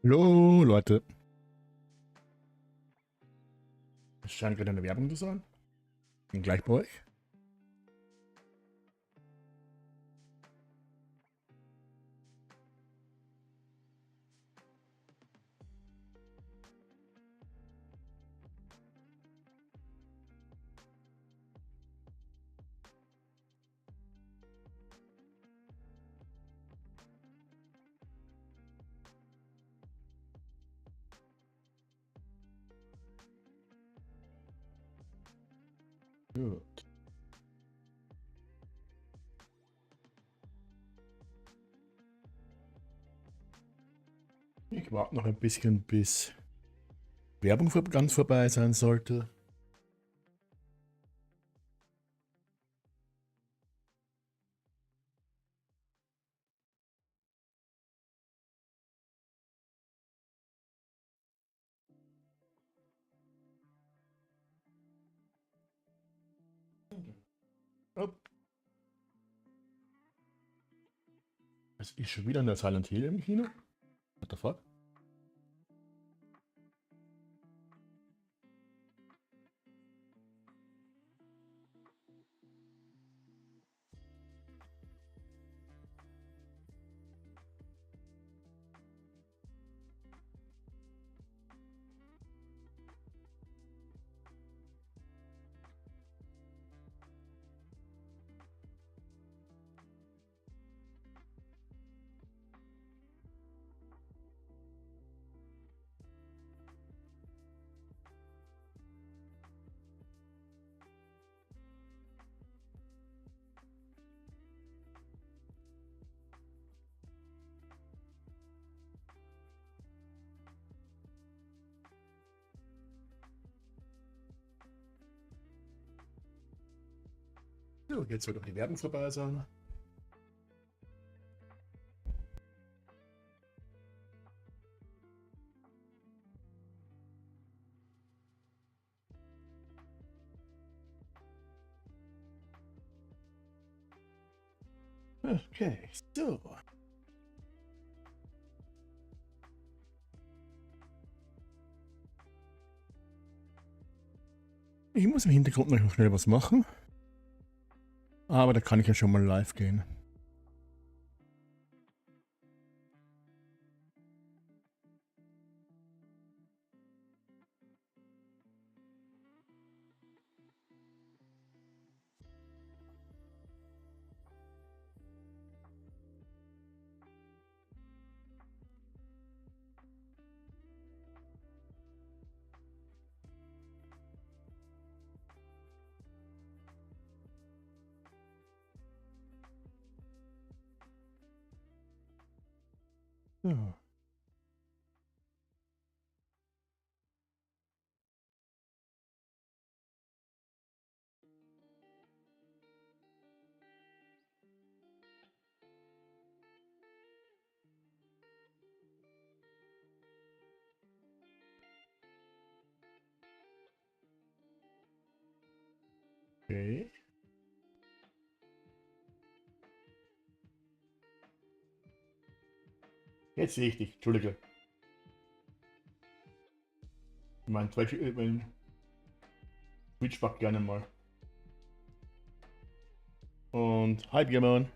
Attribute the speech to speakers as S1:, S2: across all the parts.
S1: Hallo Leute. Es scheint gerade eine Werbung zu sein. Bin gleich bei euch. Gut. Ich warte noch ein bisschen, bis Werbung ganz vorbei sein sollte. Oh. Es ist schon wieder eine Silent Hill im Kino. What the fuck? So, jetzt wird auch die Werbung vorbei sein. Okay, so. Ich muss im Hintergrund noch schnell was machen. Aber da kann ich ja schon mal live gehen. So. Okay. Jetzt sehe ich dich. Entschuldige. Mein Twitch packt gerne mal. Und hi Biermann.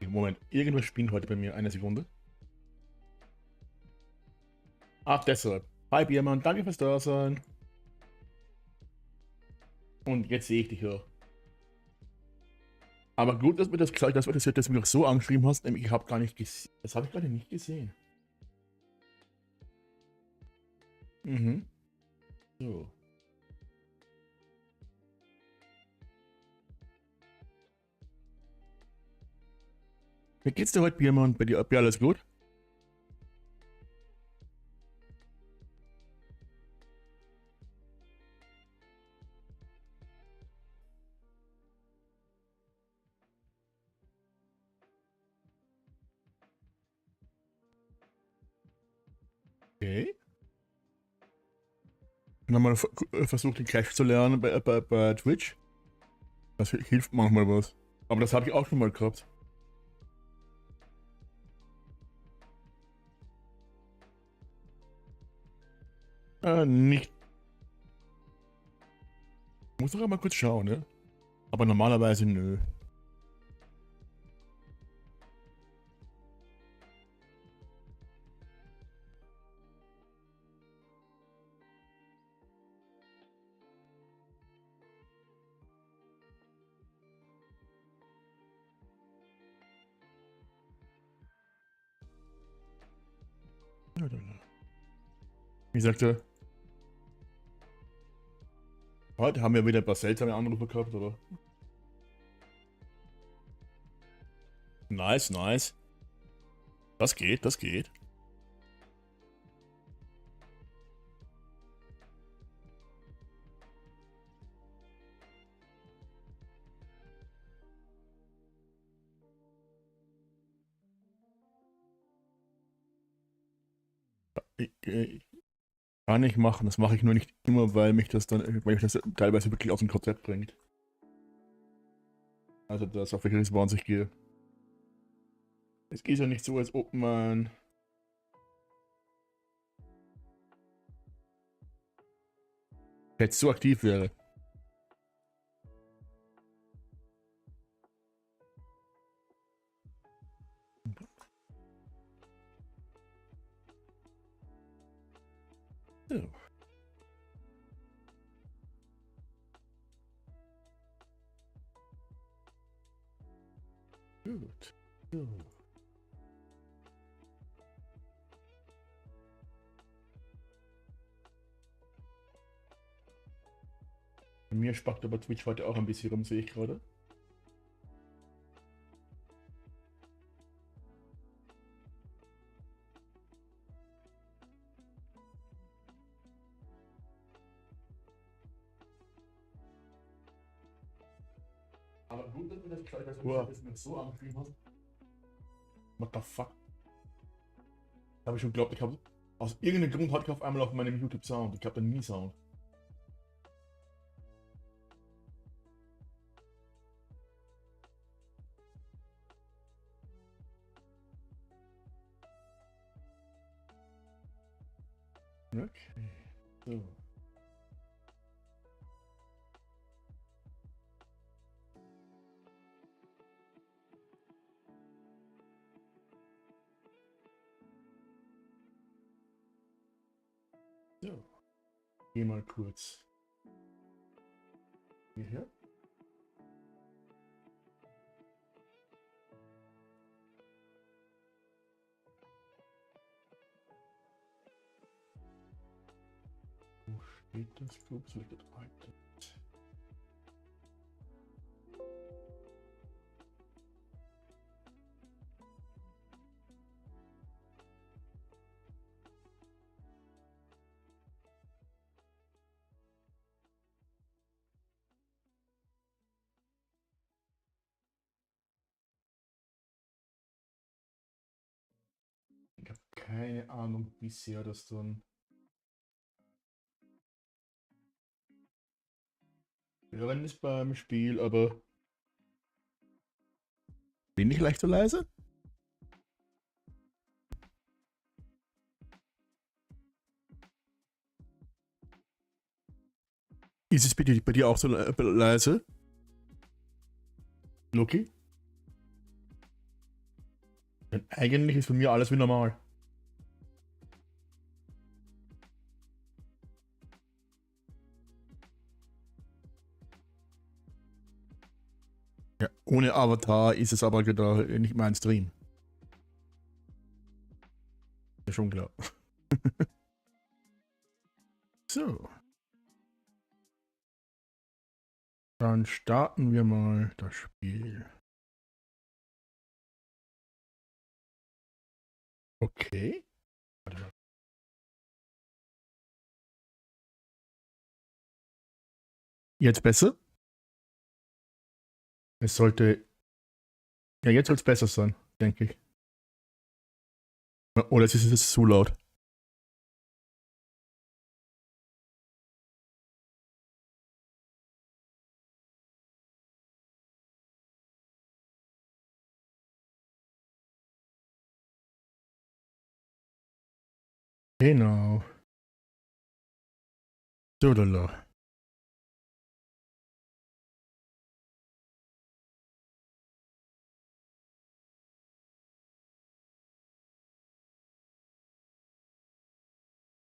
S1: Moment, irgendwas spinnt heute bei mir. Eine Sekunde. Ach, deshalb. Hi Biermann, danke fürs Dasein. Und jetzt sehe ich dich ja. Aber gut, dass mir das gesagt hast, dass du mich auch so angeschrieben hast. Nämlich ich habe gar nicht gesehen. Das habe ich gerade nicht gesehen. Mhm. So. Wie geht's dir heute, Biermann? Bei dir alles gut? Okay. Dann haben wir versucht, den Crash zu lernen bei Twitch. Das hilft manchmal was. Aber das habe ich auch schon mal gehabt. Nicht. Muss doch mal kurz schauen, ne? Aber normalerweise nö. Wie sagte, heute haben wir wieder ein paar seltsame Anrufe gehabt, oder? Nice, nice. Das geht, das geht. Ich kann ich machen, das mache ich nur nicht immer, weil mich das teilweise wirklich aus dem Konzept bringt. Also das, auf welche Response ich gehe. Es ist ja nicht so, als ob man jetzt so aktiv wäre. So. Gut. So. Bei mir spackt aber Twitch heute auch ein bisschen rum, sehe ich gerade. Aber gut, dass mir das gleich so angefühlt hat. What the fuck? Habe ich schon geglaubt, ich habe aus irgendeinem Grund hatte ich auf einmal auf meinem YouTube Sound. Ich habe da nie Sound. Okay. So. So. Geh mal kurz hierher. Wo steht das? Group selected item. Ich habe keine Ahnung, wie sehr das dann hören ist beim Spiel, aber bin ich leicht so leise? Ist es bei dir auch so leise? Loki? Denn eigentlich ist bei mir alles wie normal. Ja, ohne Avatar ist es aber wieder nicht mein Stream. Ja, schon klar. So. Dann starten wir mal das Spiel. Okay. Warte mal. Jetzt besser? Es sollte. Ja, jetzt soll es besser sein, denke ich. Oder ist es zu laut? Genau. So, lala.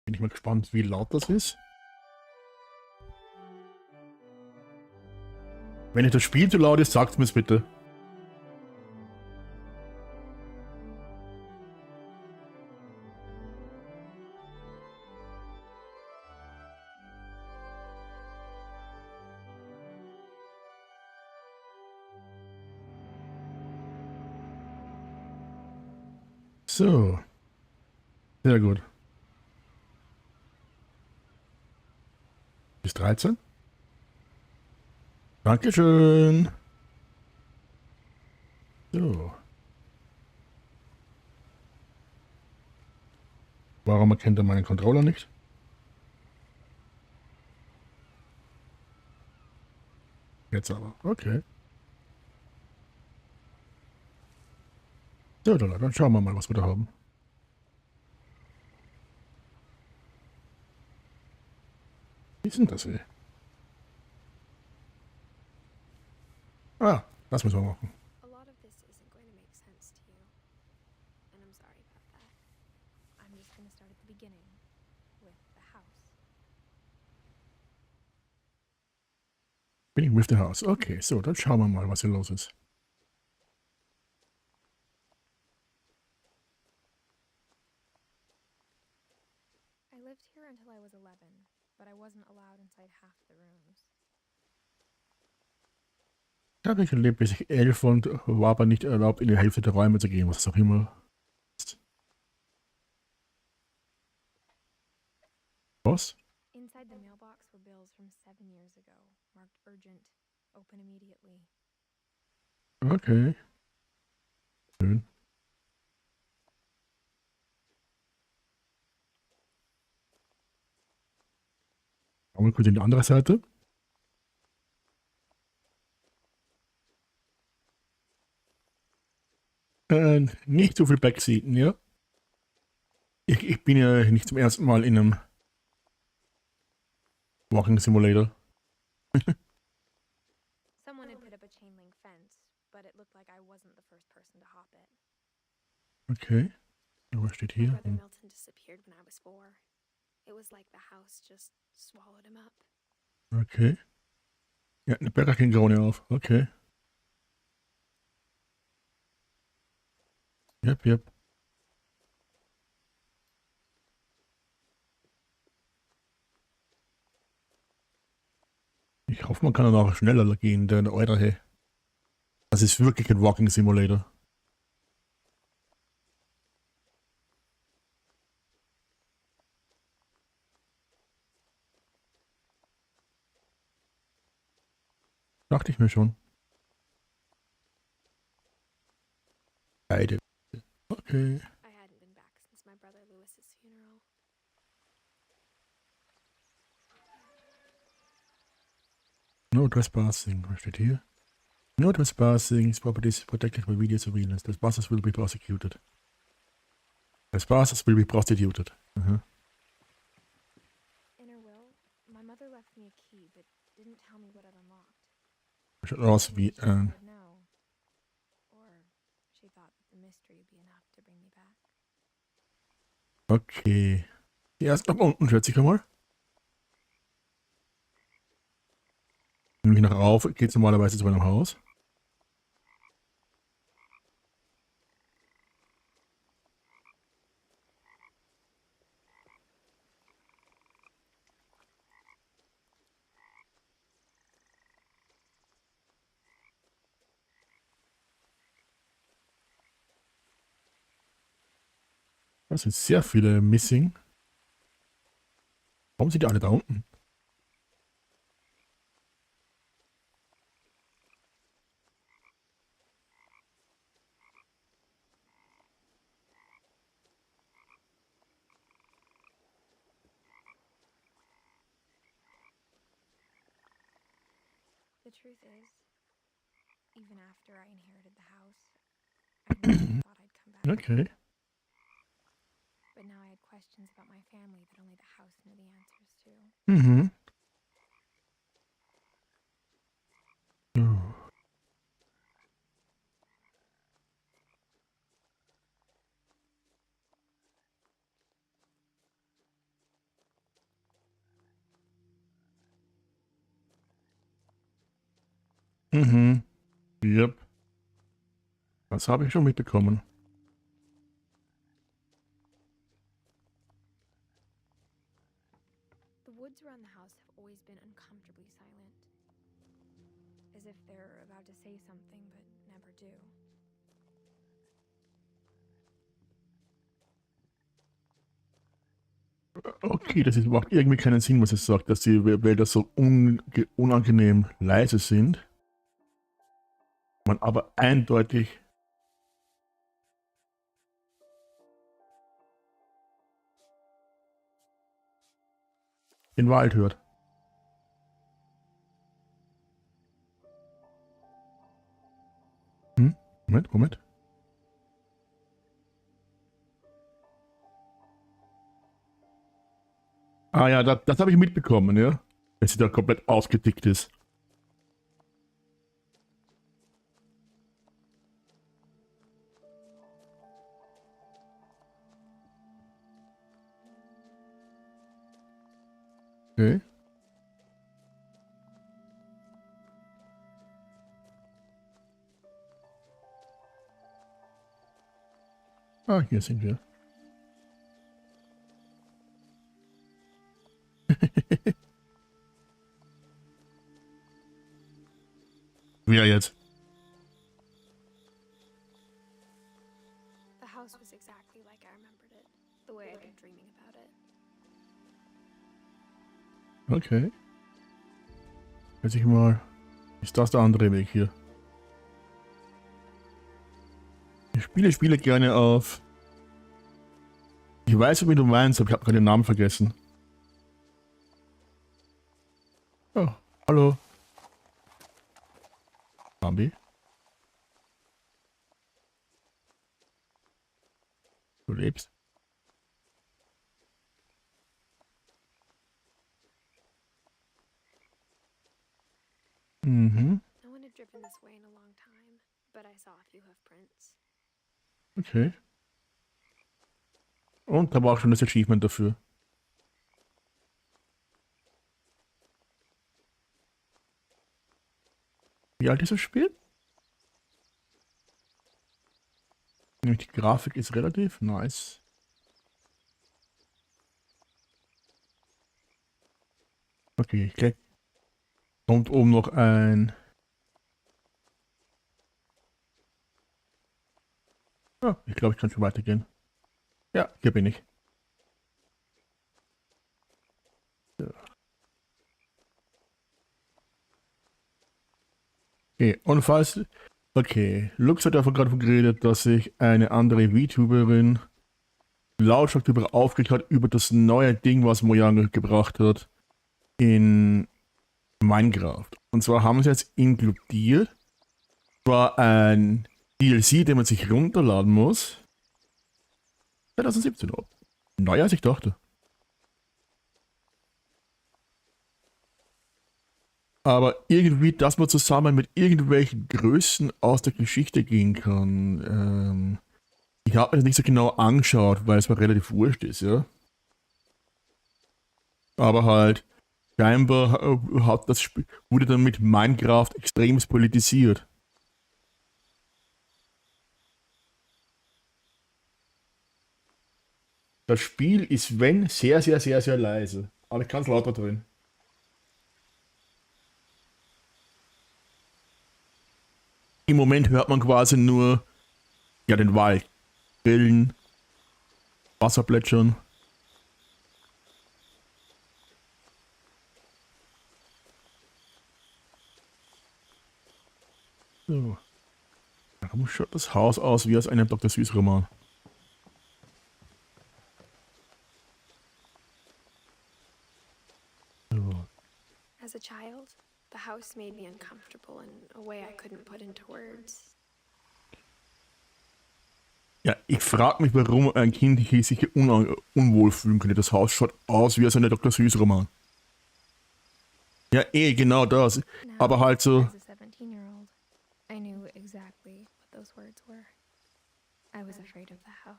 S1: Bin ich mal gespannt, wie laut das ist. Wenn euch das Spiel zu laut ist, sagt mir es bitte. So. Sehr gut. Bis 13. Dankeschön. So. Warum erkennt er meinen Controller nicht? Jetzt aber. Okay. So, dann schauen wir mal, was wir da haben. Wie sind das hier? Ah, das müssen wir machen.
S2: A lot of this isn't going to make sense to you, and I'm sorry about that. I'm just going to start at the beginning, with the house.
S1: Beginning with the house. Okay, so, dann schauen wir mal, was hier los ist.
S2: I lived here until I was 11, but I wasn't allowed inside half the rooms.
S1: Ich habe gelebt, bis ich 11 und war aber nicht erlaubt, in die Hälfte der Räume zu gehen, was auch immer ist. Was?
S2: Inside the mailbox were bills from 7 years ago, marked urgent, open immediately.
S1: Okay. Schön. Schauen wir kurz in die andere Seite. Nicht so viel Backseaten, ja. Ich bin ja nicht zum ersten Mal in einem Walking Simulator.
S2: Someone had put up a chain link fence, but it looked like I wasn't the first person to hop it.
S1: Okay. Was steht
S2: My
S1: hier?
S2: brother Milton disappeared when I was 4. It was like the house just swallowed him up.
S1: Okay. Ja, eine Bäckerchen-Krone auf. Okay. Yep. Ich hoffe, man kann dann auch schneller gehen, denn Alter, hey. Das ist wirklich ein Walking Simulator. Dachte ich mir schon. Beide. Okay.
S2: I hadn't been back since my brother Lewis's funeral.
S1: No trespassing. Was steht hier? No trespassing. Properties protected by video surveillance. Trespassers will be prosecuted. Trespassers will be prostituted. Aha.
S2: In her will, my mother left me a key, but didn't tell me what it unlocked.
S1: Schaut aus wie ein...
S2: I'd know. Or she thought that the mystery would be enough to bring me back.
S1: Okay. Erst nach unten, schätze ich einmal. Nämlich nach rauf geht es normalerweise zu meinem Haus. Das sind sehr viele Missing. Warum sind die alle da unten?
S2: The truth is, even after I inherited the house, I never thought I'd come back.
S1: Okay.
S2: But now I had questions about my family that only the house knew the answers to.
S1: Mhm. Mhm. Yep. Das habe ich schon mitbekommen.
S2: The woods around the house have always been uncomfortably silent. As if they're about to say something but never do.
S1: Okay, macht irgendwie keinen Sinn, was es sagt, dass die Wälder so unangenehm leise sind. Man aber eindeutig den Wald hört. Hm? Moment. Ah ja, das habe ich mitbekommen, ja. Dass sie da komplett ausgetickt ist. Okay. Ah, hier sind wir. Wer jetzt?
S2: The house was exactly like I remembered it. The way I'd been dreaming about it.
S1: Okay. Jetzt ich mal. Ist das der andere Weg hier? Ich spiele gerne auf. Ich weiß, wie du meinst, aber ich habe gerade den Namen vergessen. Oh, hallo. Bambi. Du lebst. Mhm.
S2: No one had driven this way in a long time, but I saw a few hoof prints.
S1: Okay. Und da war auch schon das Achievement dafür. Wie alt ist das Spiel? Nämlich die Grafik ist relativ nice. Okay, ich glaube, kommt oben noch ein... Ja, ich glaube, ich kann schon weitergehen. Ja, hier bin ich. Ja. Okay, und falls... Okay, Lux hat davon gerade geredet, dass sich eine andere VTuberin lautstark darüber aufgeregt hat, über das neue Ding, was Mojang gebracht hat in Minecraft. Und zwar haben sie jetzt inkludiert, war ein DLC, den man sich runterladen muss. 2017. Neuer als ich dachte. Aber irgendwie, dass man zusammen mit irgendwelchen Größen aus der Geschichte gehen kann. Ich habe mir das nicht so genau angeschaut, weil es mir relativ wurscht ist, ja. Aber halt, scheinbar hat das Spiel, wurde dann mit Minecraft extrem politisiert. Das Spiel ist, wenn, sehr leise. Aber ich kann es lauter drehen. Im Moment hört man quasi nur ja, den Wald. Grillen, Wasser plätschern. So. Warum schaut das Haus aus wie aus einem Dr. Süß-Roman? So.
S2: As a child, the house made me uncomfortable in a way I couldn't put into words.
S1: Ja, ich frage mich, warum ein Kind hier sich unwohl fühlen könnte. Das Haus schaut aus wie aus einem Dr. Süß-Roman. Ja, genau das.
S2: Now,
S1: Aber halt so.
S2: as a 17-year-old, I knew exactly what those words were. I was afraid of the house.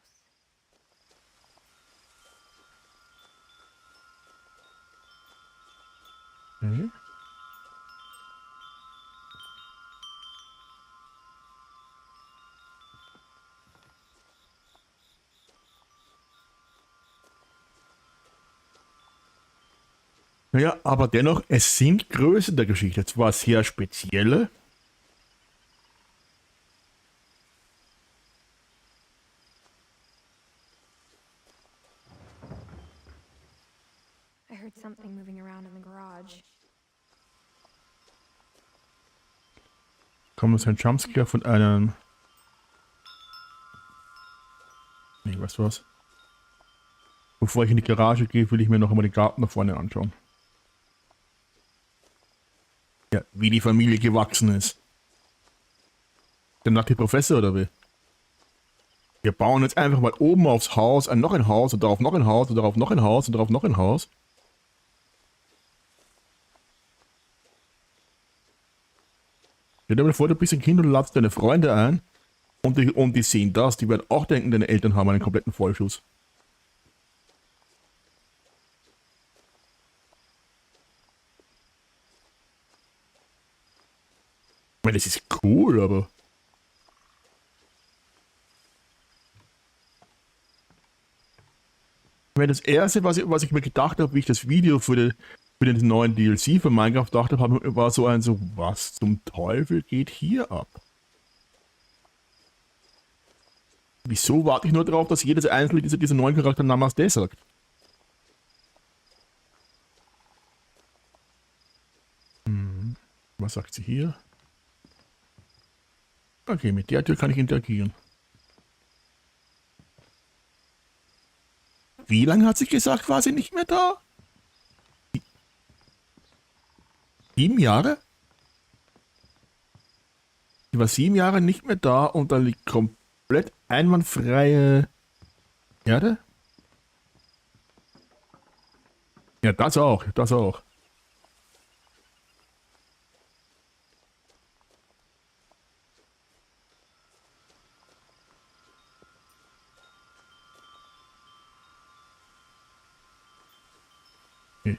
S1: Okay. Naja, aber dennoch, es sind Größen der Geschichte. Zwar sehr spezielle.
S2: I heard something moving around in the garage.
S1: Kommt jetzt ein Jumpscare von einem... Nee, weißt du was? Bevor ich in die Garage gehe, will ich mir noch einmal den Garten da vorne anschauen. Ja, wie die Familie gewachsen ist. Der nackte Professor oder wie? Wir bauen jetzt einfach mal oben aufs Haus noch ein Haus und darauf noch ein Haus und darauf noch ein Haus und darauf noch ein Haus. Stell dir mal vor, du bist ein Kind und du ladst deine Freunde ein und die sehen das. Die werden auch denken, deine Eltern haben einen kompletten Vollschuss. Ich meine, das ist cool, aber... Ich meine, das erste, was ich mir gedacht habe, wie ich das Video für den neuen DLC von Minecraft dachte, war so ein so, was zum Teufel geht hier ab? Wieso warte ich nur darauf, dass jedes einzelne dieser neuen Charakter Namaste sagt? Was sagt sie hier? Okay, mit der Tür kann ich interagieren. Wie lange hat sie gesagt, war sie nicht mehr da? 7 Jahre? Sie war 7 Jahre nicht mehr da und da liegt komplett einwandfreie Erde? Ja, das auch, das auch. Okay.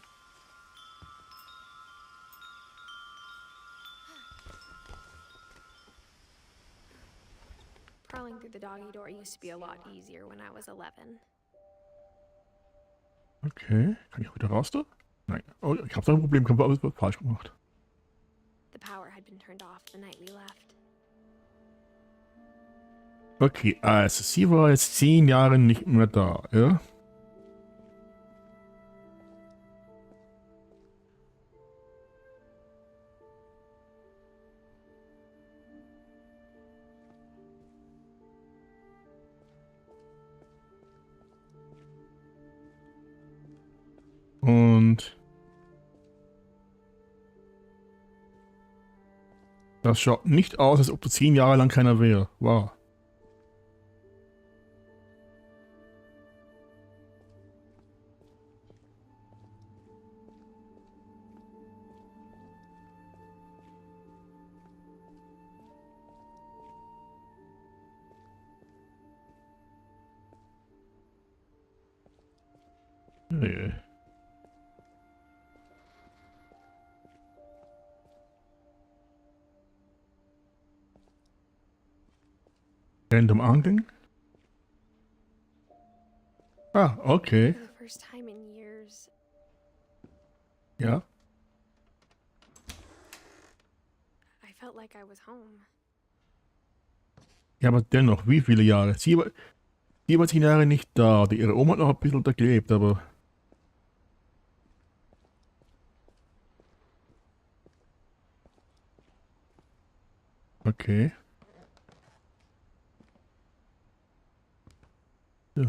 S2: Crawling through the doggy door used to be a lot easier when I was 11.
S1: Okay, kann ich auch wieder raus da? Nein. Oh, ich habe da ein Problem, ich habe alles falsch gemacht.
S2: The power had been turned off the night we left.
S1: Okay, also sie war jetzt 10 Jahre nicht mehr da, ja? Und das schaut nicht aus, als ob du 10 Jahre lang keiner wäre. Wow. Nee. Random Angeln? Ah, okay.
S2: For the first time in years,
S1: Ja.
S2: I felt like I was home.
S1: Ja, aber dennoch, wie viele Jahre? Sie war 10 Jahre nicht da. Ihre Oma hat noch ein bisschen da gelebt, aber... Okay. So.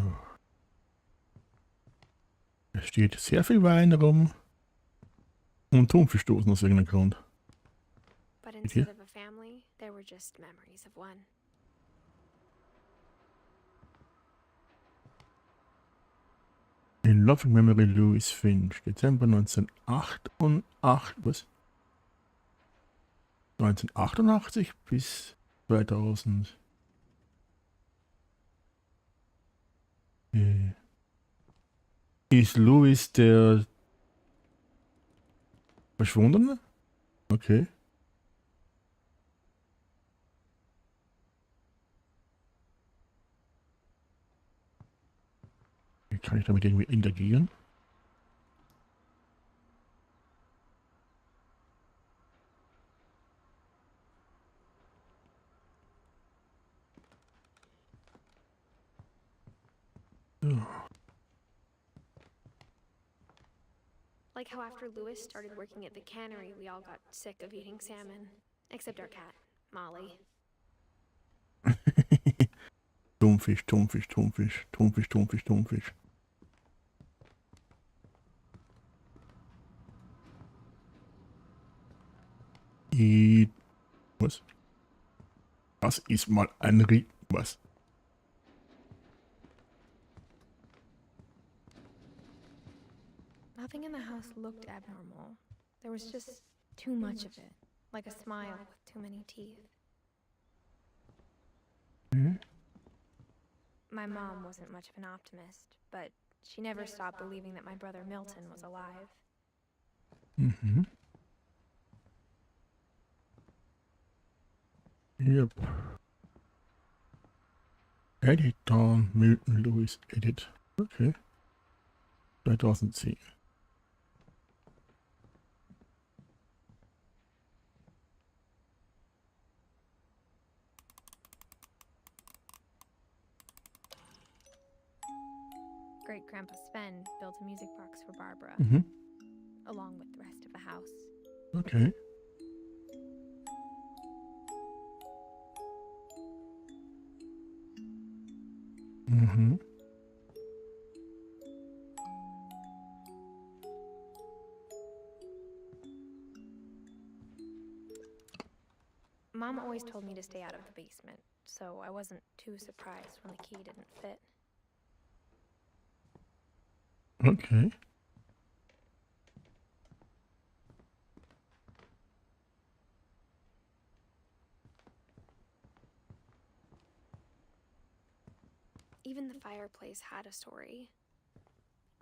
S1: Es steht sehr viel Wein rum. Und Thunfisch-Dosen aus irgendeinem Grund.
S2: But
S1: Did you?
S2: instead of a family, there were just memories of one.
S1: In Loving Memory Louis Finch, Dezember 1988, was? 1988 bis 2000. Ist Louis der Verschwundene? Okay. Wie kann ich damit irgendwie interagieren?
S2: Like how after Lewis started working at the cannery, we all got sick of eating salmon. Except our cat, Molly.
S1: Thunfisch, Thunfisch, Thunfisch, Thunfisch, Thunfisch, Thunfisch. Was? Das ist mal ein was?
S2: Nothing in the house looked abnormal. There was just too much of it. Like a smile with too many teeth. My mom wasn't much of an optimist, but she never stopped believing that my brother Milton was alive.
S1: Yep. Edit Dawn, Milton Lewis, Edit. Okay. 2010.
S2: Great Grandpa Sven built a music box for Barbara, along with the rest of the house.
S1: Okay.
S2: Mom always told me to stay out of the basement, so I wasn't too surprised when the key didn't fit.
S1: Okay.
S2: Even the fireplace had a story.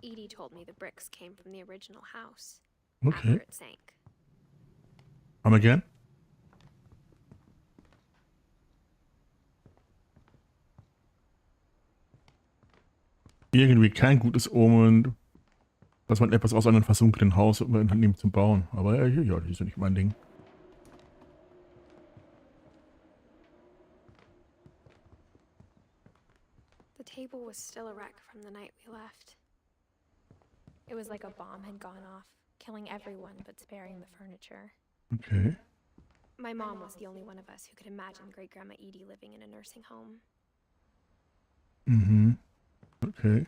S2: Edie told me the bricks came from the original house after it sank.
S1: Come again? Irgendwie kein gutes Omen, dass man etwas aus einem versunkenen Haus nimmt zum Bauen. Aber ja, das ist ja nicht mein Ding.
S2: The table was still a wreck from the night we left. It was like a bomb had gone off, killing everyone but sparing the furniture.
S1: Okay.
S2: My mom was the only one of us who could imagine Great-Grandma Edie living in a nursing home.
S1: Okay.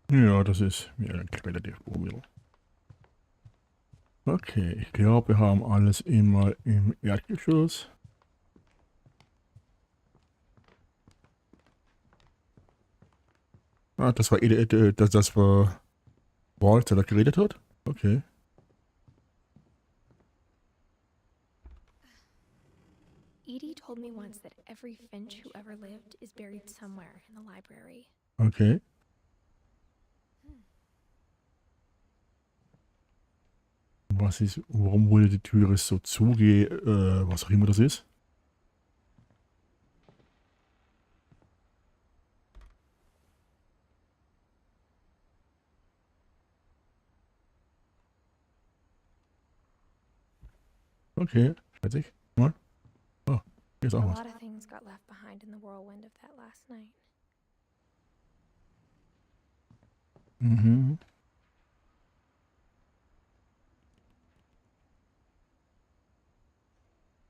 S1: Ja, das ist mir relativ unmittel. Okay, ich glaube, wir haben alles immer im Erdgeschoss. Ah, das war das war Walt, der da geredet hat? Okay.
S2: Edie told me once that every Finch who ever lived is buried somewhere in the library.
S1: Okay. Warum wurde die Türe so was auch immer das ist? Okay, schätze ich. Mal. Oh, hier ist auch was.
S2: A lot of things got left behind in the whirlwind of that last night.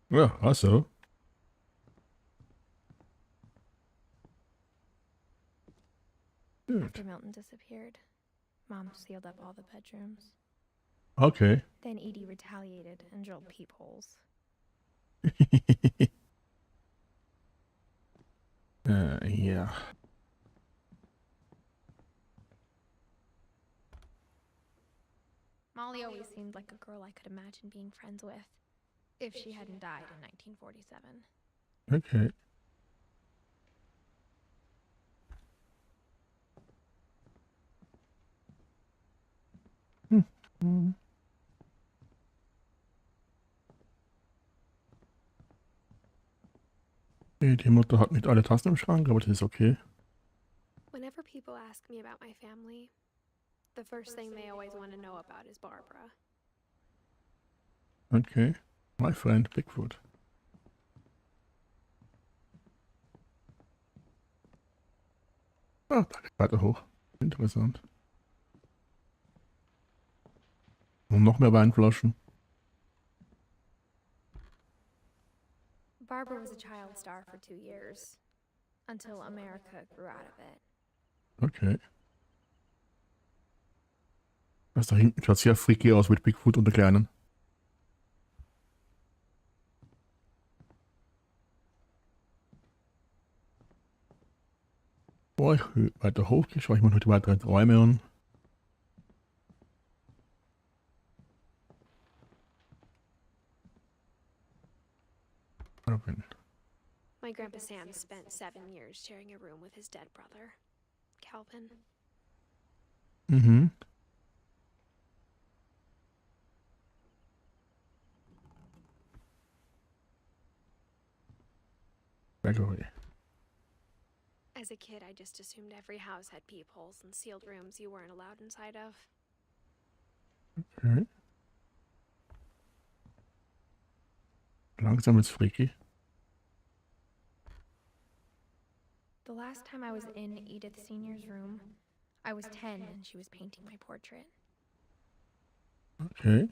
S2: Ja, also. After Milton disappeared, Mom sealed up all the bedrooms.
S1: Okay.
S2: Then Edie retaliated and drilled peepholes.
S1: Ja.
S2: Molly always seemed like a girl I could imagine being friends with, if she hadn't died in 1947.
S1: Okay. Die Mutter hat nicht alle Tassen im Schrank, aber das ist okay.
S2: Whenever people ask me about my family, the first thing they always want to know about is Barbara.
S1: Okay. My friend Bigfoot. Ah, da geht weiter hoch. Interessant. Und noch mehr Weinflaschen.
S2: Barbara was a child star for 2 years, until America grew out of it.
S1: Okay. Das da hinten schaut sehr freaky aus mit Bigfoot und der Kleinen. Bevor ich weiter hochgehe, schaue ich mir noch die weiteren Räume an.
S2: My Grandpa Sam spent 7 years sharing a room with his dead brother, Calvin.
S1: Mhm. Gregory.
S2: As a kid, I just assumed every house had peepholes and sealed rooms you weren't allowed inside of.
S1: Okay. Langsam wird's freaky.
S2: The last time I was in Edith Senior's room, I was 10 and she was painting my portrait.
S1: Okay.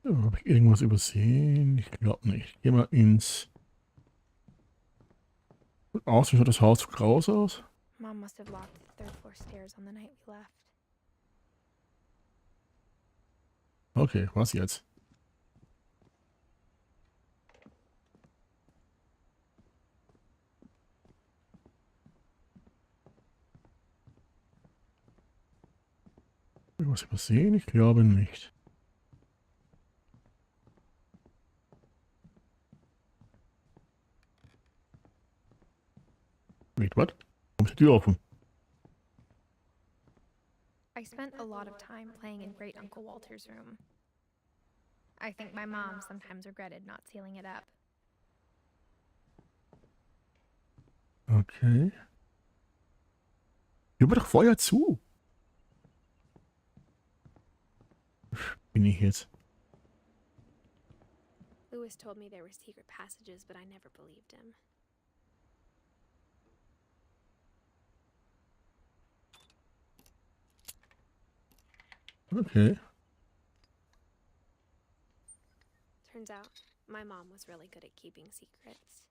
S1: Ja, habe ich irgendwas übersehen? Ich glaube nicht. Gehen wir ins... Außen schaut das Haus groß aus.
S2: Mom must have locked the 3rd floor stairs on the night we left.
S1: Okay, was jetzt? Was übersehen? Ich glaube nicht. Wait, what? Warum ist die Tür offen?
S2: I spent a lot of time playing in Great Uncle Walter's room. I think my mom sometimes regretted not sealing it up.
S1: Okay. Die war doch vorher zu. Bin ich jetzt?
S2: Lewis told me there were secret passages, but I never believed him.
S1: Okay.
S2: Turns out, my mom was really good at keeping secrets.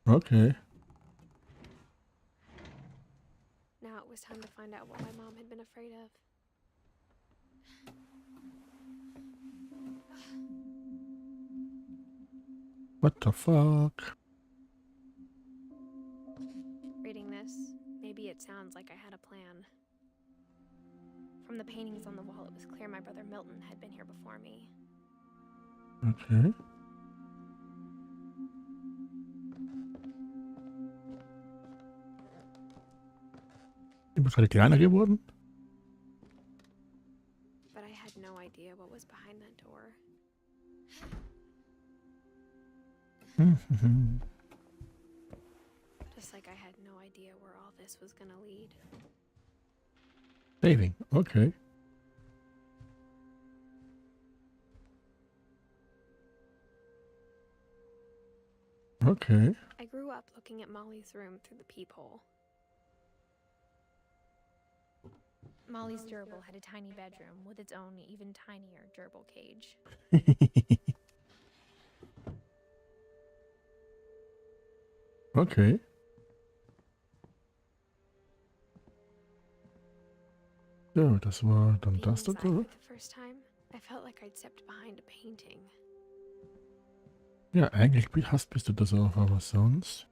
S1: Okay.
S2: Now it was time to find out what my mom had been afraid of.
S1: What the fuck?
S2: Reading this, maybe it sounds like I had a plan. From the paintings on the wall, it was clear my brother Milton had been here before me.
S1: Okay. Du bist gerade kleiner geworden?
S2: But I had no idea what was behind that door. Just like I had no idea where all this was gonna lead.
S1: Saving, okay. Okay.
S2: I grew up looking at Molly's room through the peephole. Molly's gerbil had a tiny bedroom with its own even tinier gerbil cage.
S1: Okay. Ja, das war dann
S2: Being
S1: das
S2: inside
S1: dazu.
S2: for the first time, I felt like I'd stepped behind a painting.
S1: Ja, eigentlich bist du das auch, aber sonst.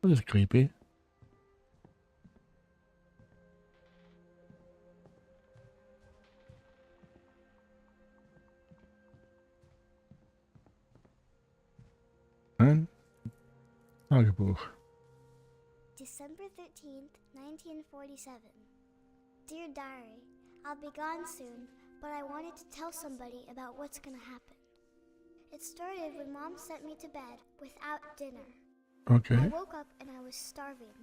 S1: Das ist creepy. Ein Tagebuch.
S3: December 13th, 1947. Dear Diary, I'll be gone soon, but I wanted to tell somebody about what's gonna happen. It started when Mom sent me to bed without dinner. I
S1: Okay.
S3: woke up and I was starving.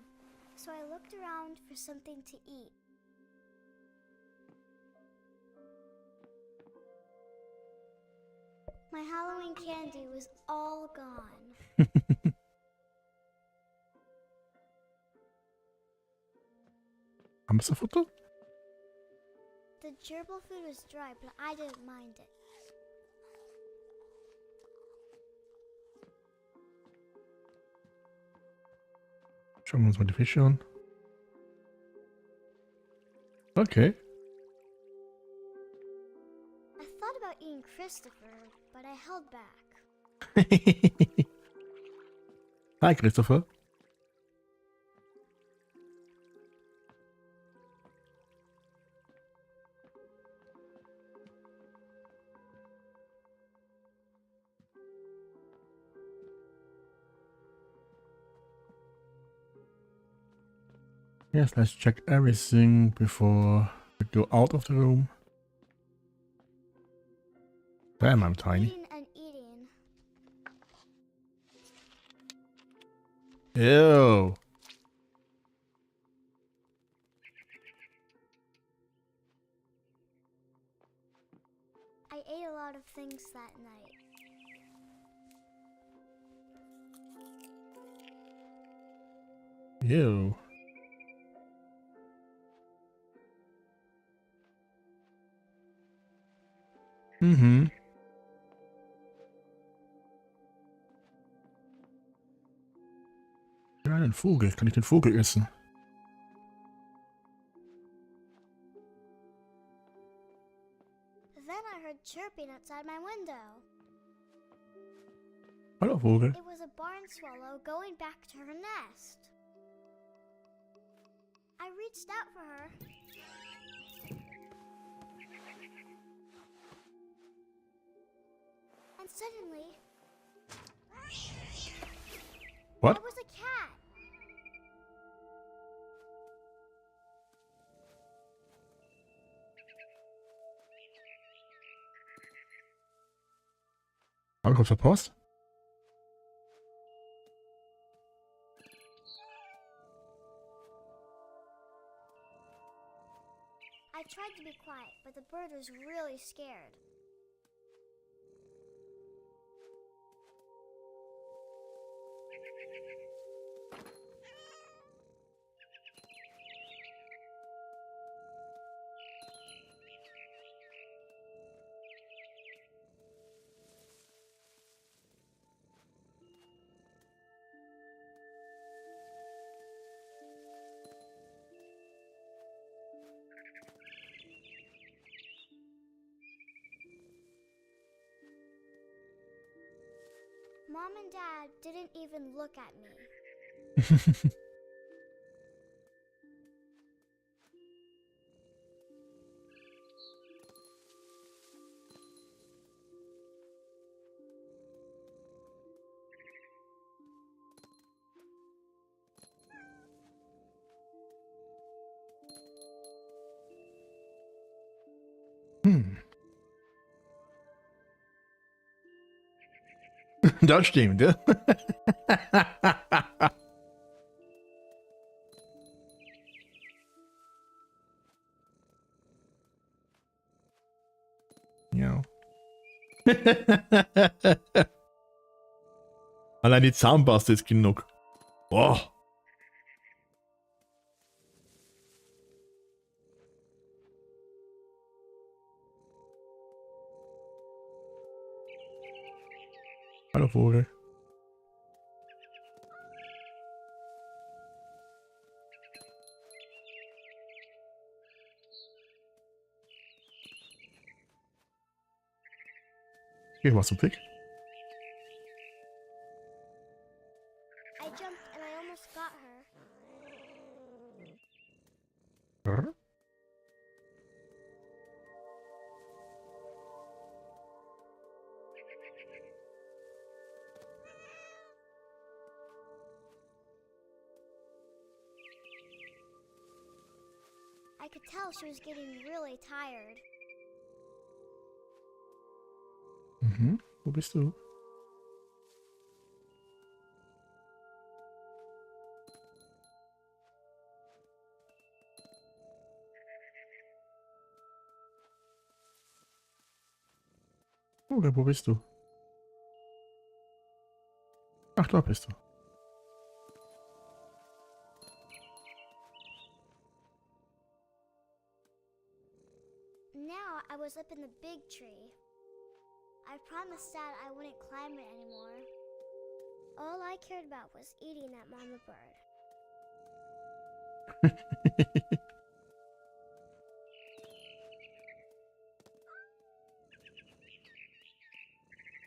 S3: so I looked around for something to eat. My Halloween candy was all gone.
S1: Hamsterfutter?
S3: The gerbil food was dry, but I didn't mind it.
S1: Schauen wir uns mal die Fische an. Okay.
S3: I thought about eating Christopher, but I held back.
S1: Hi, Christopher. Yes, let's check everything before we go out of the room. Damn, I'm tiny.
S3: Eating and eating.
S1: Ew.
S3: I ate a lot of things that night.
S1: Ew. Mhm. Ja, einen Vogel. Kann ich den Vogel essen?
S3: Then I heard chirping outside my window.
S1: Hallo, Vogel.
S3: It was a barn swallow going back to her nest. I reached out for her. And suddenly,
S1: What?
S3: there was a cat.
S1: Habe ich was verpasst?
S3: I tried to be quiet, but the bird was really scared. Mom and Dad didn't even look at me.
S1: Das stimmt, ja. Ja. Allein die Zahnpasta ist genug. Boah. Hallo Vogel. Geh mal zum Pick.
S3: I jumped and I almost got her.
S1: Hm?
S3: I could tell she was getting really tired.
S1: Mhm. Wo bist du? Oder wo bist du? Ach, da bist du.
S3: Now I was up in the big tree. I promised Dad I wouldn't climb it anymore. All I cared about was eating that mama bird.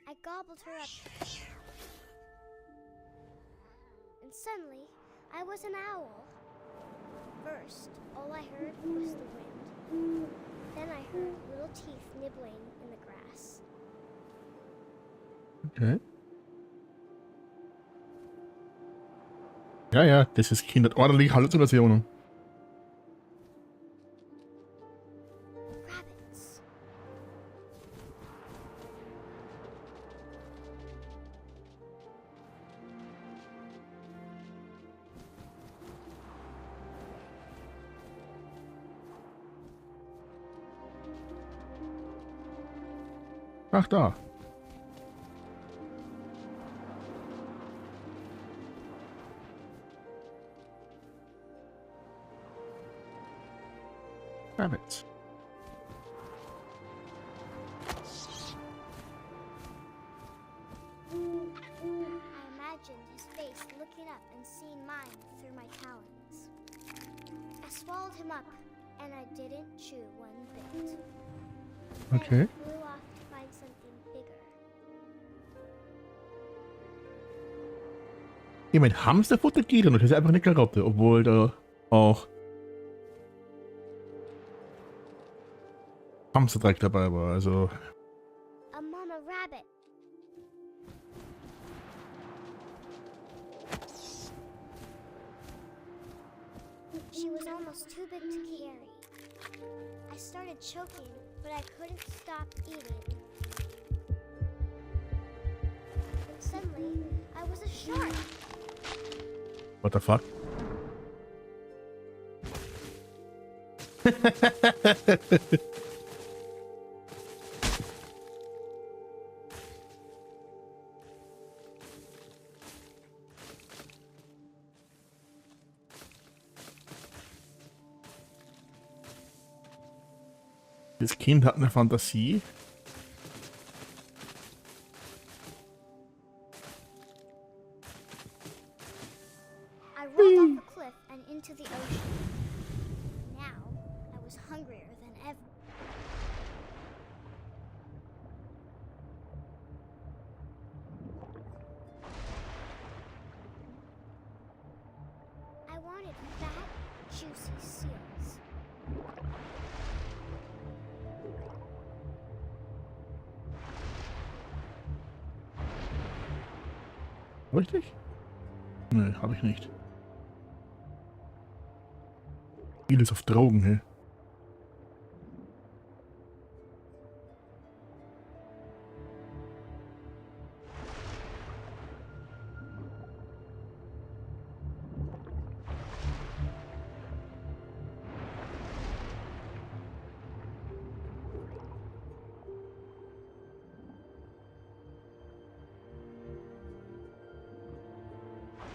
S3: I gobbled her up. And suddenly, I was an owl. First, all I heard was the wind. Then I heard little teeth nibbling in the grass.
S1: Okay. Ja, ja, das ist Kind hat ordentlich Halluzinationen.
S3: Rabbits.
S1: Ach, da. Rabbits.
S3: I imagined his face looking up and seeing mine through my talons. I swallowed him up, and I didn't chew one bit.
S1: Okay.
S3: Then I flew off to find something bigger.
S1: Ich meine, Hamsterfutter geht ja noch, das ist einfach eine Karotte, obwohl da auch Hamsterdreck dabei war, also.
S3: A mama rabbit. She was almost too big to carry. I started choking, but I couldn't stop eating. And suddenly, I was a shark.
S1: What the fuck? Das Kind hat eine Fantasie.
S3: I rolled off a cliff and into the ocean. Now, I was hungrier than ever. I wanted fat, juicy seals.
S1: Richtig? Nee, habe ich nicht. Vieles auf Drogen, hä?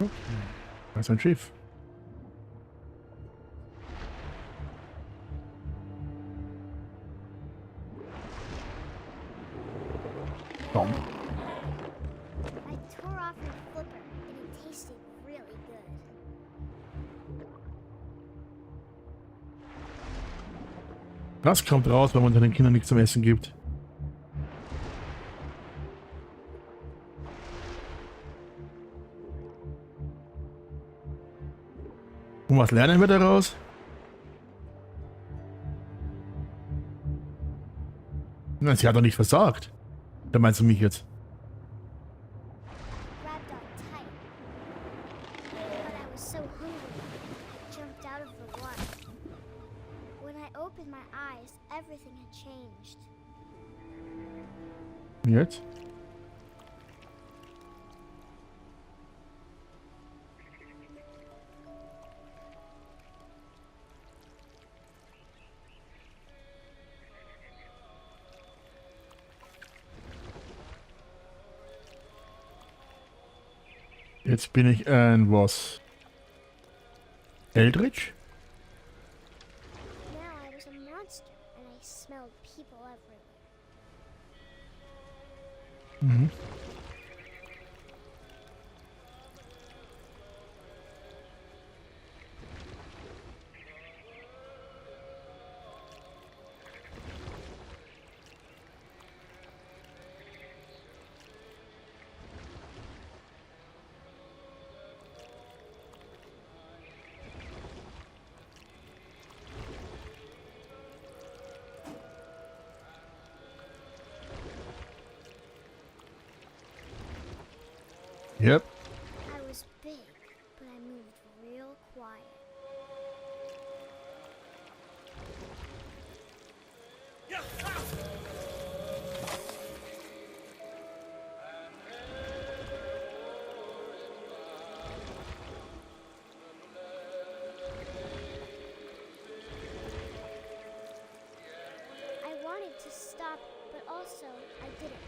S1: Okay. Da ist ein Schiff. Komm.
S3: I tore off her flipper, and it tasted really good.
S1: Das kommt raus, wenn man seinen Kindern nichts zum Essen gibt. Und was lernen wir daraus? Na, sie hat doch nicht versagt. Da meinst du mich jetzt?
S3: Grabbed on tight. But I was so hungry, I jumped out of the water. When I opened my eyes, everything had changed.
S1: Jetzt? Jetzt bin ich ein was? Eldritch?
S3: Now I was a monster and I smelled people everywhere.
S1: Mhm. Yep.
S3: I was big, but I moved real quiet. I wanted to stop, but also I didn't.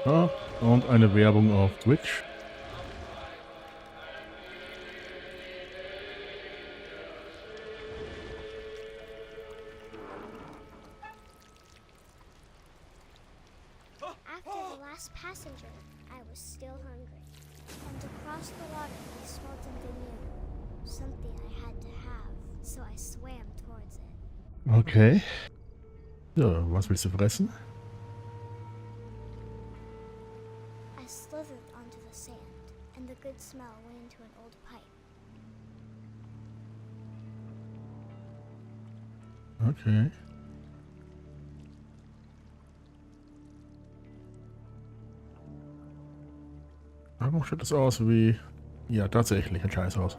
S1: Ja, und eine Werbung auf Twitch.
S3: After the last passenger, I was still hungry. And across the water, I smelled something new. Something I had to have, so I swam towards it.
S1: Okay. So, was willst du fressen?
S3: I slithered onto the sand, and the good smell went into an old pipe.
S1: Okay. Warum sieht das aus wie... Ja, tatsächlich ein Scheißhaus.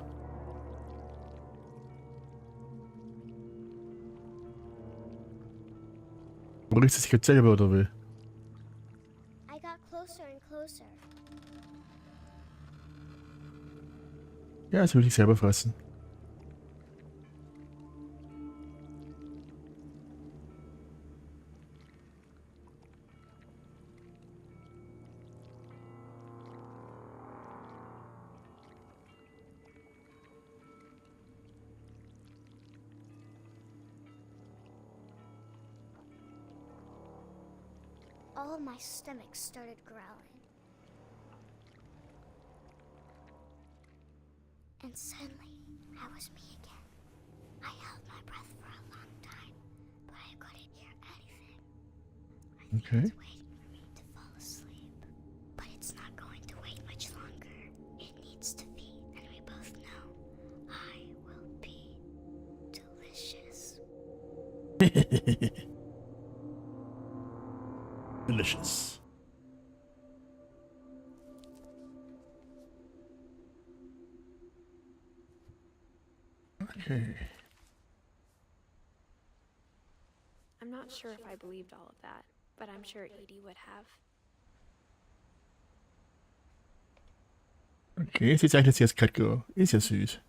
S1: Riecht es sich jetzt selber oder wie?
S3: I got closer and closer.
S1: Ja, es will sich selber fressen.
S3: All of my stomach started growling. And suddenly, I was me again. I held my breath for a long time, but I couldn't hear anything. I think
S1: Okay.
S3: it's waiting for me to fall asleep. But it's not going to wait much longer. It needs to feed, and we both know I will be delicious.
S1: Delicious. Okay.
S2: I'm not sure if I believed all of that, but I'm sure Edie would have.
S1: Okay, sie zeichnet sich als Cat Girl. Ist ja süß.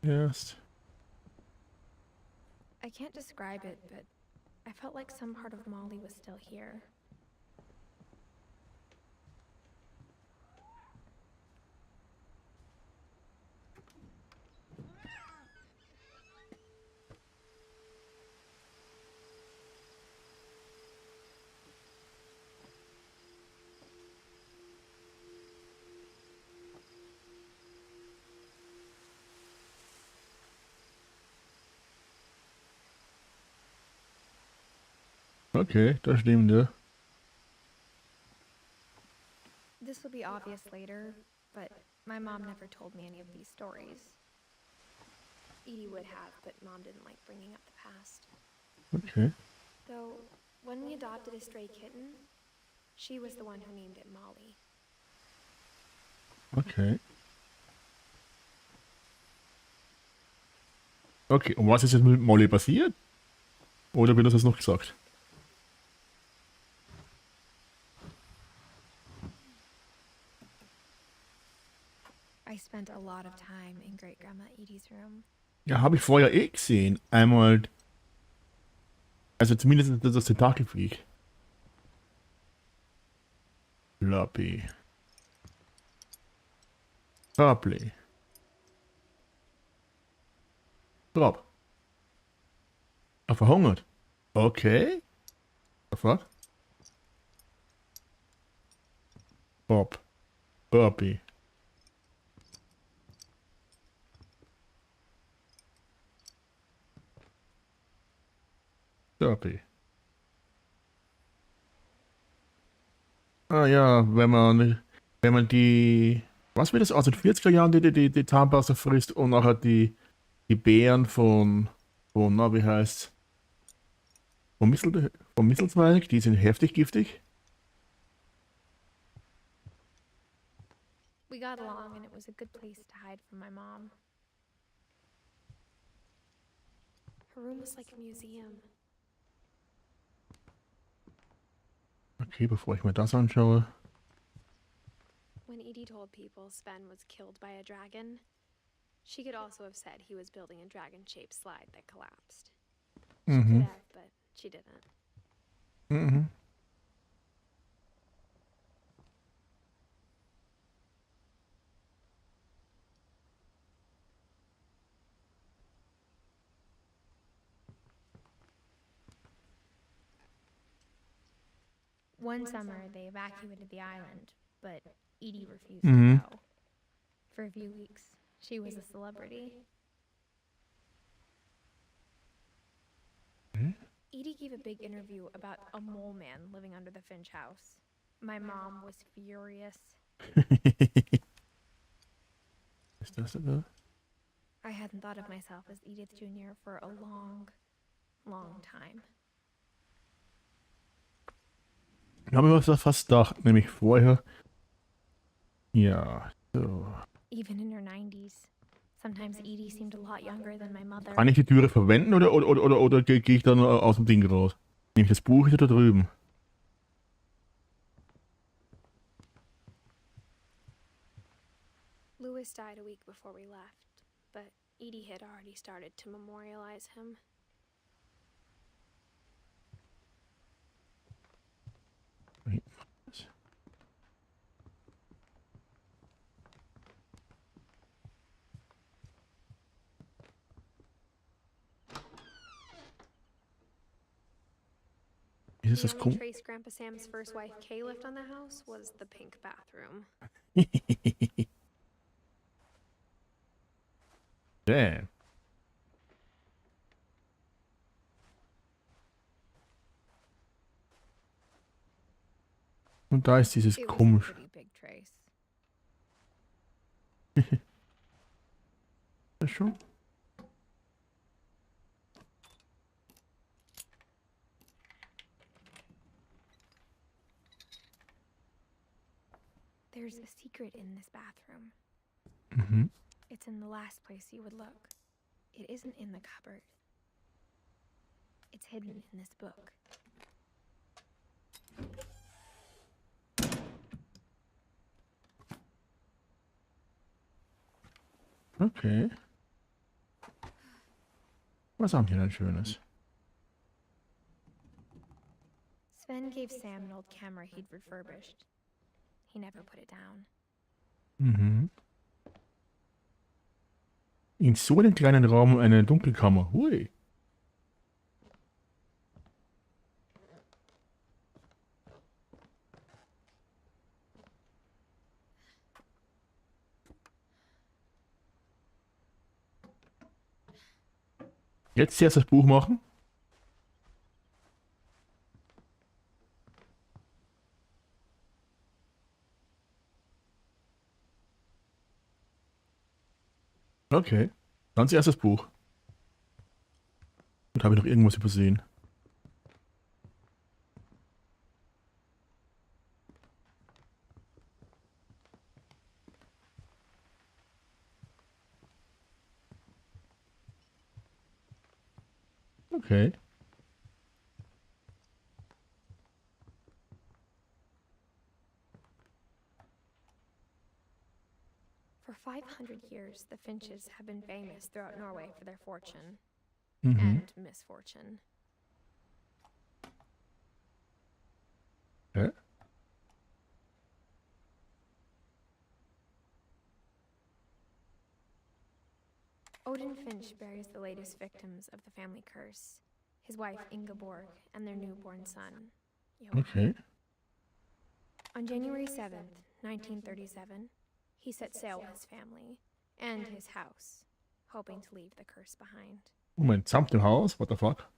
S1: Erst.
S2: I can't describe it, but I felt like some part of Molly was still here.
S1: Okay, das stimmt, ja.
S2: This will be obvious later, but my mom never told me any of these stories. Edie would have, but Mom didn't like bringing up the past.
S1: Okay.
S2: Though, when we adopted a stray kitten, She was the one who named it Molly.
S1: Okay. Okay, und was ist jetzt mit Molly passiert? Oder wird das jetzt noch gesagt?
S2: I spent a lot of time in Great Grandma Edie's room.
S1: Ja, habe ich vorher eh gesehen. Einmal. Also zumindest das Tentakelflieg. Floppy. Purpley. Drop. Er verhungert. Okay. Was? Bob. Burpee. Burpee. Ah ja, wenn man die, was wird das aus den 40er Jahren, die Zahnpasta frisst und nachher die Beeren na, wie heißt's? Vom Mistelzweig, die sind heftig giftig.
S2: We got along and it was a good place to hide from my mom. Her room was like a museum.
S1: Okay, bevor ich mir das anschaue.
S2: When Edie told people Sven was killed by a dragon, she could also have said he was building a dragon-shaped slide that collapsed. She could have, but she didn't.
S1: Mhm.
S2: One summer, they evacuated the island, but Edie refused to go. For a few weeks, she was a celebrity. Edie gave a big interview about a mole man living under the Finch house. My mom was furious.
S1: Ist das da?
S2: I hadn't thought of myself as Edith Jr. for a long, long time.
S1: Ich habe mir was fast gedacht, nämlich vorher. Ja, so.
S2: Even in her 90s. Sometimes Edie seemed a lot younger than my mother.
S1: Kann ich die Türe verwenden oder gehe ich dann aus dem Ding raus? Nämlich das Buch ist da drüben.
S2: Louis died a week before we left, but Edie had already started to memorialize him. The only trace Grandpa Sam's first wife Kay left on the house was the pink bathroom.
S1: Damn. Und da ist dieses komisch. Das schon?
S2: There's a secret in this bathroom.
S1: Mhm.
S2: It's in the last place you would look. It isn't in the cupboard. It's hidden in this book.
S1: Okay. Was haben wir denn Schönes?
S2: Sven gave Sam an old camera he'd refurbished. He never put it down.
S1: Mhm. In so einem kleinen Raum eine Dunkelkammer. Hui. Jetzt zuerst das Buch machen. Okay. Dann zuerst das Buch. Und habe ich noch irgendwas übersehen? Okay.
S2: For 500 years, the finches have been famous throughout Norway for their fortune
S1: Mhm.
S2: and misfortune.
S1: Ja.
S2: Odin Finch buries the latest victims of the family curse, his wife Ingeborg and their newborn son, Johan.
S1: Okay.
S2: On January 7th, 1937, he set sail with his family and his house, hoping to leave the curse behind.
S1: Moment, samt dem Haus? What the fuck?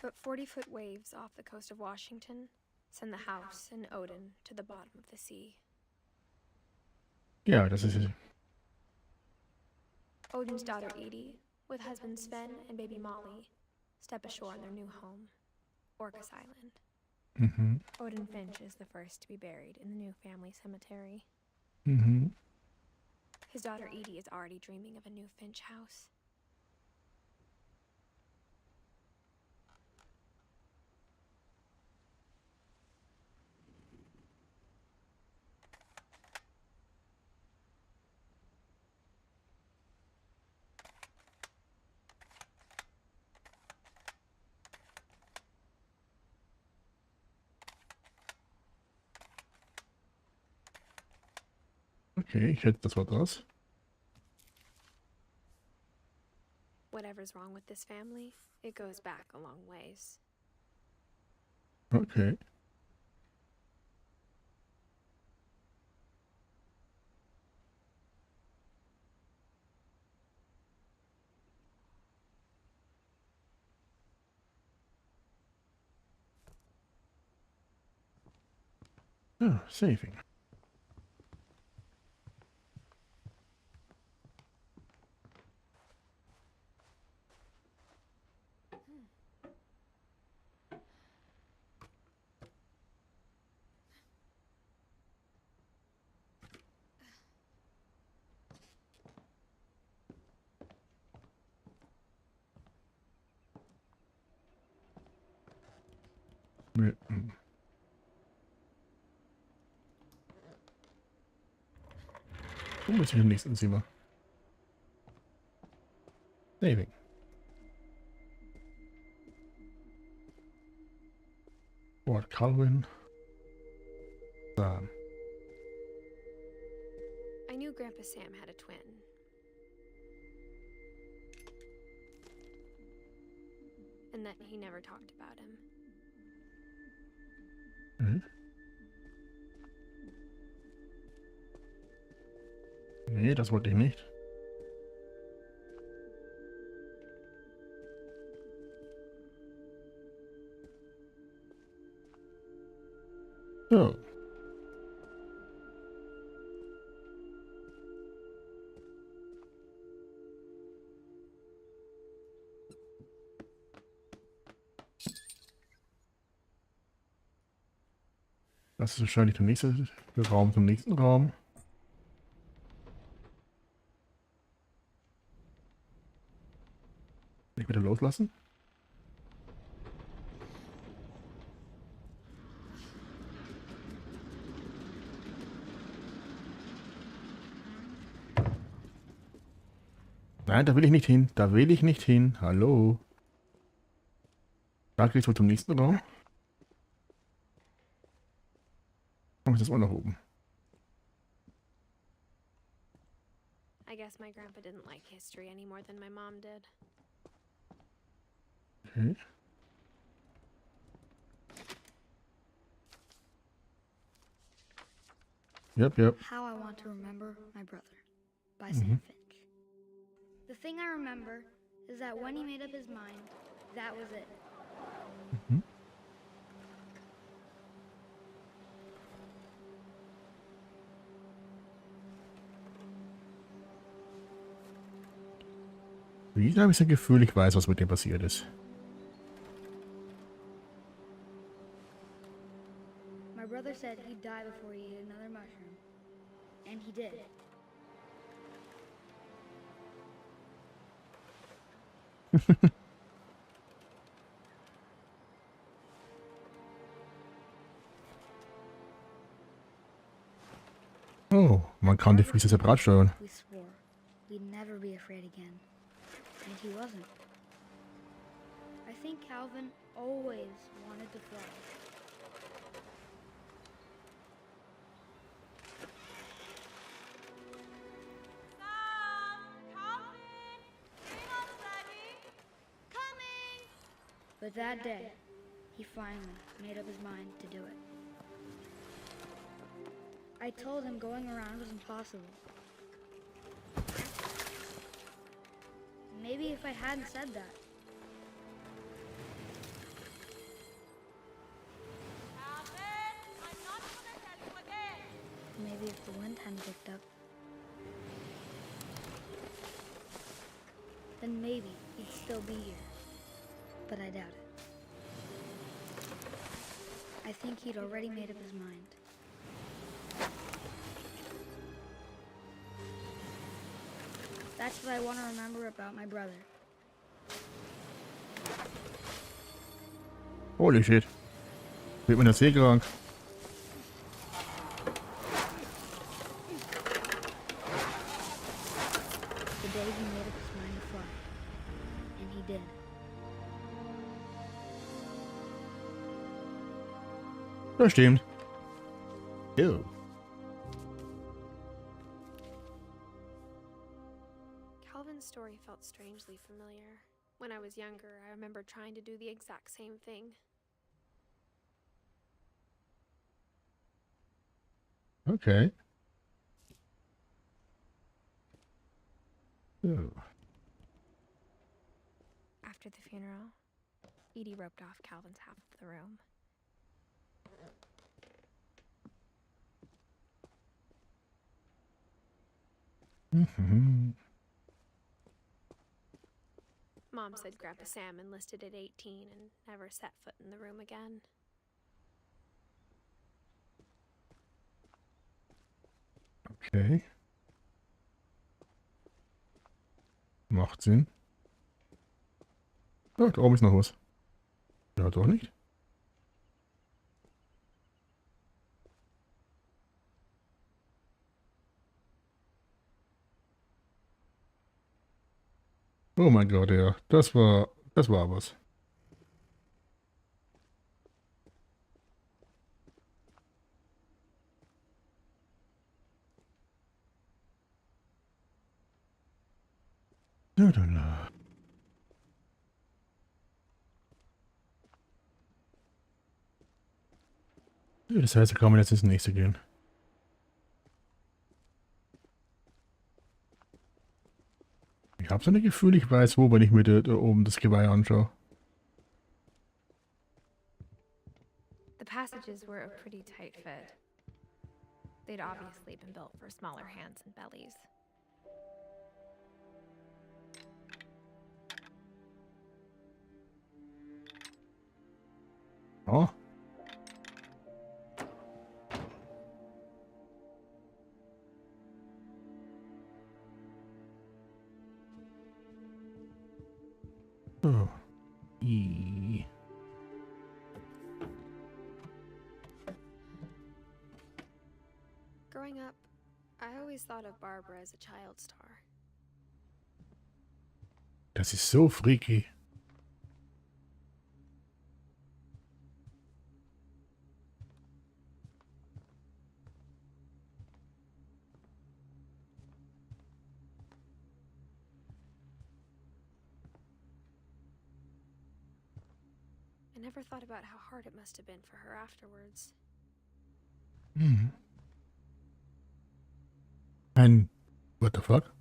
S2: But 40-foot waves off the coast of Washington send the house and Odin to the bottom of the sea.
S1: Ja, das ist...
S2: Odin's daughter Edie, with husband Sven and baby Molly, step ashore on their new home, Orcas Island.
S1: Mhm.
S2: Odin Finch is the first to be buried in the new family cemetery.
S1: Mhm.
S2: His daughter Edie is already dreaming of a new Finch house.
S1: Okay, ich hätte das war das.
S2: Whatever's wrong with this family, it goes back a long ways.
S1: Okay. Ah, saving. Nee. Wo muss ich im nächsten Zimmer? Saving. Fort Calvin. Dann.
S2: I knew Grandpa Sam had a twin. And that he never talked about him.
S1: Mhm. Nee, das wollte ich nicht. So. Das ist wahrscheinlich der nächste Raum zum nächsten Raum. Kann ich bitte loslassen? Nein, da will ich nicht hin. Da will ich nicht hin. Hallo. Da geht's wohl zum nächsten Raum. Komm ich das auch nach oben?
S2: I guess my grandpa didn't like history any more than my mom did.
S1: Okay. Yep.
S4: How I Want to Remember My Brother by Sam Finch. The thing I remember is that when he made up his mind, that was it.
S1: Wie habe ich so ein Gefühl, ich weiß, was mit dem passiert ist.
S4: My brother said he'd die before he ate another mushroom. And he did.
S1: Oh, man kann die Füße separat steuern.
S4: We swore we'd never be afraid again. And he wasn't. I think Calvin always wanted to fly. But that day, he finally made up his mind to do it. I told him going around was impossible. Maybe if I hadn't said that. Maybe if the wind hadn't picked up. Then maybe he'd still be here. But I doubt it. I think he'd already made up his mind. That's what I want to remember about my brother.
S1: Holy shit. Wird mir das hier krank.
S4: The day he made up his mind to fly. And he did.
S1: Das stimmt. Ew.
S2: Calvin's story felt strangely familiar. When I was younger, I remember trying to do the exact same thing.
S1: Okay. Ew.
S2: After the funeral, Edie roped off Calvin's half of the room.
S1: Mhm.
S2: Mom said Grandpa Sam enlisted at 18 and never set foot in the room again.
S1: Okay. Macht Sinn. Ja, da oben ist noch was. Ja, doch nicht. Oh mein Gott, ja. Das war was. Ja, dann. Ja, das heißt, da kann man jetzt ins nächste gehen. Ich habe so ein Gefühl, ich weiß wo, wenn ich mir da oben das Geweih anschaue.
S2: The passages were a pretty tight fit. They'd obviously been built for smaller hands and bellies.
S1: Oh. So. I.
S2: Growing up, I always thought of Barbara as a child star.
S1: Das ist so freaky.
S2: I never thought about how hard it must have been for her afterwards.
S1: Mhm. Ein what the fuck?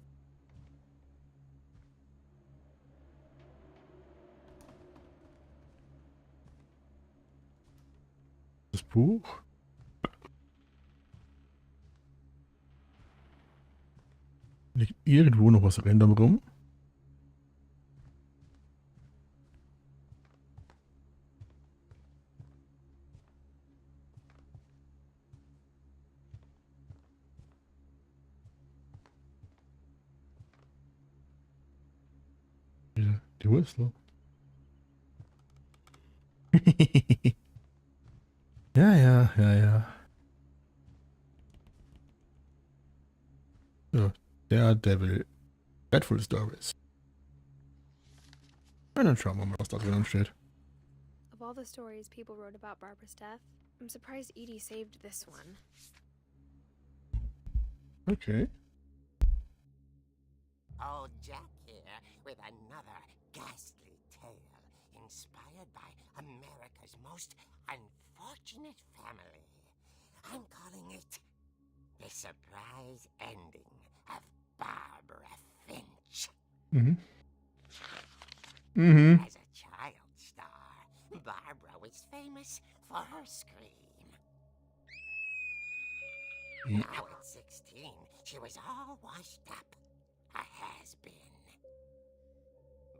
S1: Das Buch? Liegt irgendwo noch was random rum? Die Whistler. Ja, ja, ja, ja. Ja, Daredevil. Dreadful Stories. Und dann schauen wir mal, was da drin steht.
S2: Of all the stories people wrote about Barbara's death, I'm surprised Edie saved this one.
S1: Okay.
S5: Old Jack here with another ghastly tale inspired by America's most unfortunate family. I'm calling it The Surprise Ending of Barbara Finch. As a child star, Barbara was famous for her scream. Now at 16, she was all washed up. A has-been.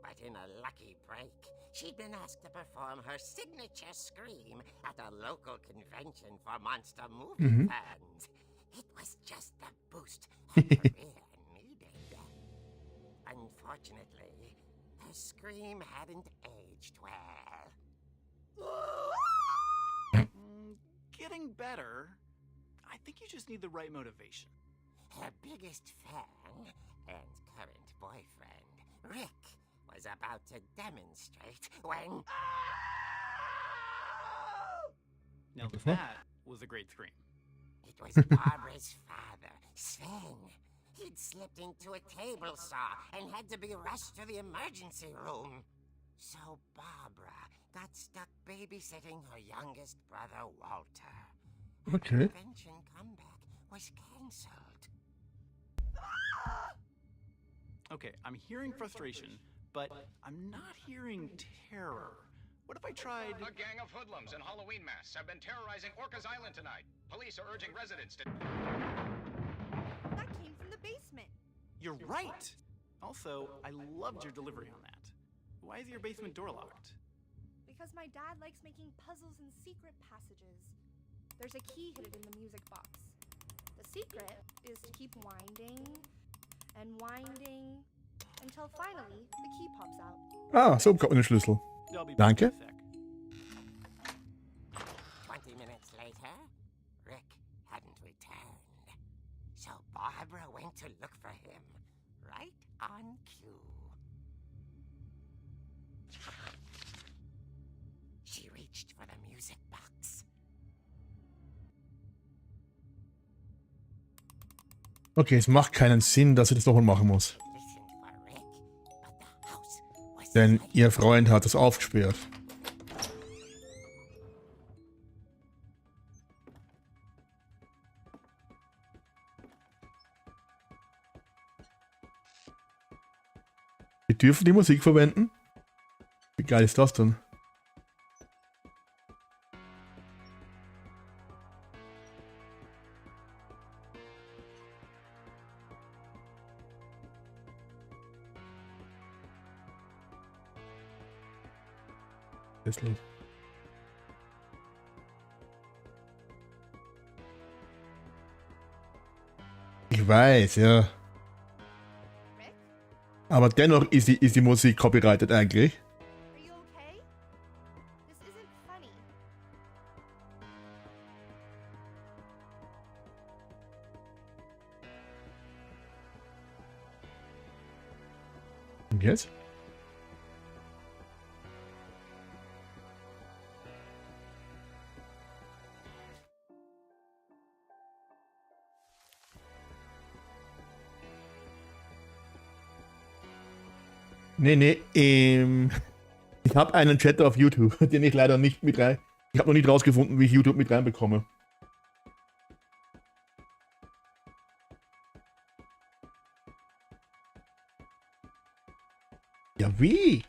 S5: But in a lucky break, she'd been asked to perform her signature scream at a local convention for monster movie fans. It was just the boost her career needed. Unfortunately, her scream hadn't aged well.
S6: Getting better. I think you just need the right motivation.
S5: Her biggest fan and current boyfriend, Rick, was about to demonstrate when...
S6: Now that was a great scream.
S5: It was Barbara's father, Sven. He'd slipped into a table saw and had to be rushed to the emergency room. So Barbara got stuck babysitting her youngest brother, Walter. Her
S1: Okay.
S5: convention comeback was cancelled.
S6: Okay, I'm hearing frustration, but I'm not hearing terror. What if I tried...
S7: A gang of hoodlums in Halloween masks have been terrorizing Orcas Island tonight. Police are urging residents to...
S8: That came from the basement.
S6: You're right! Also, I loved your delivery on that. Why is your basement door locked?
S8: Because my dad likes making puzzles and secret passages. There's a key hidden in the music box. The secret is to keep winding and winding until finally the key pops out.
S1: Ah, so bekommt man den Schlüssel.
S6: I'll be
S1: Danke.
S6: back in a sec.
S5: 20 minutes later, Rick hadn't returned. So Barbara went to look for him, right on cue. She reached for the music box.
S1: Okay, es macht keinen Sinn, dass sie das nochmal machen muss.
S5: Listened for Rick, but the house was
S1: Denn
S5: silent.
S1: ihr Freund hat es aufgesperrt. Wir dürfen die Musik verwenden? Wie geil ist das denn? Was ist los? Ich weiß, ja.
S8: Rick?
S1: Aber dennoch ist die Musik copyrighted eigentlich.
S8: Are you okay? This isn't funny.
S1: Und jetzt? Nee, ich habe einen Chat auf YouTube, den ich leider nicht mit rein... Ich habe noch nicht rausgefunden, wie ich YouTube mit reinbekomme. Ja, wie?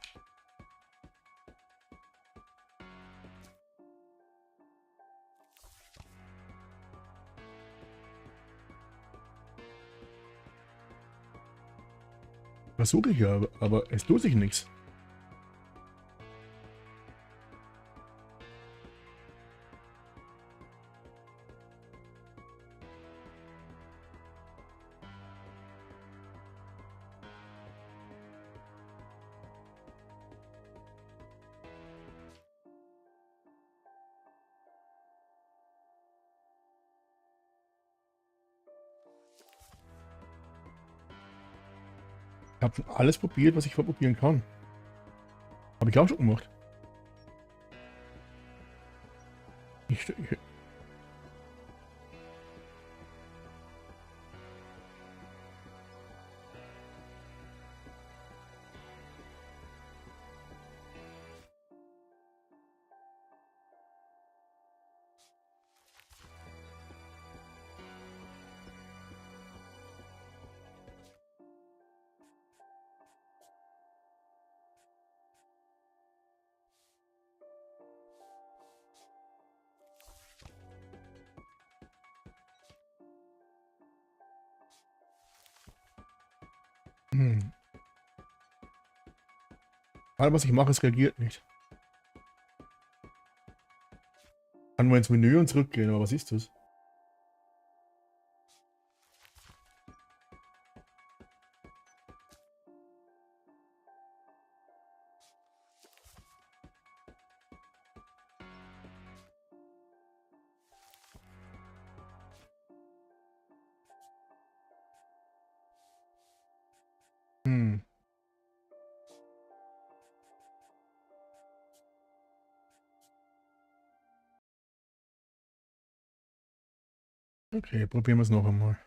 S1: Versuche ich ja, aber es tut sich nichts. Ich habe schon alles probiert, was ich probieren kann. Habe ich auch schon gemacht. Ich Alles, was ich mache, es reagiert nicht. Kann man ins Menü und zurückgehen, aber was ist das? Okay, probieren wir es noch einmal.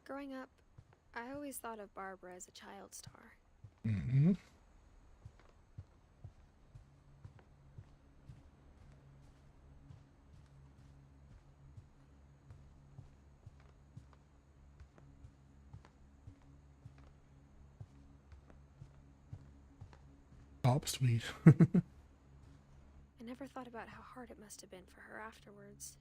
S2: Growing up, I always thought of Barbara as a child star.
S1: Mhm. Sweet.
S2: I never thought about how hard it must have been for her afterwards.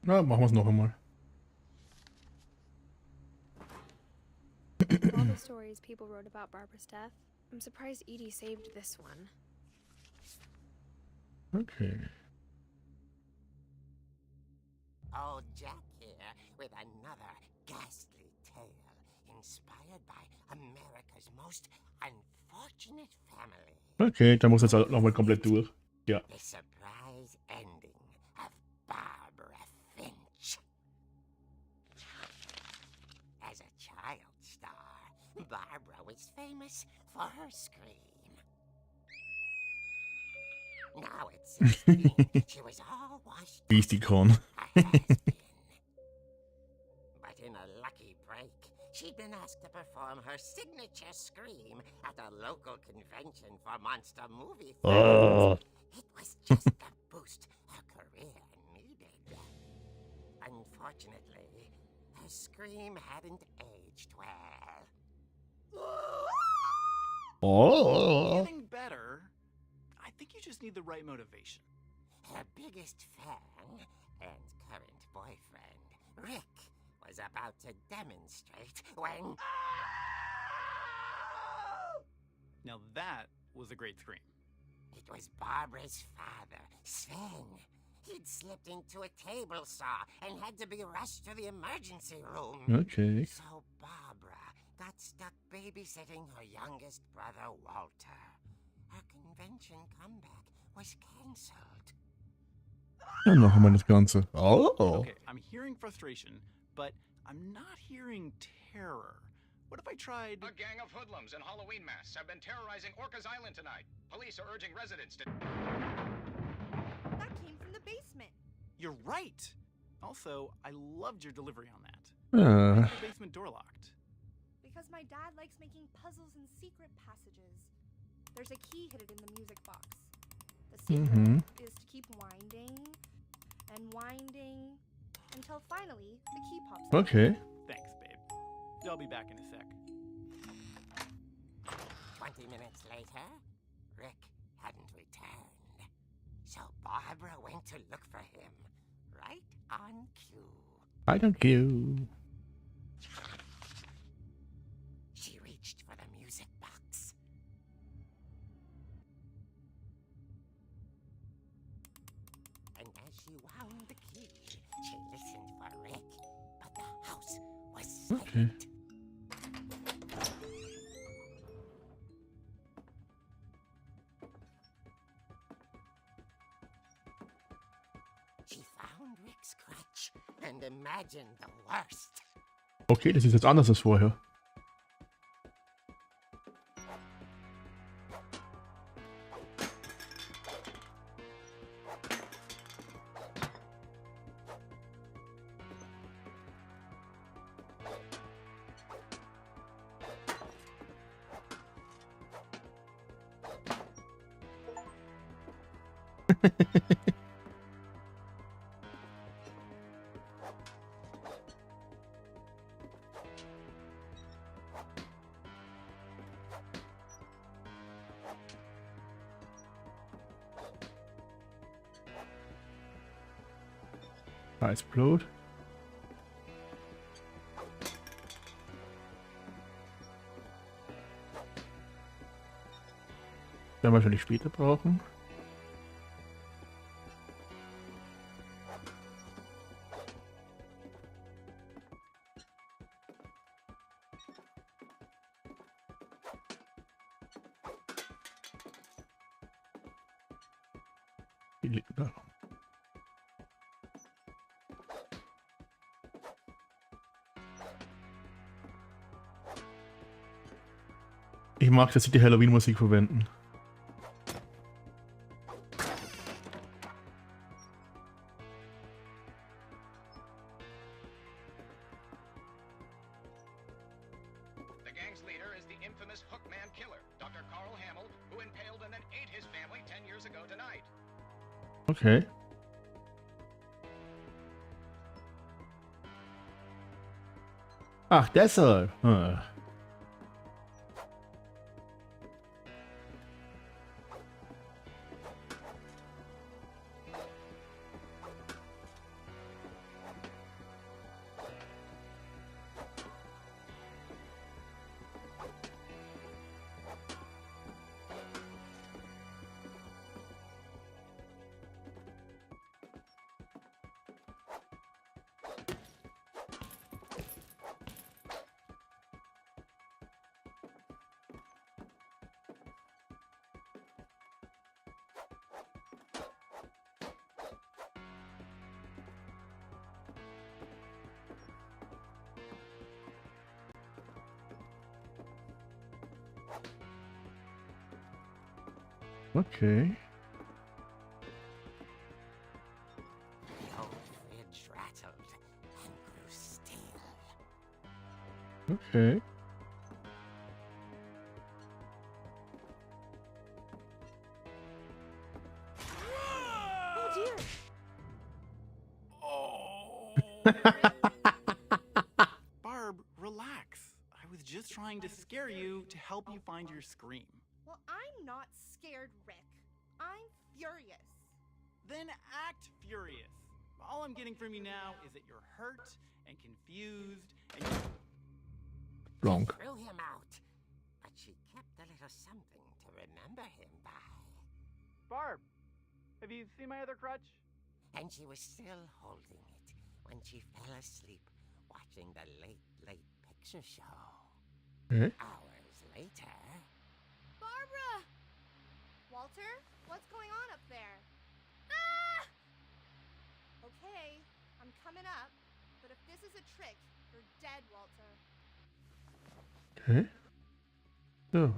S1: Na, machen wir es noch einmal.
S2: Of all the stories people wrote about Barbara's death, I'm surprised Edie saved this one.
S1: Okay.
S5: Old Jack here with another ghastly tale inspired by America's most unfortunate family.
S1: Okay, dann muss jetzt halt nochmal komplett durch. Ja.
S5: The surprise ending of Barbara Finch. As a child star, Barbara was famous for her scream. Now at 16, she was all washed
S1: Wie ist die Korn?
S5: a has-been. But in a lucky break, she'd been asked to perform her signature scream at a local convention for monster movie fans. It was just the boost her career needed. Unfortunately, her scream hadn't aged well.
S6: Getting better. I think you just need the right motivation.
S5: Her biggest fan and current boyfriend, Rick, was about to demonstrate when...
S6: Now that was a great scream.
S5: It was Barbara's father, Sven. He'd slipped into a table saw and had to be rushed to the emergency room.
S1: Okay.
S5: So Barbara got stuck babysitting her youngest brother, Walter. Her convention comeback was cancelled.
S1: Dann noch einmal das Ganze. Oh.
S6: Okay, I'm hearing frustration, but I'm not hearing terror. What if I tried...
S7: A gang of hoodlums in Halloween masks have been terrorizing Orcas Island tonight. Police are urging residents to...
S8: That came from the basement.
S6: You're right! Also, I loved your delivery on that. Why is the basement door locked?
S8: Because my dad likes making puzzles and secret passages. There's a key hidden in the music box. The secret is to keep winding and winding until finally the key pops up.
S1: Okay.
S6: Thanks, babe. I'll be back in a sec.
S5: 20 minutes later, Rick hadn't returned. So Barbara went to look for him, right on cue.
S1: I don't care.
S5: She reached for the music box. And as she wound the key, she listened for Rick, but the house was silent.
S1: Okay.
S5: She found Rick's crutch and imagined the worst.
S1: Okay, das ist jetzt anders als vorher. Da ist Blut. Werden wir wahrscheinlich später brauchen. Die liegt da. Ich mag, dass sie die Halloween-Musik verwenden.
S7: The gang's leader is the infamous Hookman killer, Dr. Carl Hamill, who impaled and then ate his family 10 years ago tonight.
S1: Okay. Ach, deshalb. Hm. Okay.
S5: The old fridge rattled and grew still.
S1: Okay.
S6: Barb, relax. I was just trying to scare you to help you find your scream.
S8: Well, I'm not scared, Rick. I'm furious.
S6: Then act furious. All I'm getting from you now is that you're hurt and confused and
S1: Wrong.
S5: Threw him out, but she kept a little something to remember him by.
S6: Barb, have you seen my other crutch?
S5: And she was still holding it when she fell asleep watching the late picture show.
S1: Okay.
S5: Hours later,
S8: Barbara! Walter, what's going on up there? Ah! Okay, I'm coming up, but if this is a trick, you're dead, Walter.
S1: Okay. So.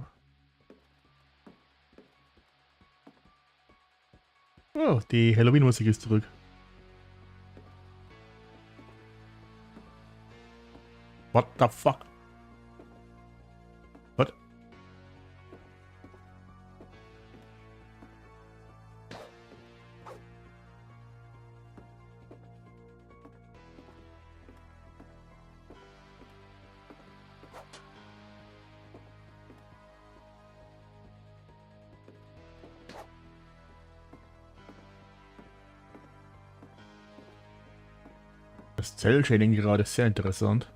S1: Oh, die Halloween-Musik ist zurück. What the fuck? What? Das Cell-Shading gerade ist sehr interessant.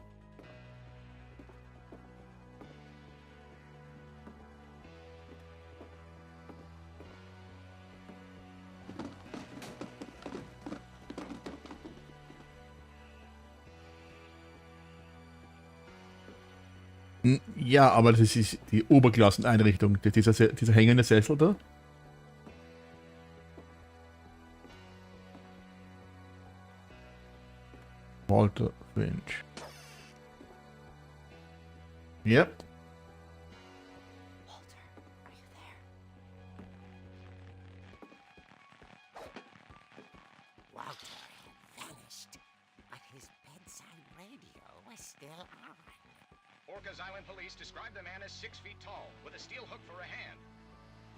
S1: Ja, aber das ist die Oberklasseneinrichtung. Dieser hängende Sessel da. Walter Finch. Yep.
S5: Walter, are you there? Walter had vanished, but his bedside radio was still on.
S7: Orcas Island police describe the man as 6 feet tall, with a steel hook for a hand.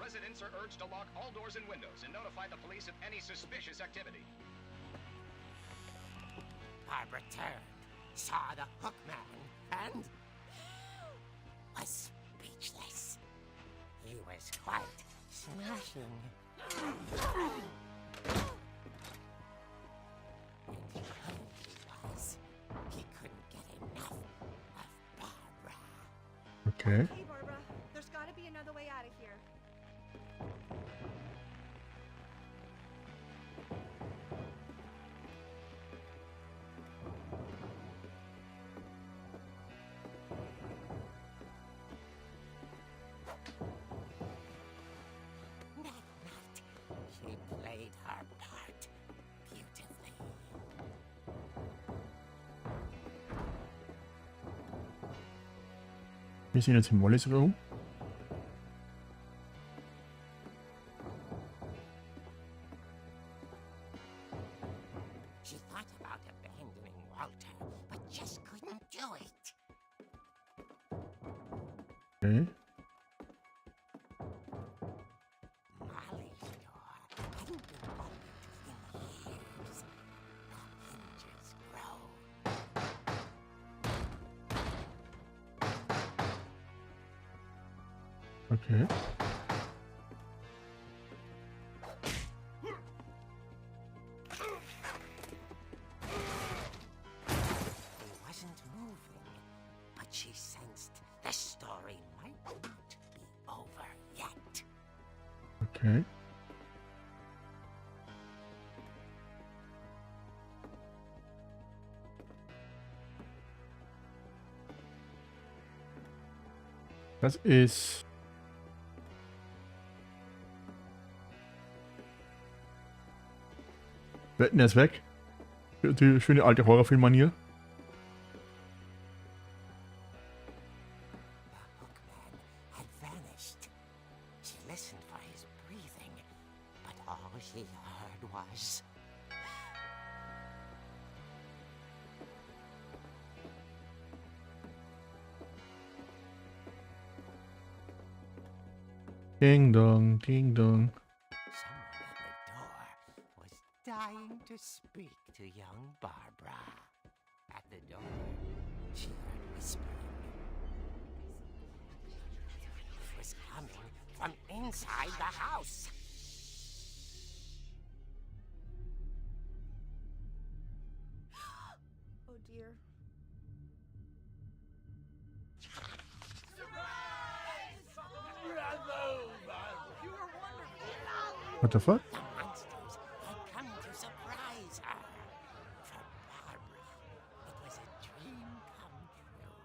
S7: Residents are urged to lock all doors and windows and notify the police of any suspicious activity.
S5: Barbara turned, saw the hook man, and was speechless. He was quite smashing. And he was. He couldn't get enough of Barbara.
S1: Okay.
S8: Hey, Barbara, there's gotta be another way out of here.
S5: That night, she played her part beautifully.
S1: Wir sind jetzt im Mollys Room.
S5: She thought about abandoning Walter, but just couldn't do it.
S1: Okay.
S5: Molly's door hadn't been opened in years. The hinges grow.
S1: Okay.
S5: He wasn't moving, but she sensed the story might not be over yet.
S1: Okay. Das ist... Wetten, er ist weg. Die schöne alte Horrorfilm-Manier.
S5: The hookman had vanished. She listened for his breathing, but all she heard was...
S1: Ding dong, ding dong.
S5: Someone at the door was dying to speak to young Barbara. At the door, she heard whispering. It was coming from inside the house.
S8: Oh dear.
S1: What the fuck?
S5: The monsters had come to surprise her. For Barbara, it was a dream come true.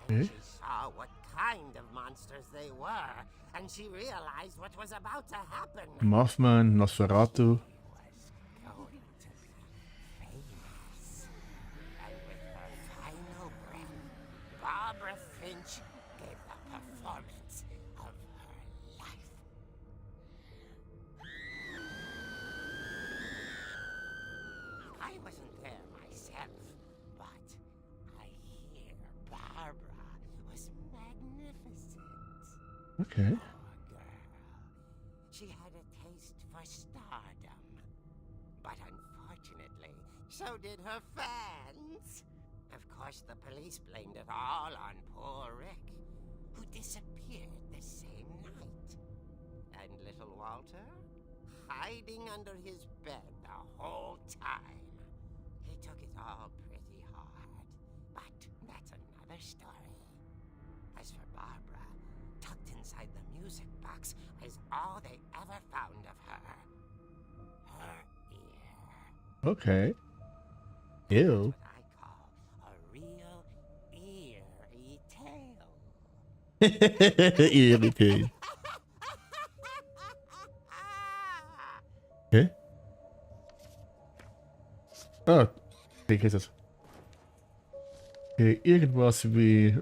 S5: Then
S1: Okay.
S5: she saw what kind of monsters they were, and she realized what was about to happen.
S1: Mothman, Nosferatu.
S5: was going to be famous. And with her final breath, Barbara Finch gave the performance of her life. I wasn't there myself, but I hear Barbara was magnificent.
S1: Okay.
S5: Poor girl. She had a taste for stardom. But unfortunately, so did her fans. Of course, the police blamed it all on poor Rick, who disappeared the same night. And little Walter? Hiding under his bed the whole time. He took all pretty hard, but that's another story. As for Barbara, tucked inside the music box is all they ever found of her. Her ear.
S1: Okay. Ew.
S5: What I call a real eerie tale.
S1: Irritiert. Okay. Ah, ich ist es. Okay, irgendwas wie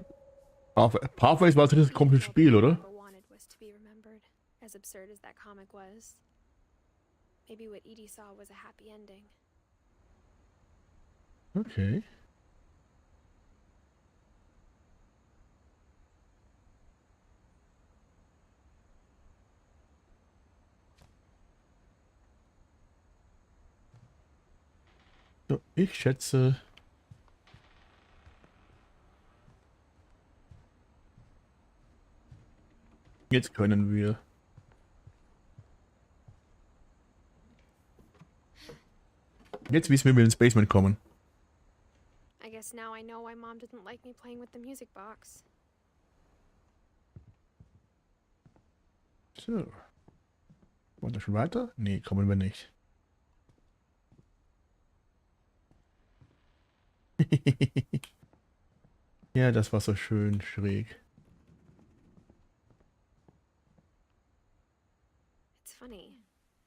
S1: Pathways war das komische Spiel, oder?
S2: Barbara wanted was to be remembered, as absurd as that comic was. Maybe what Edie saw was a happy ending.
S1: Okay. So, ich schätze. Jetzt können wir. Jetzt wissen wir, wie wir ins Basement kommen.
S2: I guess now I know why Mom didn't like me playing with the music box.
S1: So. Wollen wir schon weiter? Nee, kommen wir nicht. Ja, das war so schön schräg.
S2: It's funny.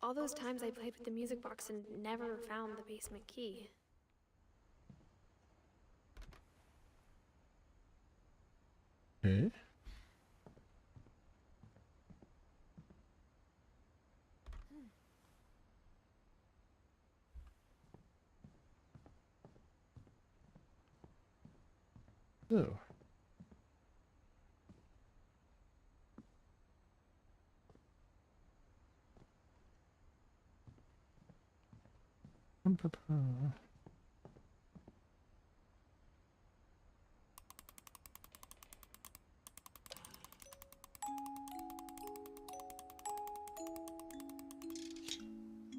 S2: All those times I played with the music box and never found the basement key.
S1: Okay. So. Und Papa.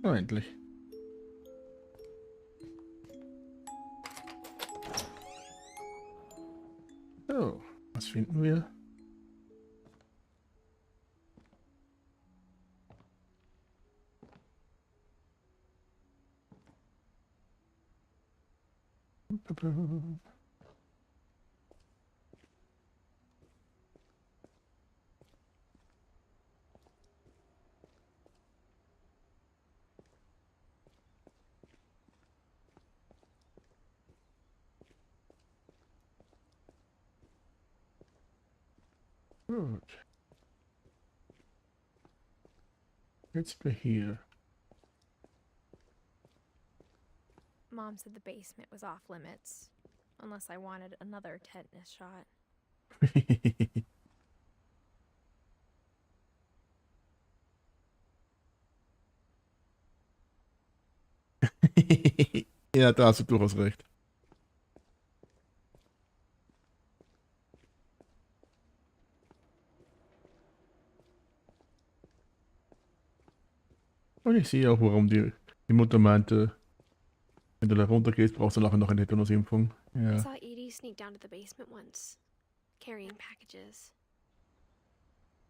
S1: Oh, endlich. So, was finden wir? Gut. Jetzt sind wir hier.
S2: Mom said the basement was off limits, unless I wanted another tetanus shot.
S1: Ja, da hast du durchaus recht. Und ich sehe auch, warum die Mutter meinte, wenn du da runter gehst, brauchst du nachher noch eine Tetanusimpfung.
S2: I
S1: Ja.
S2: saw Edie sneak down to the basement once, carrying packages.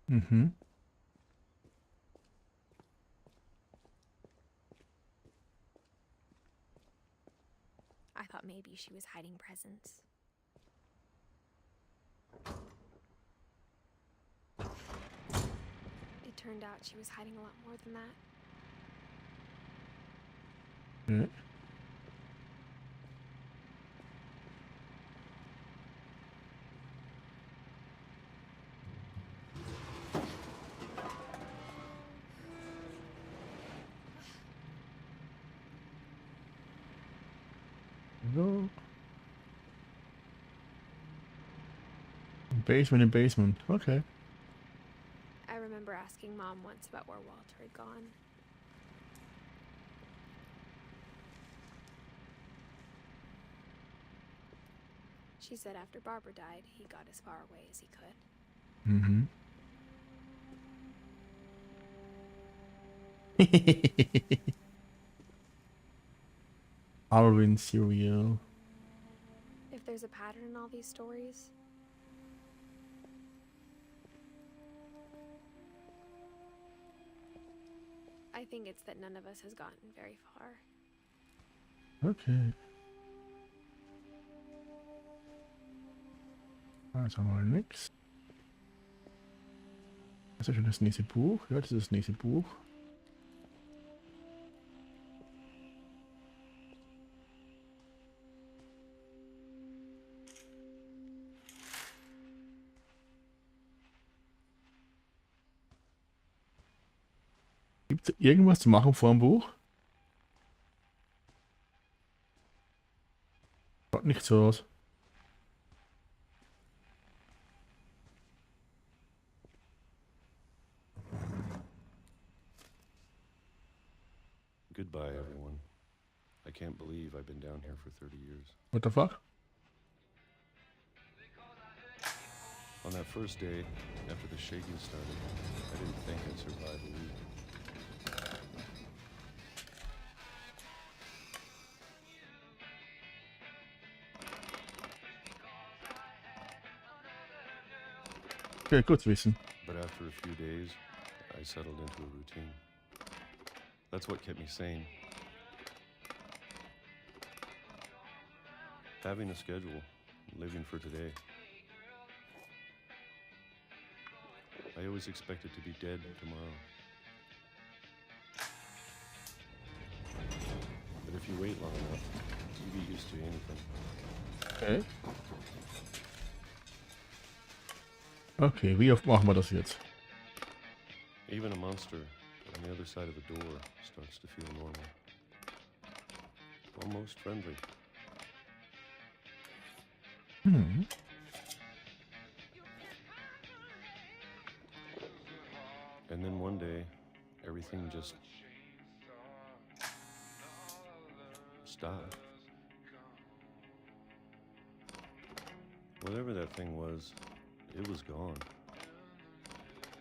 S1: Mhm.
S2: I thought maybe she was hiding presents. It turned out she was hiding a lot more than that.
S1: Ja. So. Basement in basement. Okay.
S2: I remember asking Mom once about where Walter had gone. She said after Barbara died, he got as far away as he could.
S1: Mhm. Alvin cereal.
S2: If there's a pattern in all these stories, I think it's that none of us has gotten very far.
S1: Okay. Jetzt haben wir nix. Das ist schon das nächste Buch. Ja, das ist das nächste Buch. Gibt es irgendwas zu machen vor dem Buch? Schaut nicht so aus.
S9: Goodbye, everyone. I can't believe I've been down here for 30 years.
S1: What the fuck?
S9: On that first day, after the shaking started, I didn't think I'd survive a week.
S1: Okay, gut zu wissen.
S9: But after a few days, I settled into a routine. That's what kept me sane. Having a schedule, living for today. I always expected to be dead tomorrow. But if you wait long enough, you get used to anything.
S1: Okay. Okay, wie oft machen wir das jetzt?
S9: Even a monster on the other side of the door starts to feel normal. Almost friendly.
S1: Hmm.
S9: And then one day, everything just stopped. Whatever that thing was, it was gone.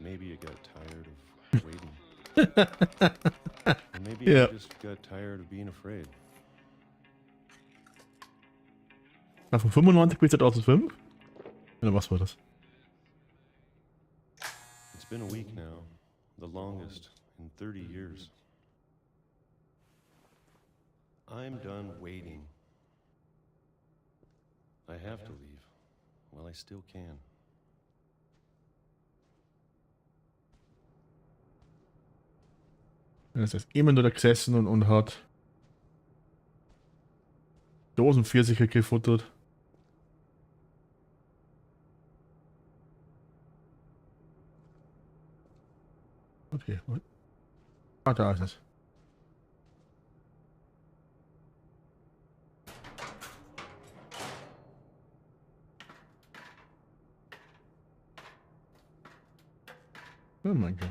S9: Maybe it got tired of waiting. Or maybe it just got tired of being afraid.
S1: Von 95 bis 2005? Oder was war das?
S9: It's been a week now, the longest in 30 years. I'm done waiting. I have to leave while I still can.
S1: Er ist immer nur da gesessen und hat Dosenpfirsiche gefuttert. Okay. Ah, da ist es. Oh mein Gott.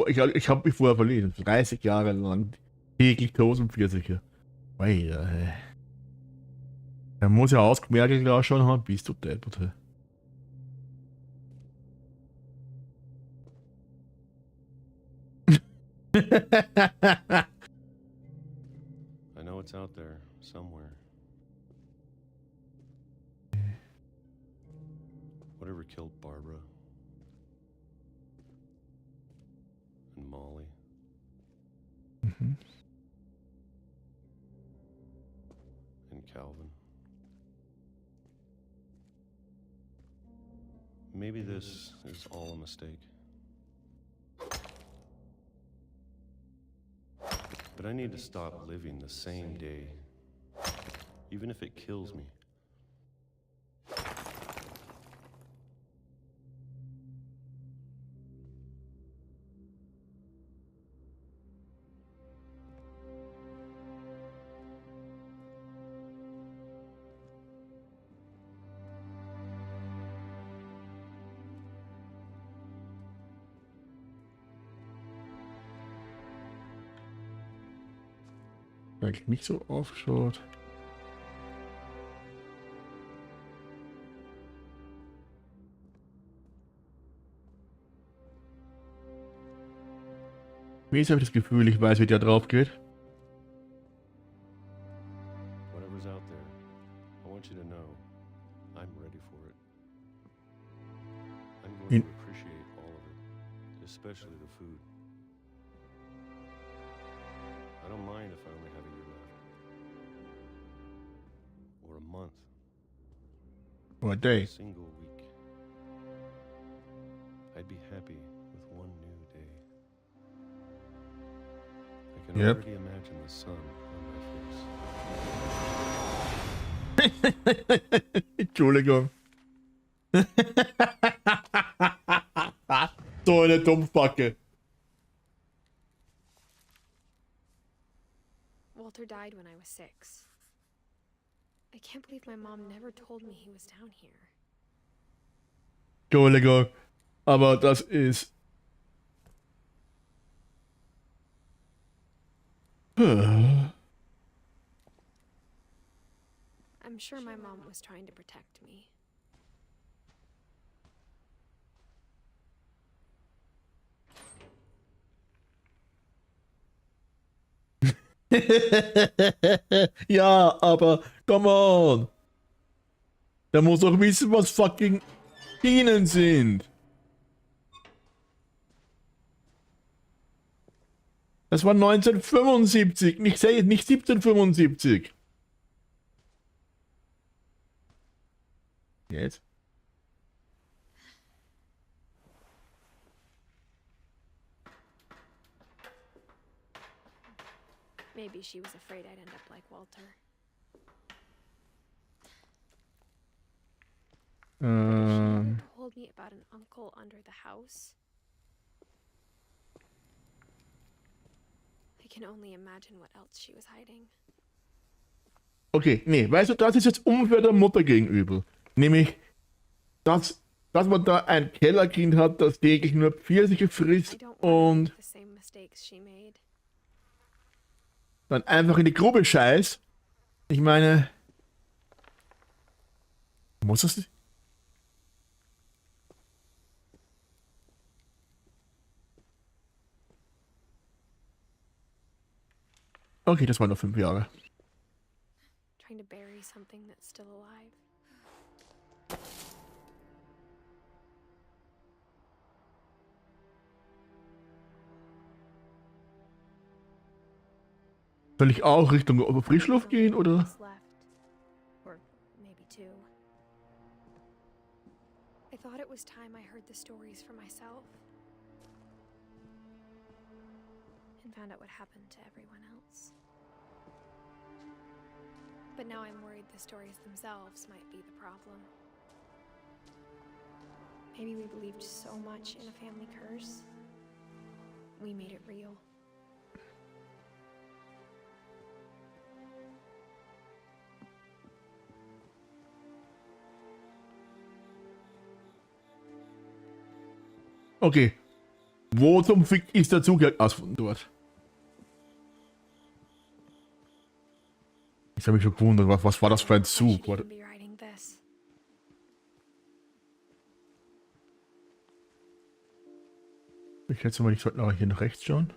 S1: Ich hab mich vorher verlesen. 30 Jahre lang täglich Dosenpfirsiche. Weil, er muss ja ausgemergelt ausschauen haben, bist du deppert.
S9: I know it's out there somewhere. Whatever killed Barbara and Molly.
S1: Mhm.
S9: And Calvin. Maybe this is all a mistake. But I need to stop living the same day, even if it kills me.
S1: Eigentlich nicht so aufgeschaut. Jetzt habe ich das Gefühl, ich weiß, wie der drauf geht.
S9: Whatever's out there, I want you to know I'm ready for it. I'm going to appreciate all of it, especially the food. I don't mind if I only have a year left. Or a month.
S1: Or a day.
S9: A single week. I'd be happy with one new day. I can already imagine the sun on my face.
S1: Entschuldigung. So eine Dumpfbacke.
S2: Walter died when I was 6. I can't believe my mom never told me he was down here.
S1: Entschuldigung. Aber das ist...
S2: I'm sure my mom was trying to protect me.
S1: Ja, aber come on. Der muss doch wissen, was fucking Bienen sind. Das war 1975, nicht 1775. Jetzt?
S2: Maybe she was afraid I'd end up like Walter. She never told me about an uncle under the house. I can only imagine what else she was hiding.
S1: Okay, nee, weißt du, das ist jetzt unfair der Mutter gegenüber. Nämlich, dass man da ein Kellerkind hat, das täglich nur Pfirsiche frisst und dann einfach in die Grube scheißt. Ich meine, muss das nicht? Okay, das waren nur 5 Jahre.
S2: Trying to bury something that's still alive.
S1: Soll ich auch Richtung Frischluft gehen, oder?
S2: Or maybe 2. I thought it was time I heard the stories for myself. And found out what happened to everyone else. But now I'm worried the stories themselves might be the problem. Maybe we believed so much in a family curse. We made it real.
S1: Okay. Wo zum Fick ist der Zug von dort? Ich habe mich schon gewundert, was war das für ein Zug? Ich schätze mal, ich sollte noch hier nach rechts schauen.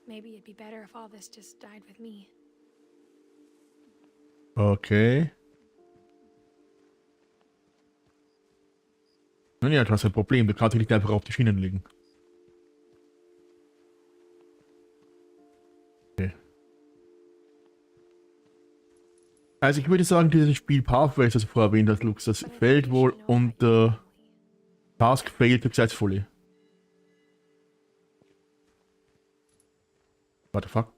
S2: Maybe it'd be better if all this just died with me.
S1: Okay. Nun ja, du hast ein Problem. Du kannst dich nicht einfach auf die Schienen legen. Okay. Also ich würde sagen, dieses Spiel Pathways, das du vorher erwähnt hast, Lux, das fällt wohl unter Task Failed Successfully. What the fuck?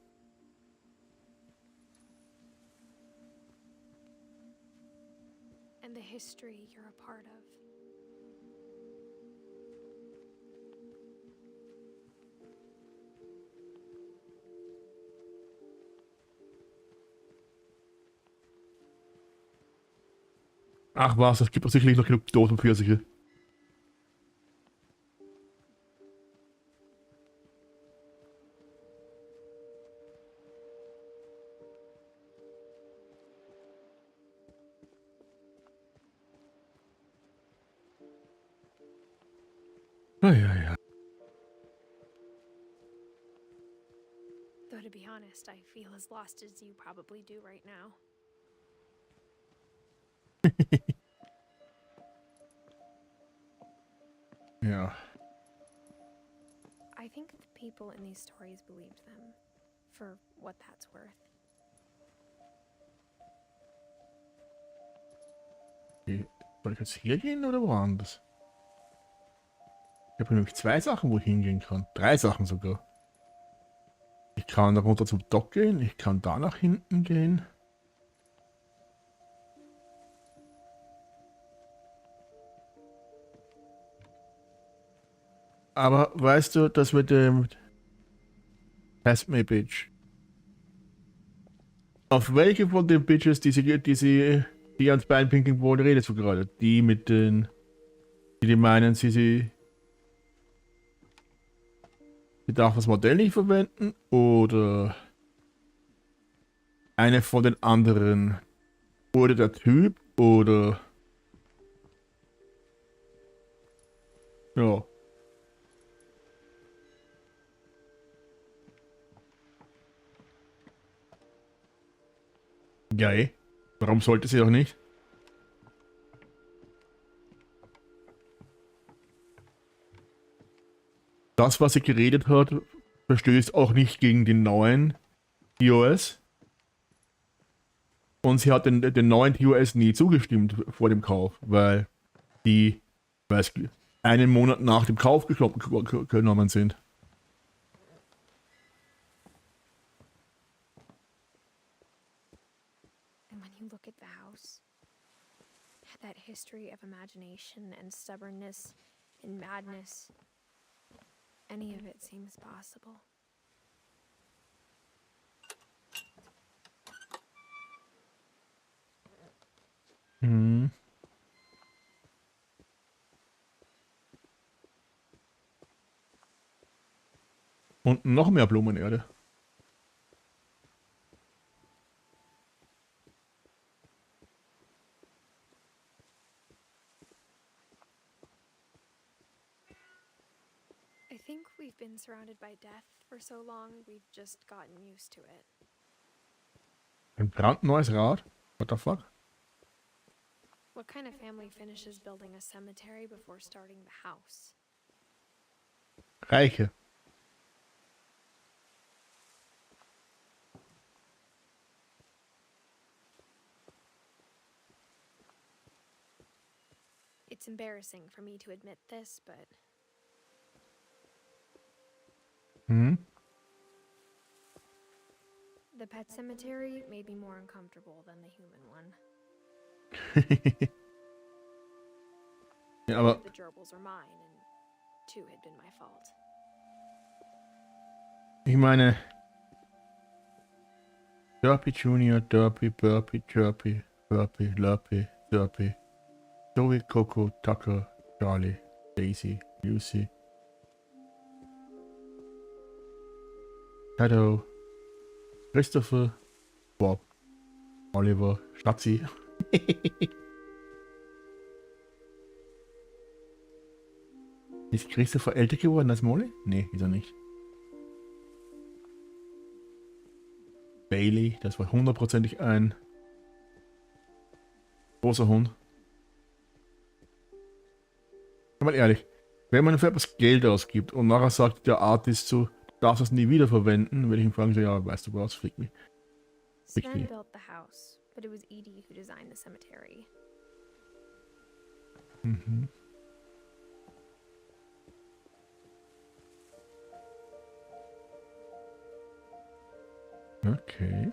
S2: And the history you're a part of.
S1: Ach was, es gibt doch sicherlich noch genug Dosen Pfirsiche. Ja.
S2: honest, I feel as lost as you probably do right now.
S1: Ja.
S2: I think the people in these stories believed them, for what that's worth.
S1: Okay. Soll ich jetzt hier gehen oder woanders? Ich habe nämlich 2 Sachen, wo ich hingehen kann. 3 Sachen sogar. Ich kann runter zum Dock gehen, ich kann da nach hinten gehen. Aber weißt du, dass mit dem Test me Bitch. Auf welche von den Bitches, die ans Bein pinkeln wollen, redest du gerade? Die mit den, die meinen, sie darf das Modell nicht verwenden oder eine von den anderen oder der Typ oder ja. Geil. Warum sollte sie auch nicht? Das, was sie geredet hat, verstößt auch nicht gegen den neuen TOS. Und sie hat den neuen TOS nie zugestimmt vor dem Kauf, weil die einen Monat nach dem Kauf genommen sind.
S2: And when you look at the house, that history of imagination and stubbornness and madness, any of it seems possible.
S1: Mhm. Und noch mehr Blumenerde.
S2: I think we've been surrounded by death for so long, we've just gotten used to it.
S1: Ein brandneues Rad? What the fuck?
S2: What kind of family finishes building a cemetery before starting the house?
S1: Reiche.
S2: It's embarrassing for me to admit this, but
S1: Mhm.
S2: the pet cemetery made me more uncomfortable than the human one.
S1: Ja, aber
S2: The gerbils were mine, and 2 had been my fault.
S1: ich meine, Derpy Junior, Derpy, Burpy, Chirpy, Burpy, Lurpy, Derpy, Joey, Coco, Tucker, Charlie, Daisy, Lucy, Shadow, Christopher, Bob, Oliver, Schnatzi. Ist Christopher älter geworden als Molly? Nee, ist er nicht. Bailey, das war hundertprozentig ein großer Hund. Mal ehrlich, wenn man für etwas Geld ausgibt und nachher sagt der Artist so, du darfst das nie wieder verwenden, würde ich ihn fragen, so, ja, weißt du was, fick mich.
S2: Sven
S1: Vicky.
S2: built the house, but it was Edie who designed the cemetery.
S1: Mhm. Okay.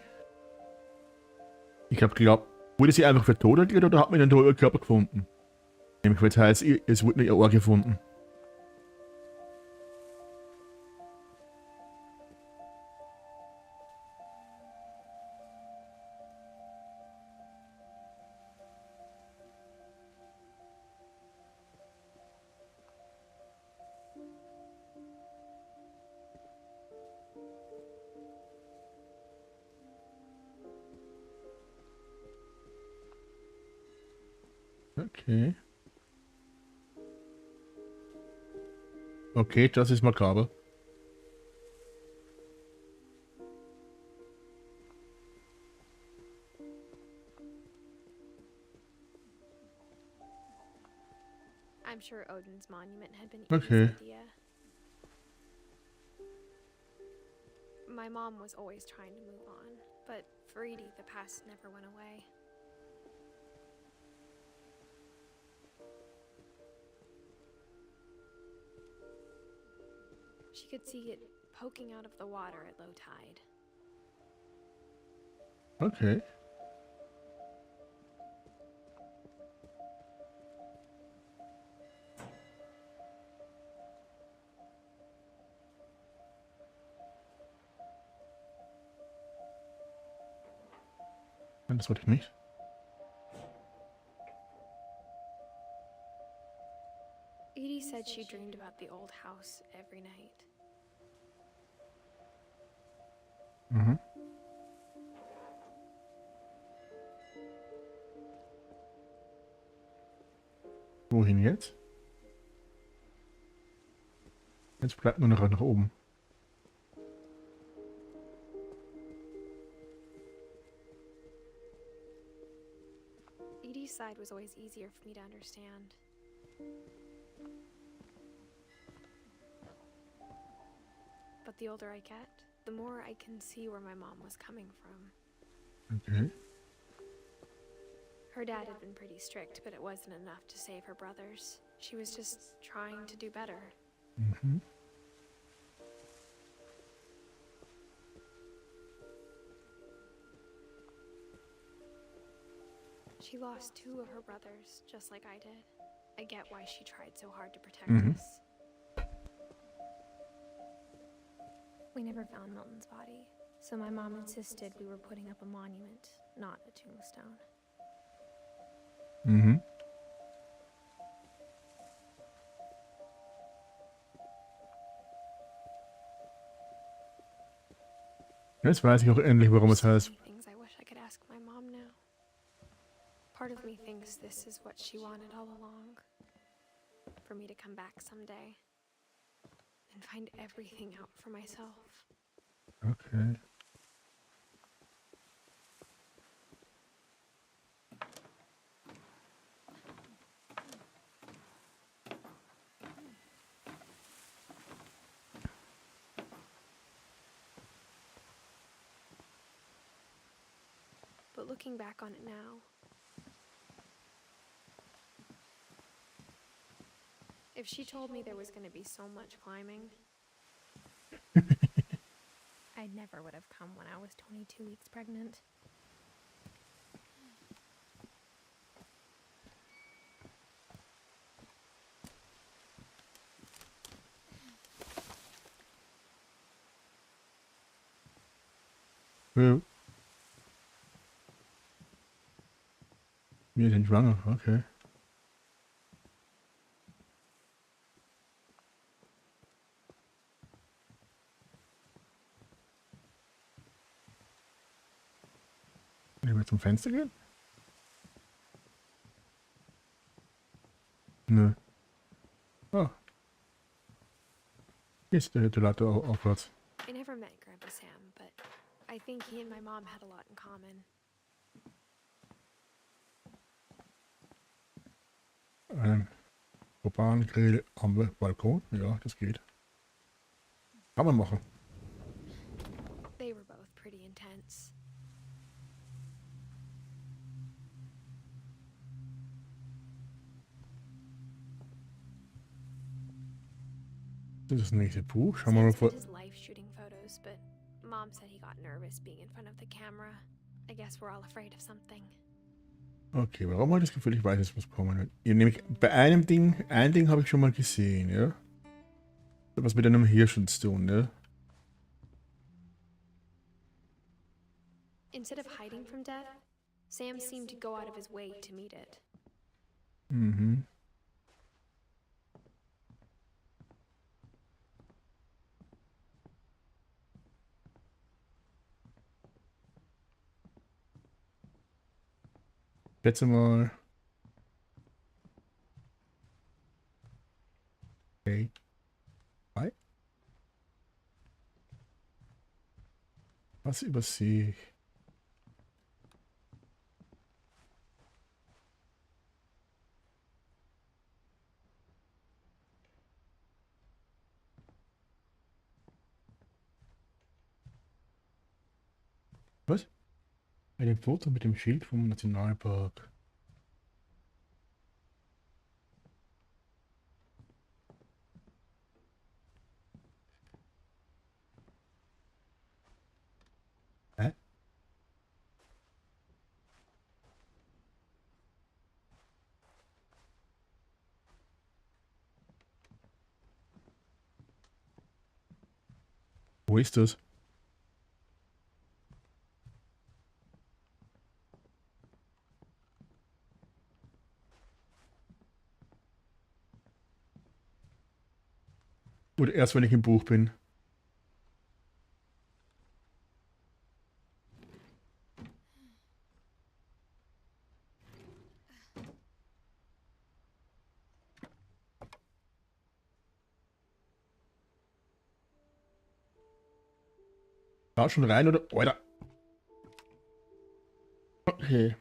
S1: Ich habe geglaubt, wurde sie einfach für tot erklärt oder hat man den toten Körper gefunden? Nämlich, weil es heißt, es wurde nicht ihr Ohr gefunden. Okay. Okay, das ist makaber.
S2: I'm sure Odin's monument had been
S1: Okay.
S2: Edie's idea. My mom was always trying to move on, but for Edie, the past never went away. She could see it poking out of the water at low tide.
S1: Okay. Das wollte ich nicht.
S2: Edie said she dreamed about the old house every night.
S1: Mhm. Wohin jetzt? Jetzt bleibt nur noch nach oben.
S2: Edie's side was always easier for me to understand. But the older I get, the more I can see where my mom was coming from.
S1: Okay.
S2: Her dad had been pretty strict, but it wasn't enough to save her brothers. She was just trying to do better.
S1: Mhm.
S2: She lost 2 of her brothers, just like I did. I get why she tried so hard to protect us. We never found Milton's body, so my mom insisted we were putting up a monument, not a tombstone.
S1: Mhm. Jetzt weiß ich auch endlich, warum es heißt.
S2: Things I wish I could ask my mom now. Part of me thinks this is what she wanted all along. For me to come back someday and find everything out for myself.
S1: Okay.
S2: But looking back on it now, if she told me there was going to be so much climbing, I never would have come when I was 22 weeks pregnant.
S1: Ja. Wir sind schwanger, okay. Können wir zum Fenster gehen? Nö. Oh. Hier ist der Ventilator aufwärts.
S2: I never met Grandpa Sam, but I think he and my mom had a lot in common.
S1: Ein Propan-Grill am Balkon. Ja, das geht. Kann man machen.
S2: They were both pretty intense.
S1: Das ist das nächste Buch. Schauen wir mal vor.
S2: His life shooting photos, but Mom said he got nervous being in front of the camera. I guess we're all afraid of something.
S1: Okay, warum habe ich das Gefühl, ich weiß jetzt, was kommen wird? Nämlich bei ein Ding habe ich schon mal gesehen, ja? Was mit einem Hirschen zu tun, ja?
S2: Instead of hiding from death, Sam seemed to go out of his way to meet it.
S1: Mhm. Schätze mal. Okay. Hi. Was übersehe ich? Ein Foto mit dem Schild vom Nationalpark. Hä? Wo ist das? Oder erst, wenn ich im Buch bin. Da schon rein oder? Oder? Okay.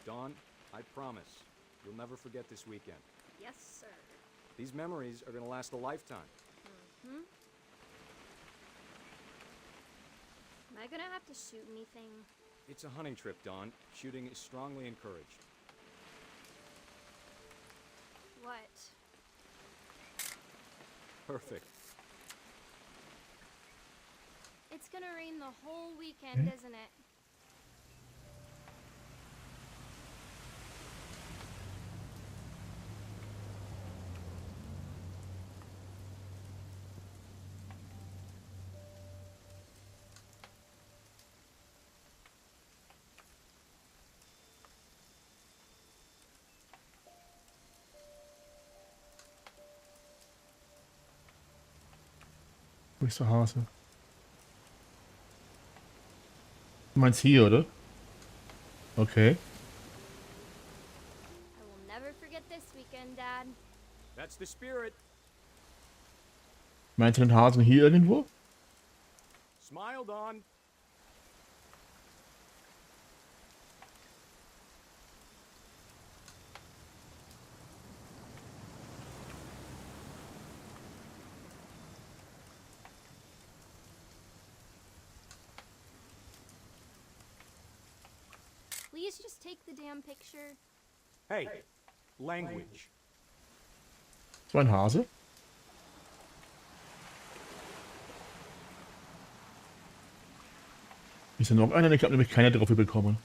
S10: Dawn, I promise, you'll never forget this weekend.
S8: Yes, sir.
S10: These memories are gonna last a lifetime.
S4: Hmm? Am I gonna have to shoot anything?
S10: It's a hunting trip, Dawn. Shooting is strongly encouraged.
S4: What?
S10: Perfect.
S4: It's gonna rain the whole weekend, isn't it?
S1: Wo ist der Hase? Du meinst hier, oder? Okay.
S4: I will never forget this weekend, Dad.
S10: That's the spirit.
S1: Meinst du den Hasen hier irgendwo?
S10: Smile, Dawn.
S4: Please just take the damn picture.
S10: Hey, language.
S1: So ein Hase? Ist da noch einer? Ich habe nämlich keine drauf bekommen.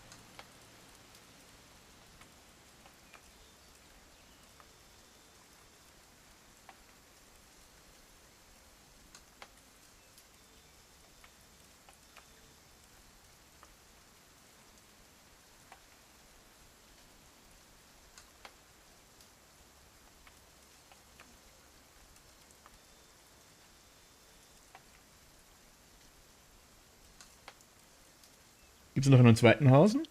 S1: Gibt es noch einen zweiten Hasen?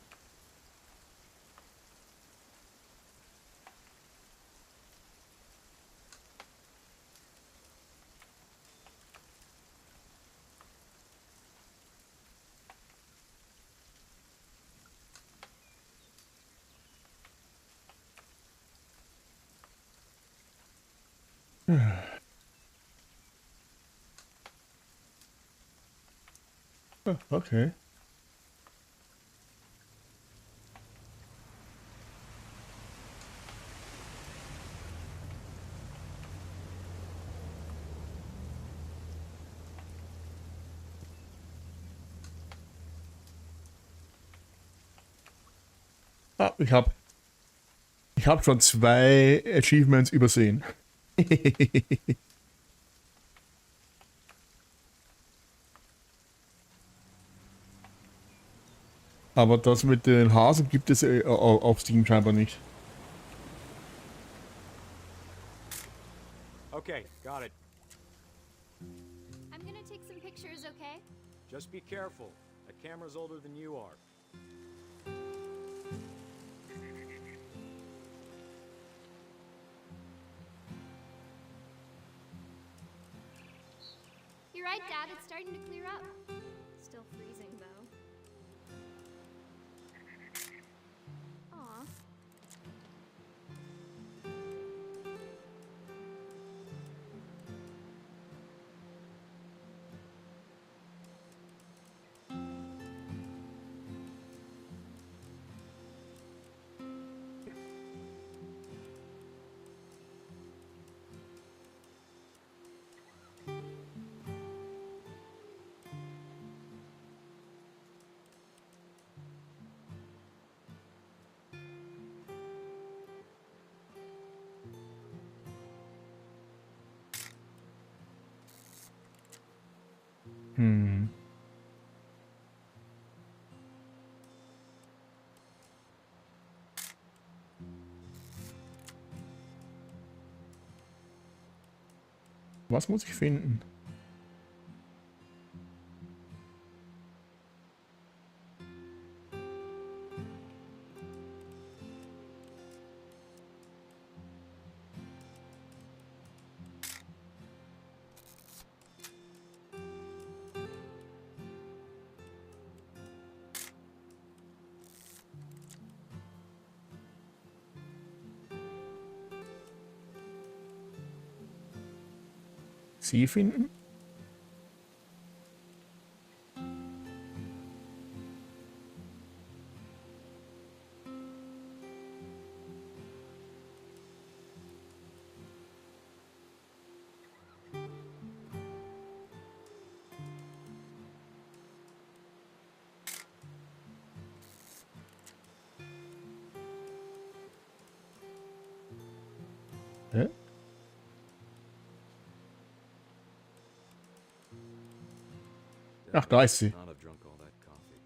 S1: Ah, okay. Ah, ich hab schon 2 Achievements übersehen. Aber das mit den Hasen gibt es auf Steam scheinbar nicht.
S10: Okay, got it.
S4: I'm gonna take some pictures, okay?
S10: Just be careful. That camera's older than you are.
S2: You're right, Dad. It's starting to clear up. Still freezing, though. Aw.
S1: Was muss ich finden? Sie finden? Hä? Ach, da ist sie.
S10: Not have drunk all that coffee.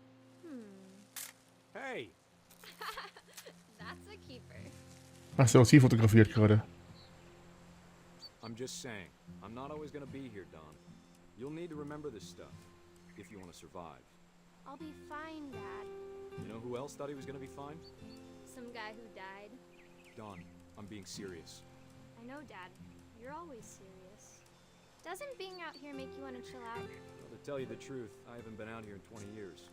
S10: Hey!
S2: That's a keeper.
S1: Ach so, sie fotografiert gerade.
S10: I'm just saying, I'm not always gonna be here, Don. You'll need to remember this stuff if you want to survive.
S2: I'll be fine, Dad.
S10: You know who else thought he was gonna be fine?
S2: Some guy who died.
S10: Don, I'm being serious.
S2: I know, Dad. You're always serious. Doesn't being out here make you want to chill out?
S10: Well, to tell you the truth, I haven't been out here in 20 years.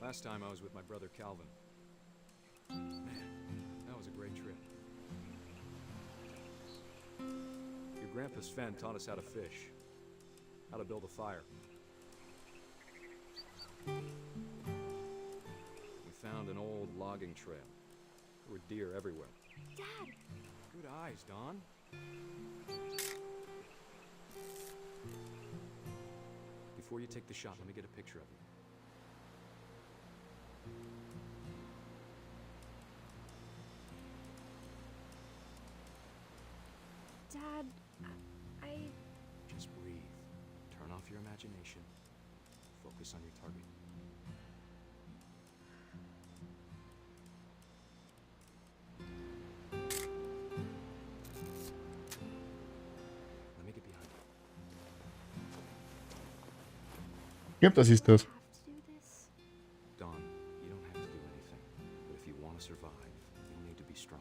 S10: Last time I was with my brother Calvin. Man, that was a great trip. Your grandpa Sven taught us how to fish, how to build a fire. We found an old logging trail. There were deer everywhere.
S2: Dad!
S10: Good eyes, Don. Before you take the shot, let me get a picture of you.
S2: Dad, I...
S10: Just breathe. Turn off your imagination. Focus on your target. Let me get behind you.
S1: Ja, das ist das.
S2: have to do this.
S10: Don, you don't have to do anything. But if you want to survive, you'll need to be strong.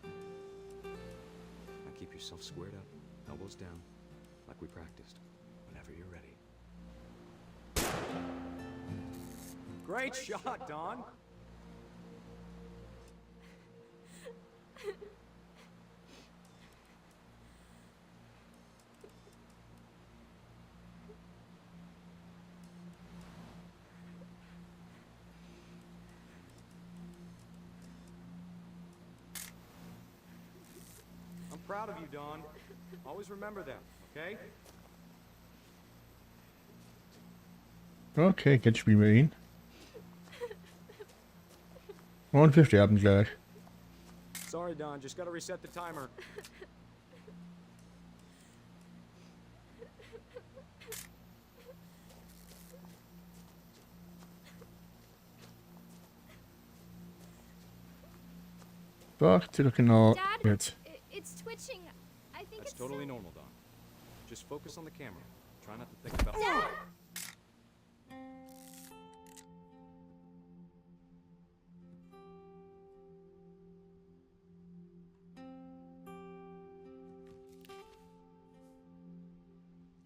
S10: Now keep yourself squared up, elbows down, like we practiced. Whenever you're ready. Great shot, Don! I'm proud of you, Don. Always remember that, okay?
S1: Okay, jetzt spielen wir ihn. Und wir sterben gleich.
S10: Sorry, Don. Just gotta reset the timer.
S1: Warte doch genau
S2: Dad,
S1: jetzt.
S2: it's twitching. I think
S10: That's
S2: it's
S10: totally
S2: still...
S10: normal, Don. Just focus on the camera. Try not to think about...
S2: Dad!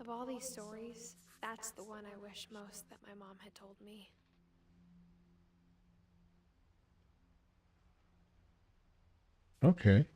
S2: Of all these stories, that's the one I wish most that my mom had told me.
S1: Okay.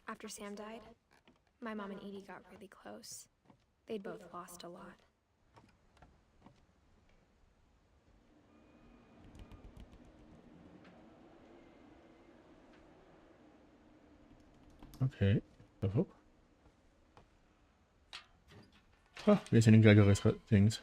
S2: After Sam died, my mom and Edie got really close. They'd both lost a lot.
S1: Okay. So. Ah, wir sind in Gregory's Dings.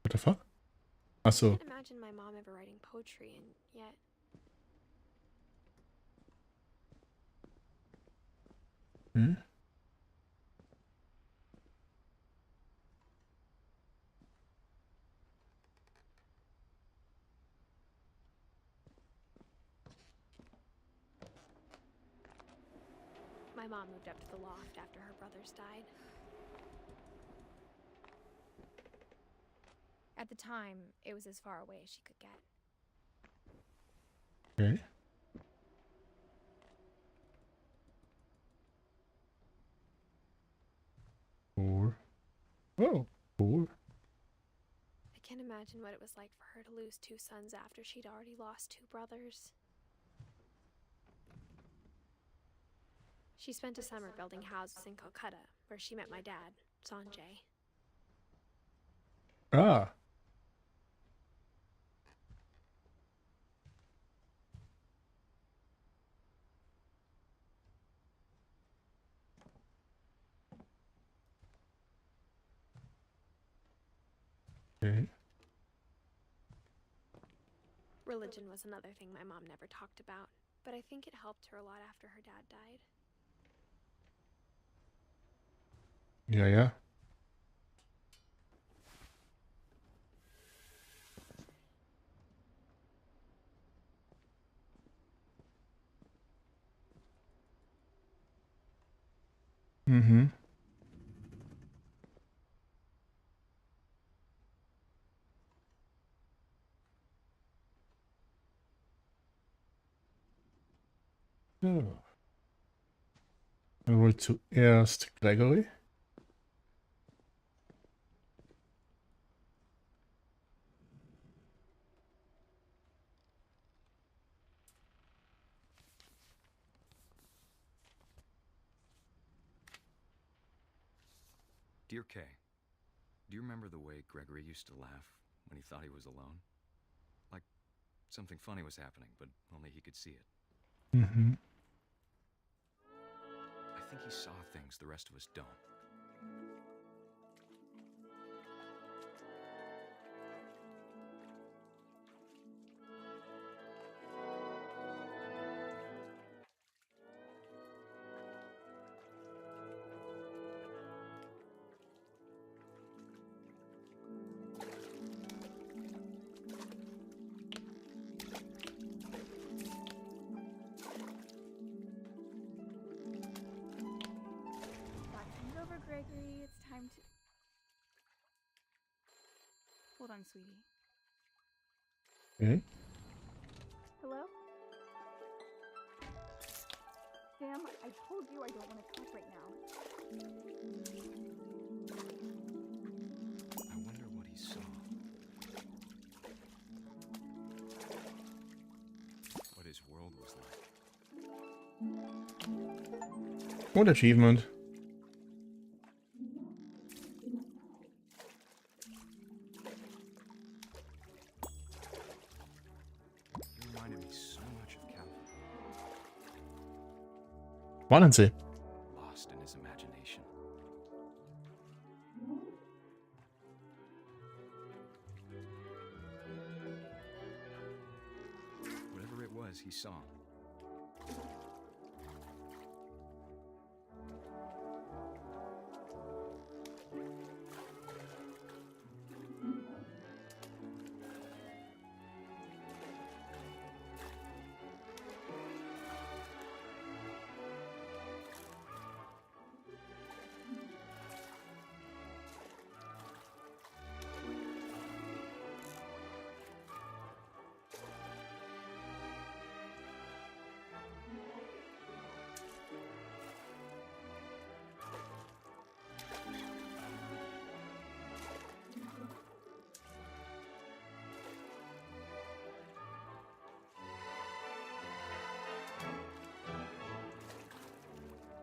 S1: What the fuck?
S2: I
S1: Achso.
S2: can't imagine my mom ever writing poetry, and yet...
S1: Hm?
S2: My mom moved up to the loft after her brothers died. At the time, it was as far away as she could get.
S1: Okay. Four. Oh, four.
S2: I can't imagine what it was like for her to lose 2 sons after she'd already lost 2 brothers. She spent a summer building houses in Calcutta, where she met my dad, Sanjay.
S1: Ah. Okay.
S2: Religion was another thing my mom never talked about, but I think it helped her a lot after her dad died.
S1: Ja, ja. Mhm. So. Dann wohl zuerst Gregory.
S10: Dear Kay, do you remember the way Gregory used to laugh when he thought he was alone? Like something funny was happening, but only he could see it.
S1: Mhm.
S10: I think he saw things the rest of us don't.
S8: Over, Gregory. It's time to... Hold on, sweetie.
S1: Okay.
S8: Hello? Sam, I told you I don't want to talk right now.
S10: I wonder what he saw. What his world was like.
S1: Und Achievement. Warnen Sie.
S10: was he saw.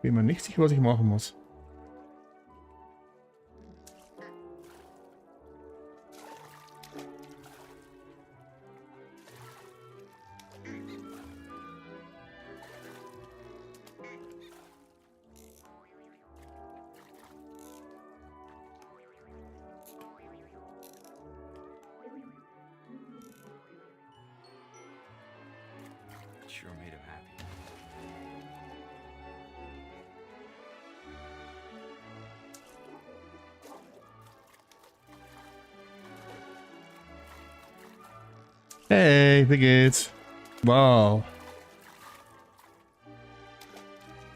S1: Bin mir nicht sicher, was ich machen muss.
S10: Sure made him happy.
S1: Hey, wie geht's? Wow.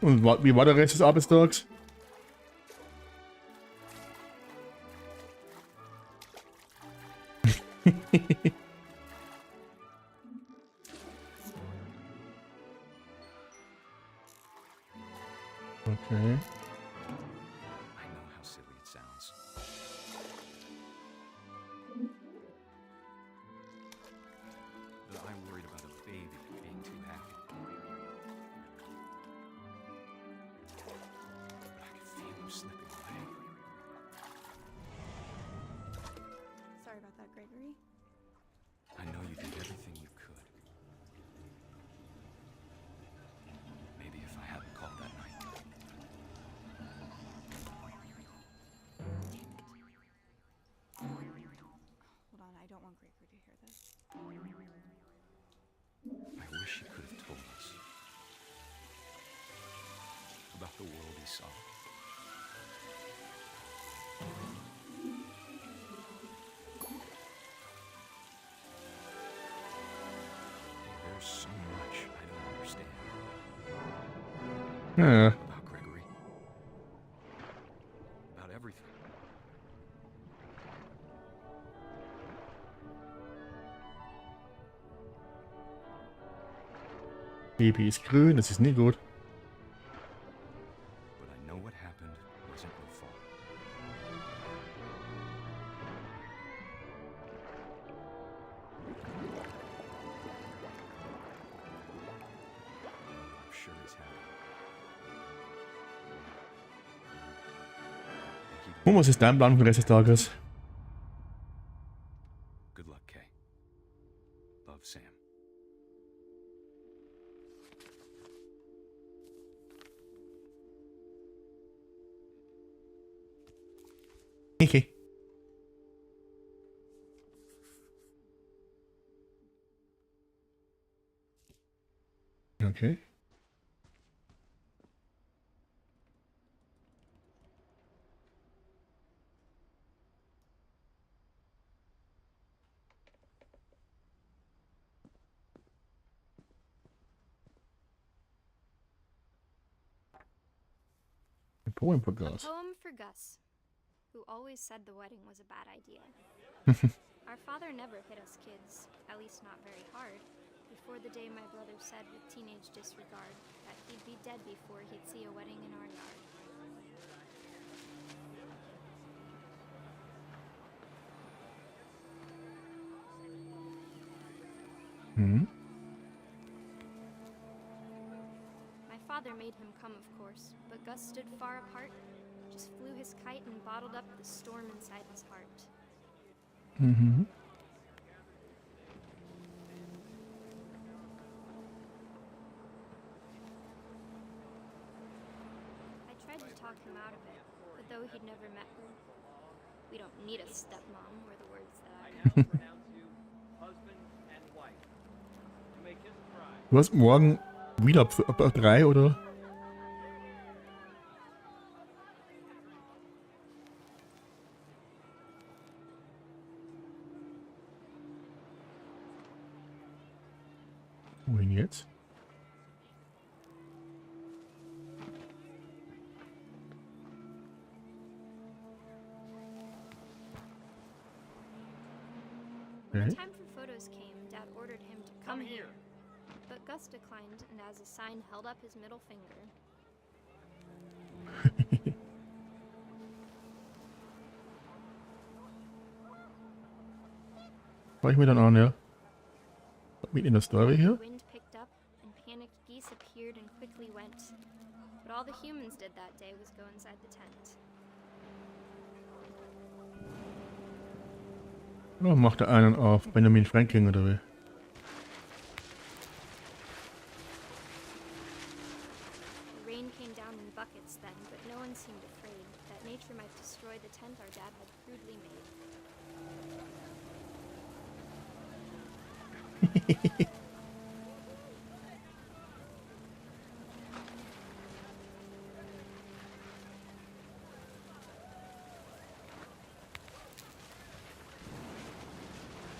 S1: Und wie war der Rest des Arbeitstags? Okay.
S10: I know how silly it sounds. But I'm worried about a baby being too happy. But I could feel him slipping away.
S8: Sorry about that, Gregory.
S10: I know you did everything you could. Maybe if I hadn't called that night.
S8: Hold on, I don't want Gregory to hear this.
S10: I wish he could have told us about the world he saw. There's so much I don't understand
S1: Ja.
S10: about Gregory. About everything.
S1: Baby ist grün, das ist nie gut.
S10: But I know what happened wasn't your fault. I'm sure he's happy. And he'd
S1: Und was ist dein Plan für den Rest des Tages?
S10: Good luck, Kay. Love, Sam.
S1: Okay. Okay. A poem for
S2: A
S1: Gus.
S2: poem for Gus, who always said the wedding was a bad idea. Our father never hit us kids, at least not very hard, before the day my brother said with teenage disregard that he'd be dead before he'd see a wedding in our yard.
S1: Mhm.
S2: My father made him come, of course, but Gus stood far apart, just flew his kite and bottled up the storm inside his heart.
S1: Mhm.
S2: I tried to talk him out of it, but though he'd never met her, we don't need a stepmom, were the words that I
S11: now pronounce you husband and wife. To make his bride,
S1: Du hast morgen wieder ab 3 oder? Wohin jetzt?
S2: When the time for photos came, Dad ordered him to come here. But Gus declined, and as a sign held up his middle finger.
S1: Schau ich mir dann an, ja. Mit in der Story hier.
S2: The wind picked up, and panicked geese appeared and quickly went. But all the humans did that day was go inside the tent.
S1: Oh, macht er einen auf Benjamin Franklin oder wie?
S2: The rain came down in buckets then, but no one seemed afraid that nature might destroy the tent our dad had crudely made.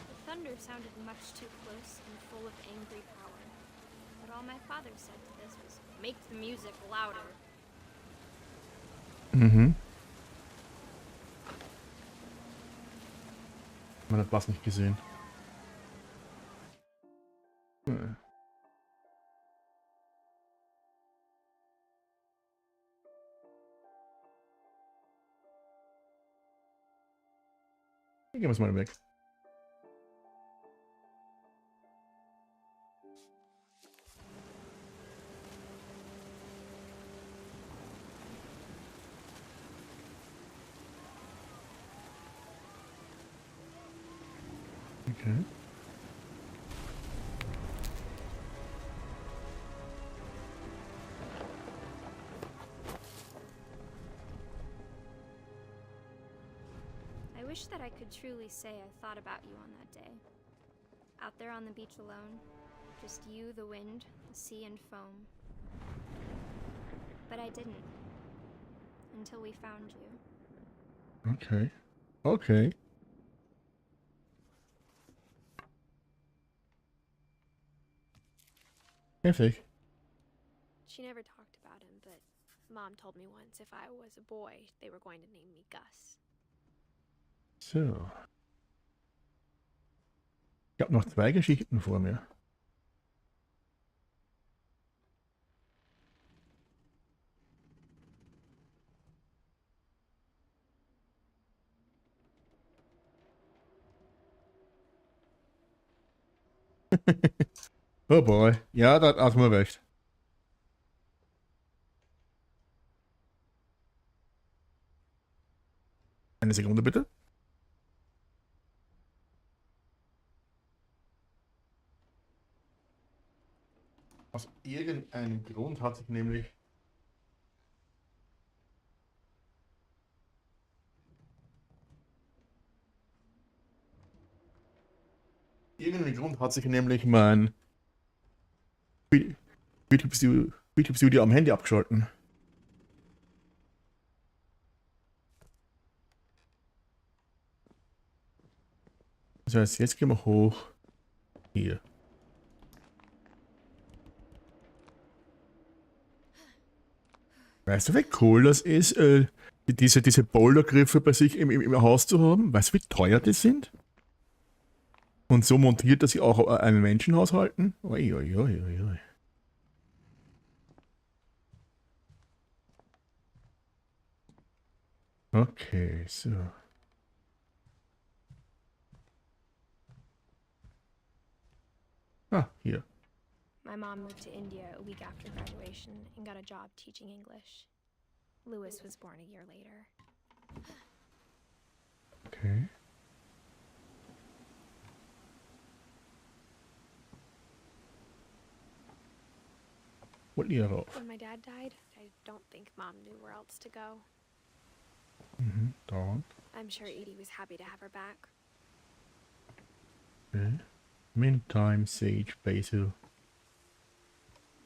S2: The thunder sounded much too close and full of angry power. But all my father said to this was, "Make the music louder."
S1: Mhm. Man hat was nicht gesehen. Hm. Gehen wir es mal weg. Okay.
S2: I wish that I could truly say I thought about you on that day. Out there on the beach alone, just you, the wind, the sea, and foam. But I didn't. Until we found you.
S1: Okay. Okay. Heftig.
S2: She never talked about him, but Mom told me once if I was a boy, they were going to name me Gus.
S1: So. Ich habe noch 2 Geschichten vor mir. Oh boy. Ja, da hast du recht. Eine Sekunde bitte. Aus irgendeinem Grund hat sich nämlich mein VTuber am Handy abgeschalten. Das heißt, jetzt gehen wir hoch. Hier. Weißt du, wie cool das ist, diese Bouldergriffe bei sich im Haus zu haben? Weißt du, wie teuer die sind? Und so montiert, dass sie auch einen Menschen haushalten? Ui, ui, ui, ui, ui. Okay, so. Ah, hier.
S2: My mom moved to India a week after graduation and got a job teaching English. Louis was born a year later.
S1: Okay. What year off?
S2: When my dad died, I don't think Mom knew where else to go.
S1: Dauernd.
S2: I'm sure Edie was happy to have her back.
S1: Okay. Mint, thyme, sage, basil.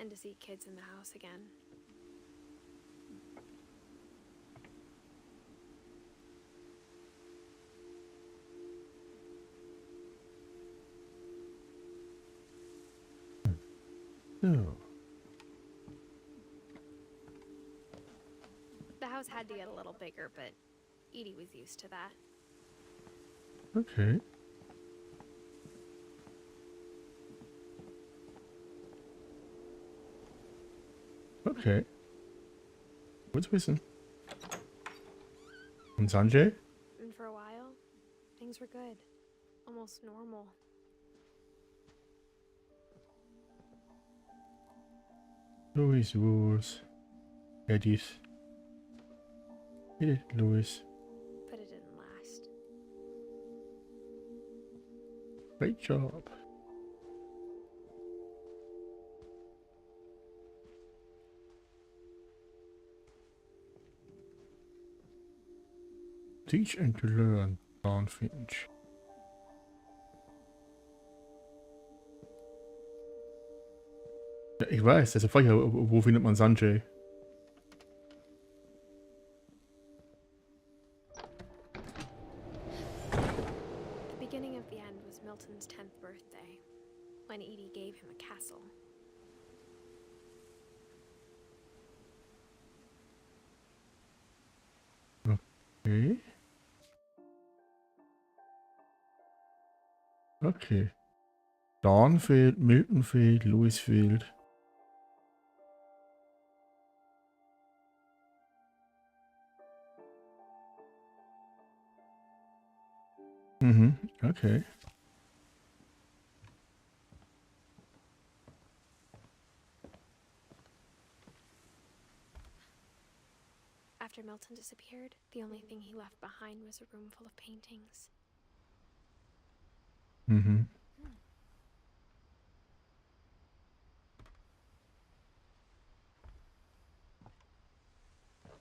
S2: fun to see kids in the house again.
S1: So.
S2: The house had to get a little bigger, but Edie was used to that.
S1: Okay. Okay. Gut zu wissen. Und Sanjay?
S2: And for a while, things were good. Almost normal.
S1: Louis Wars. Eddie's. Louis.
S2: But it didn't last.
S1: Great job. Teach and to learn, Don Finch. Ja, ich weiß, also vorher, wo findet man Sanjay?
S2: The beginning of the end was Milton's 10th birthday, when Edie gave him a castle.
S1: Okay. Okay. Dawn fehlt, Milton fehlt, Louis fehlt. Mhm, okay.
S2: After Milton disappeared, the only thing he left behind was a room full of paintings.
S1: Mhm.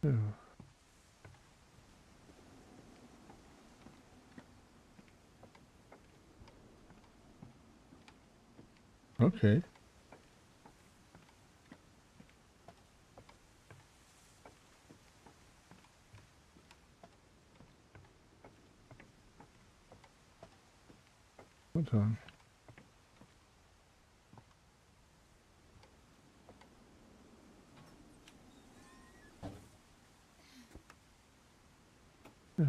S1: Ja. Okay. Und dann. Ja.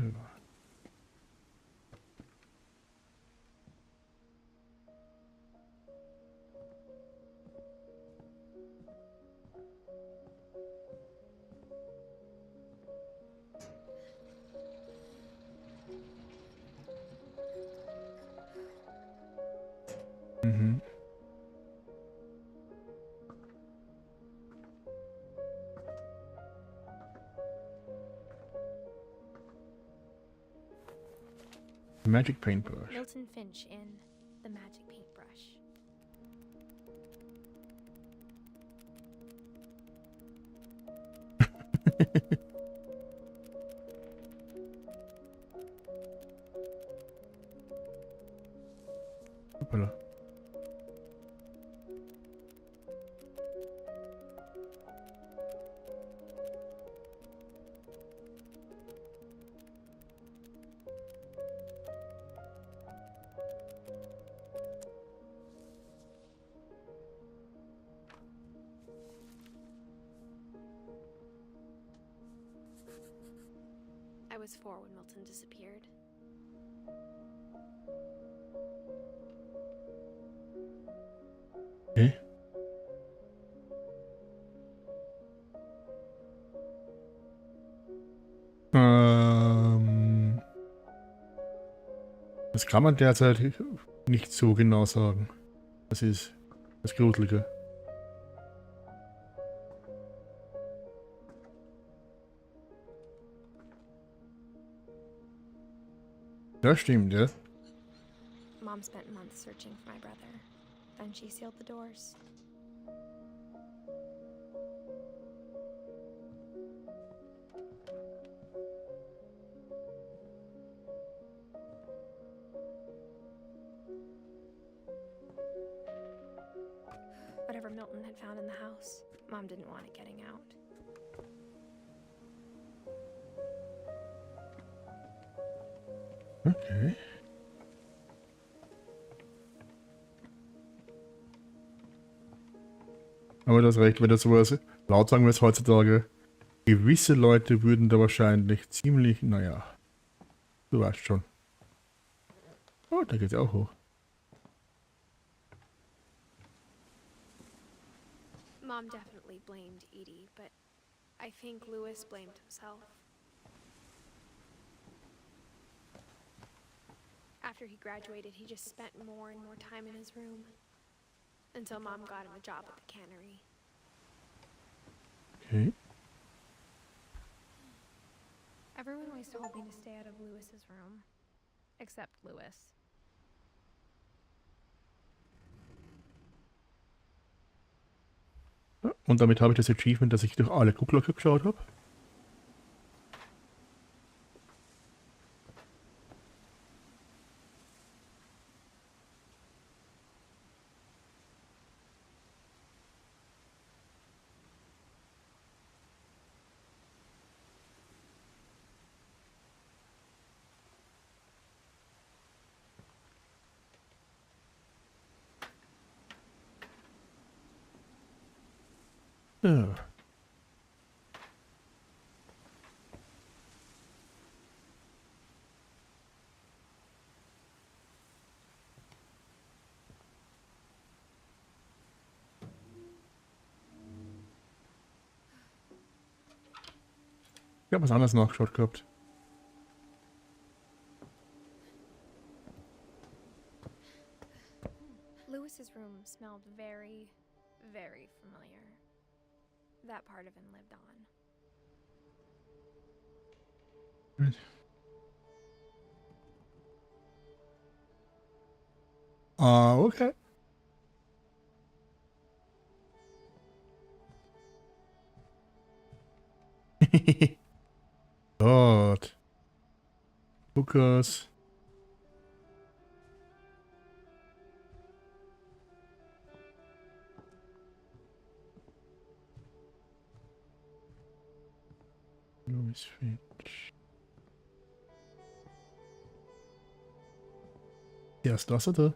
S1: Mhm. Magic paintbrush.
S2: Milton Finch in The Magic Paintbrush.
S1: Hoppala.
S2: I was 4 when Milton disappeared.
S1: Okay. Das kann man derzeit nicht so genau sagen. Das ist das Gruselige. Das stimmt, ja.
S2: Mom spent months searching for my brother. Then she sealed the doors. Milton had found in the house. Mom didn't want it getting out.
S1: Okay. Aber das recht, wenn das sowas laut sagen wir es heutzutage. Gewisse Leute würden da wahrscheinlich ziemlich, naja, du weißt schon. Oh, da geht's auch hoch.
S2: Mom definitely blamed Edie, but I think Louis blamed himself. After he graduated, he just spent more and more time in his room. Until Mom got him a job at the cannery.
S1: Okay.
S2: Everyone always told me to stay out of Louis's room. Except Louis.
S1: Und damit habe ich das Achievement, dass ich durch alle Gucklöcher geschaut habe. Ja. Ich habe was anderes nachgeschaut gehabt.
S2: Louis's room smelled very, very familiar. That part of him lived on.
S1: Right. Okay. God. Lukas. Neues Spiel. Ja, ist das oder?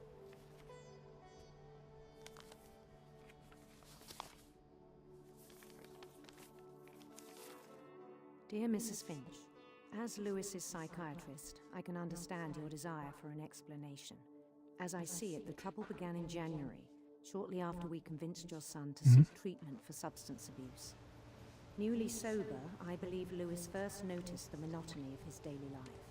S11: Dear Mrs. Finch, as Lewis's psychiatrist, I can understand your desire for an explanation. As I see it, the trouble began in January, shortly after we convinced your son to seek treatment for substance abuse. Newly sober, I believe Lewis first noticed the monotony of his daily life.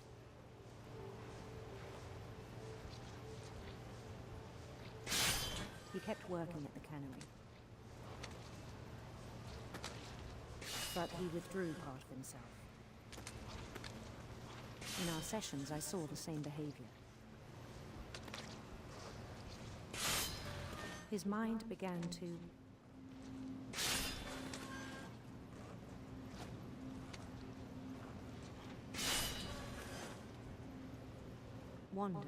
S11: He kept working at the cannery. But he withdrew part of himself. In our sessions, I saw the same behavior. His mind began to wander.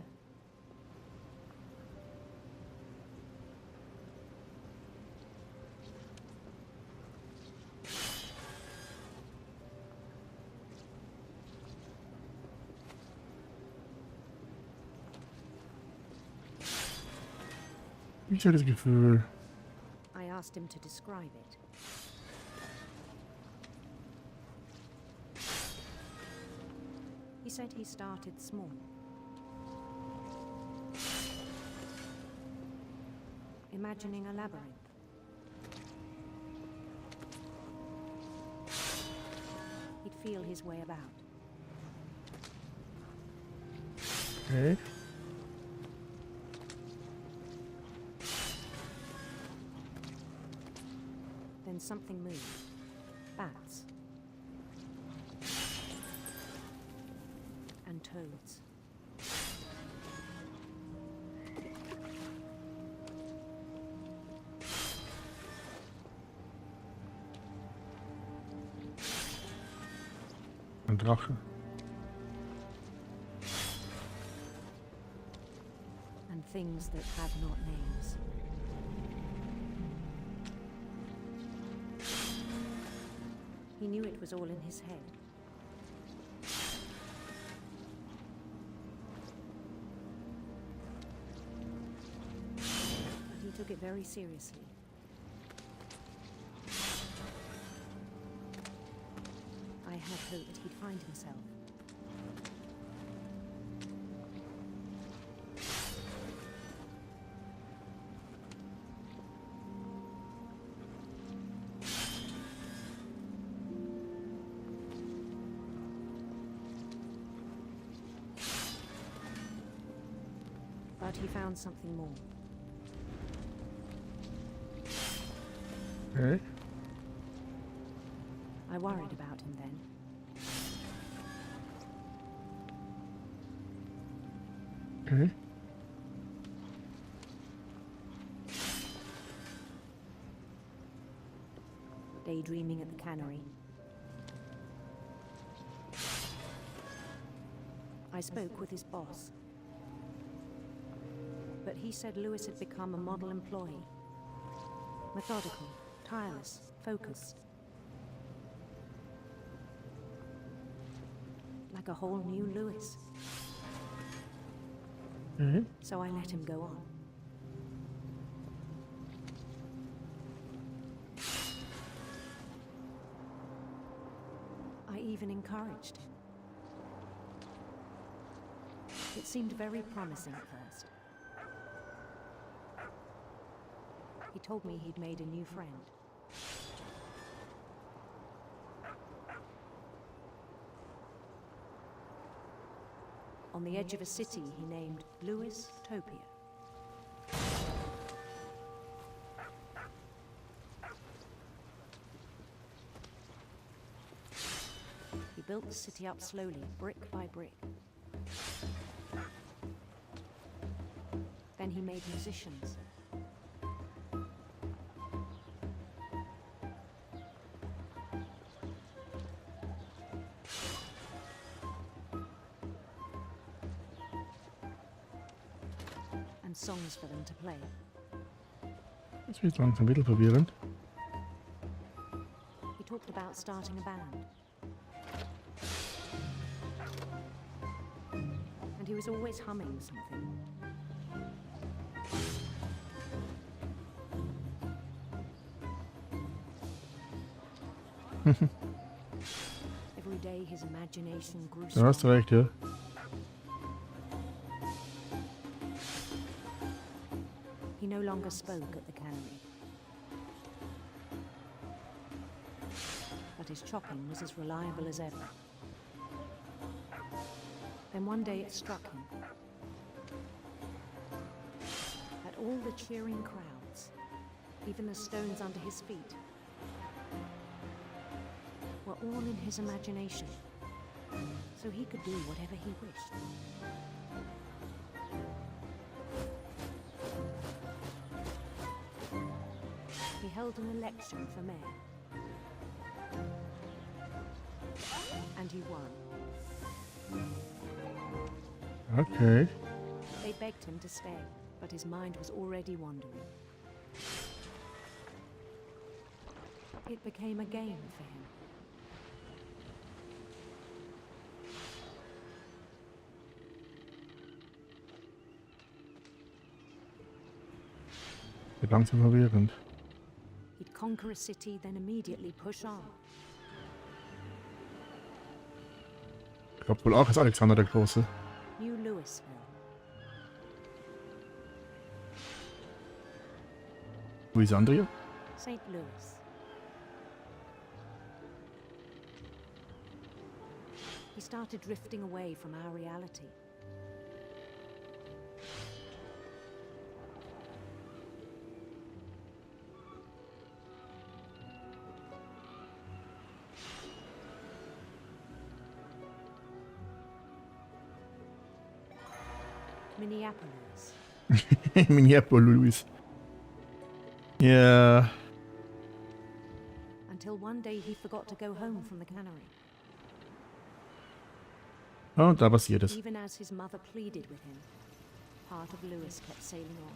S1: Ich habe das Gefühl.
S11: I asked him to describe it. He said he started small. Imagining a labyrinth. He'd feel his way about.
S1: Okay.
S11: Then something moved. Bats. And toads.
S1: Ein Drache.
S11: And things that have not names. He knew it was all in his head. But he took it very seriously. I had hoped he'd find himself. But he found something more.
S12: Okay.
S11: I worried about him then.
S12: Okay.
S11: Daydreaming at the cannery. I spoke with his boss. But he said Lewis had become a model employee. Methodical, tireless, focused. Like a whole new Lewis. So I let him go on. I even encouraged him. It seemed very promising at first. He told me he'd made a new friend. On the edge of a city he named Lewis Topia. He built the city up slowly, brick by brick. Then he made musicians. Songs for them to play.
S12: Das wird langsam ein bisschen verwirrend.
S11: He talked about starting a band. And he was always humming something. Every day his imagination grew
S12: Du hast recht, ja.
S11: He no longer spoke at the cannery. But his chopping was as reliable as ever. Then one day it struck him that all the cheering crowds, even the stones under his feet, were all in his imagination, so he could do whatever he wished. He held an election for mayor. And he won.
S12: Okay.
S11: They begged him to stay, but his mind was already wandering. It became a game for him.
S12: Wird langsam verwirrend.
S11: He'd conquer a city, then immediately push on.
S12: Ich glaube wohl auch als Alexander der Große.
S11: New Louisville.
S12: Louisandria?
S11: St. Louis. He started drifting away from our reality. Minneapolis.
S12: Minneapolis. Yeah.
S11: Until one day he forgot to go home from the cannery.
S12: Oh, da passiert es.
S11: Even as his mother pleaded with him, part of Lewis kept sailing on.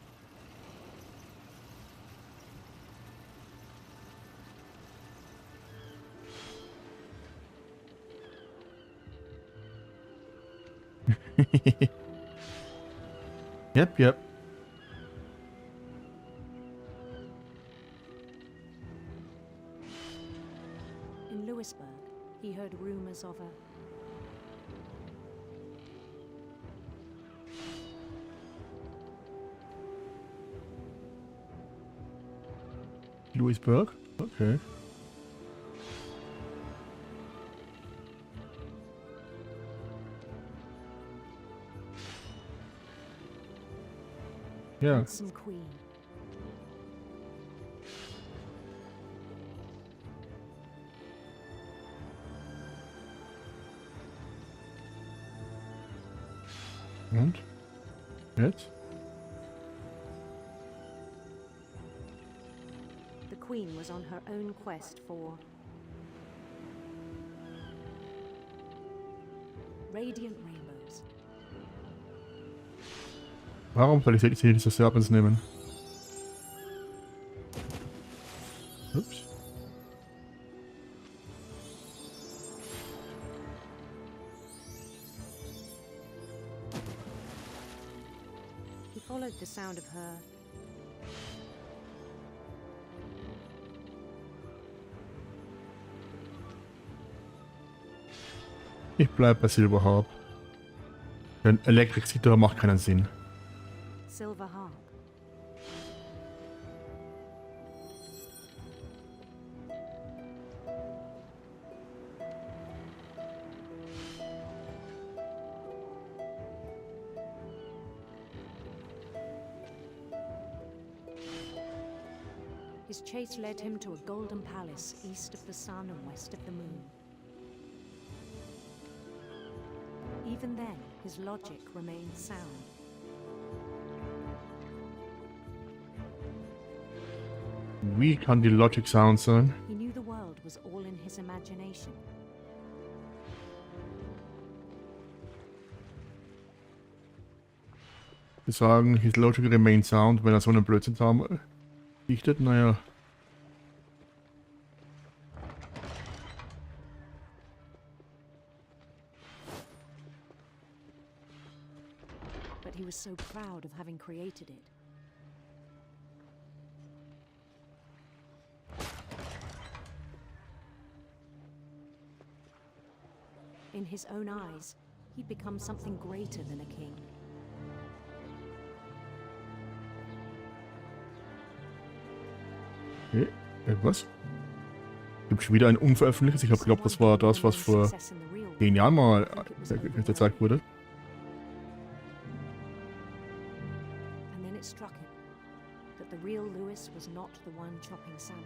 S12: Yep.
S11: In Lewisburg, he heard rumors of a...
S12: Lewisburg? Okay. Ja.
S11: handsome queen.
S12: Und? Jetzt?
S11: The queen was on her own quest for... radiant rainbows.
S12: Warum soll ich sie diese Serpents nehmen? Ups.
S11: He followed the sound of her...
S12: Ich bleib bei Silverharp. Denn Electric Sitar macht keinen Sinn.
S11: Silver harp. His chase led him to a golden palace east of the sun and west of the moon. Even then, his logic remained sound.
S12: Wie kann die Logic Sound sein?
S11: He knew the world was all in his imagination.
S12: Wir sagen, his logic remains sound, wenn er so einen Blödsinn haben dichtet, naja.
S11: But he was so proud of having created it. In his own eyes, he'd become something greater than a king.
S12: Okay, was? Gibt schon wieder ein unveröffentlichtes? Ich habe geglaubt, das war das, was vor 10 Jahren mal gezeigt wurde.
S11: And then it struck him that the real Lewis was not the one chopping salmon,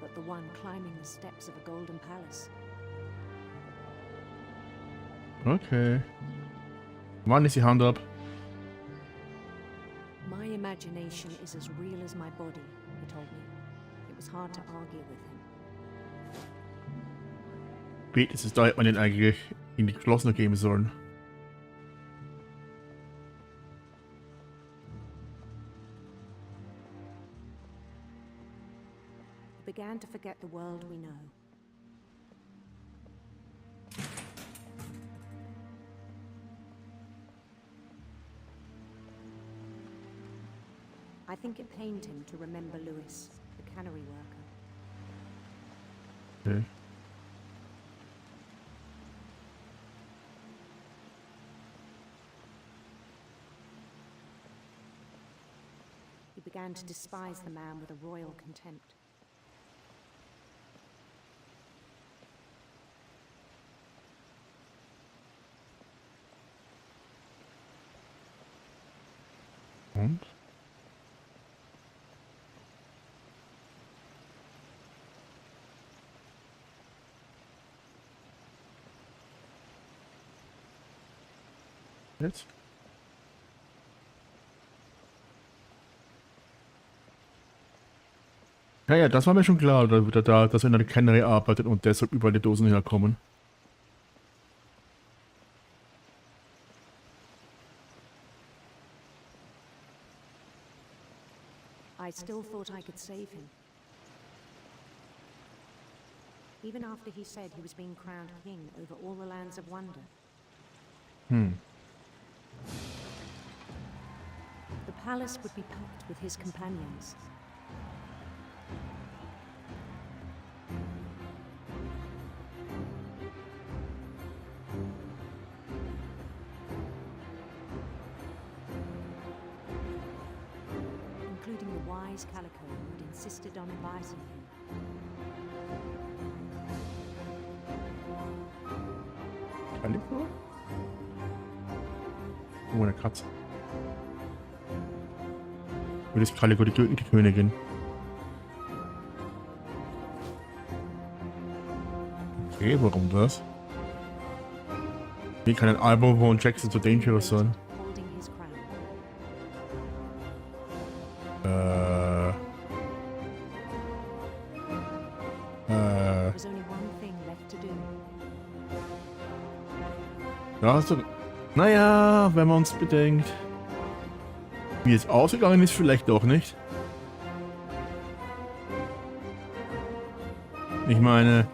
S11: but the one climbing the steps of a golden palace.
S12: Okay. Wann ist die Hand ab?
S11: My imagination is as real as my body, he told me. It was hard to argue with him.
S12: Spätestens da hätte man den eigentlich in die geschlossene geben sollen.
S11: We began to forget the world we know. I think it pained him to remember Lewis, the cannery worker.
S12: Okay.
S11: He began to despise the man with a royal contempt.
S12: Und? Jetzt? Ja, das war mir schon klar, dass er in einer Cannery arbeitet und deshalb überall die Dosen herkommen.
S11: I still thought I could save him. Even after he said he was being crowned king over all the lands of wonder. palace would be packed with his companions. Including the wise Calico who'd insisted on advising him.
S12: Calico? Oh, eine Katze. Wie ist Calico die Königin? Okay, warum das? Wie kann ein Album von Jackson so dangerous sein?
S11: Holding his crown. There was only one thing left to do.
S12: Ja, also, naja, wenn man uns bedenkt, wie es ausgegangen ist, vielleicht auch nicht. Ich meine,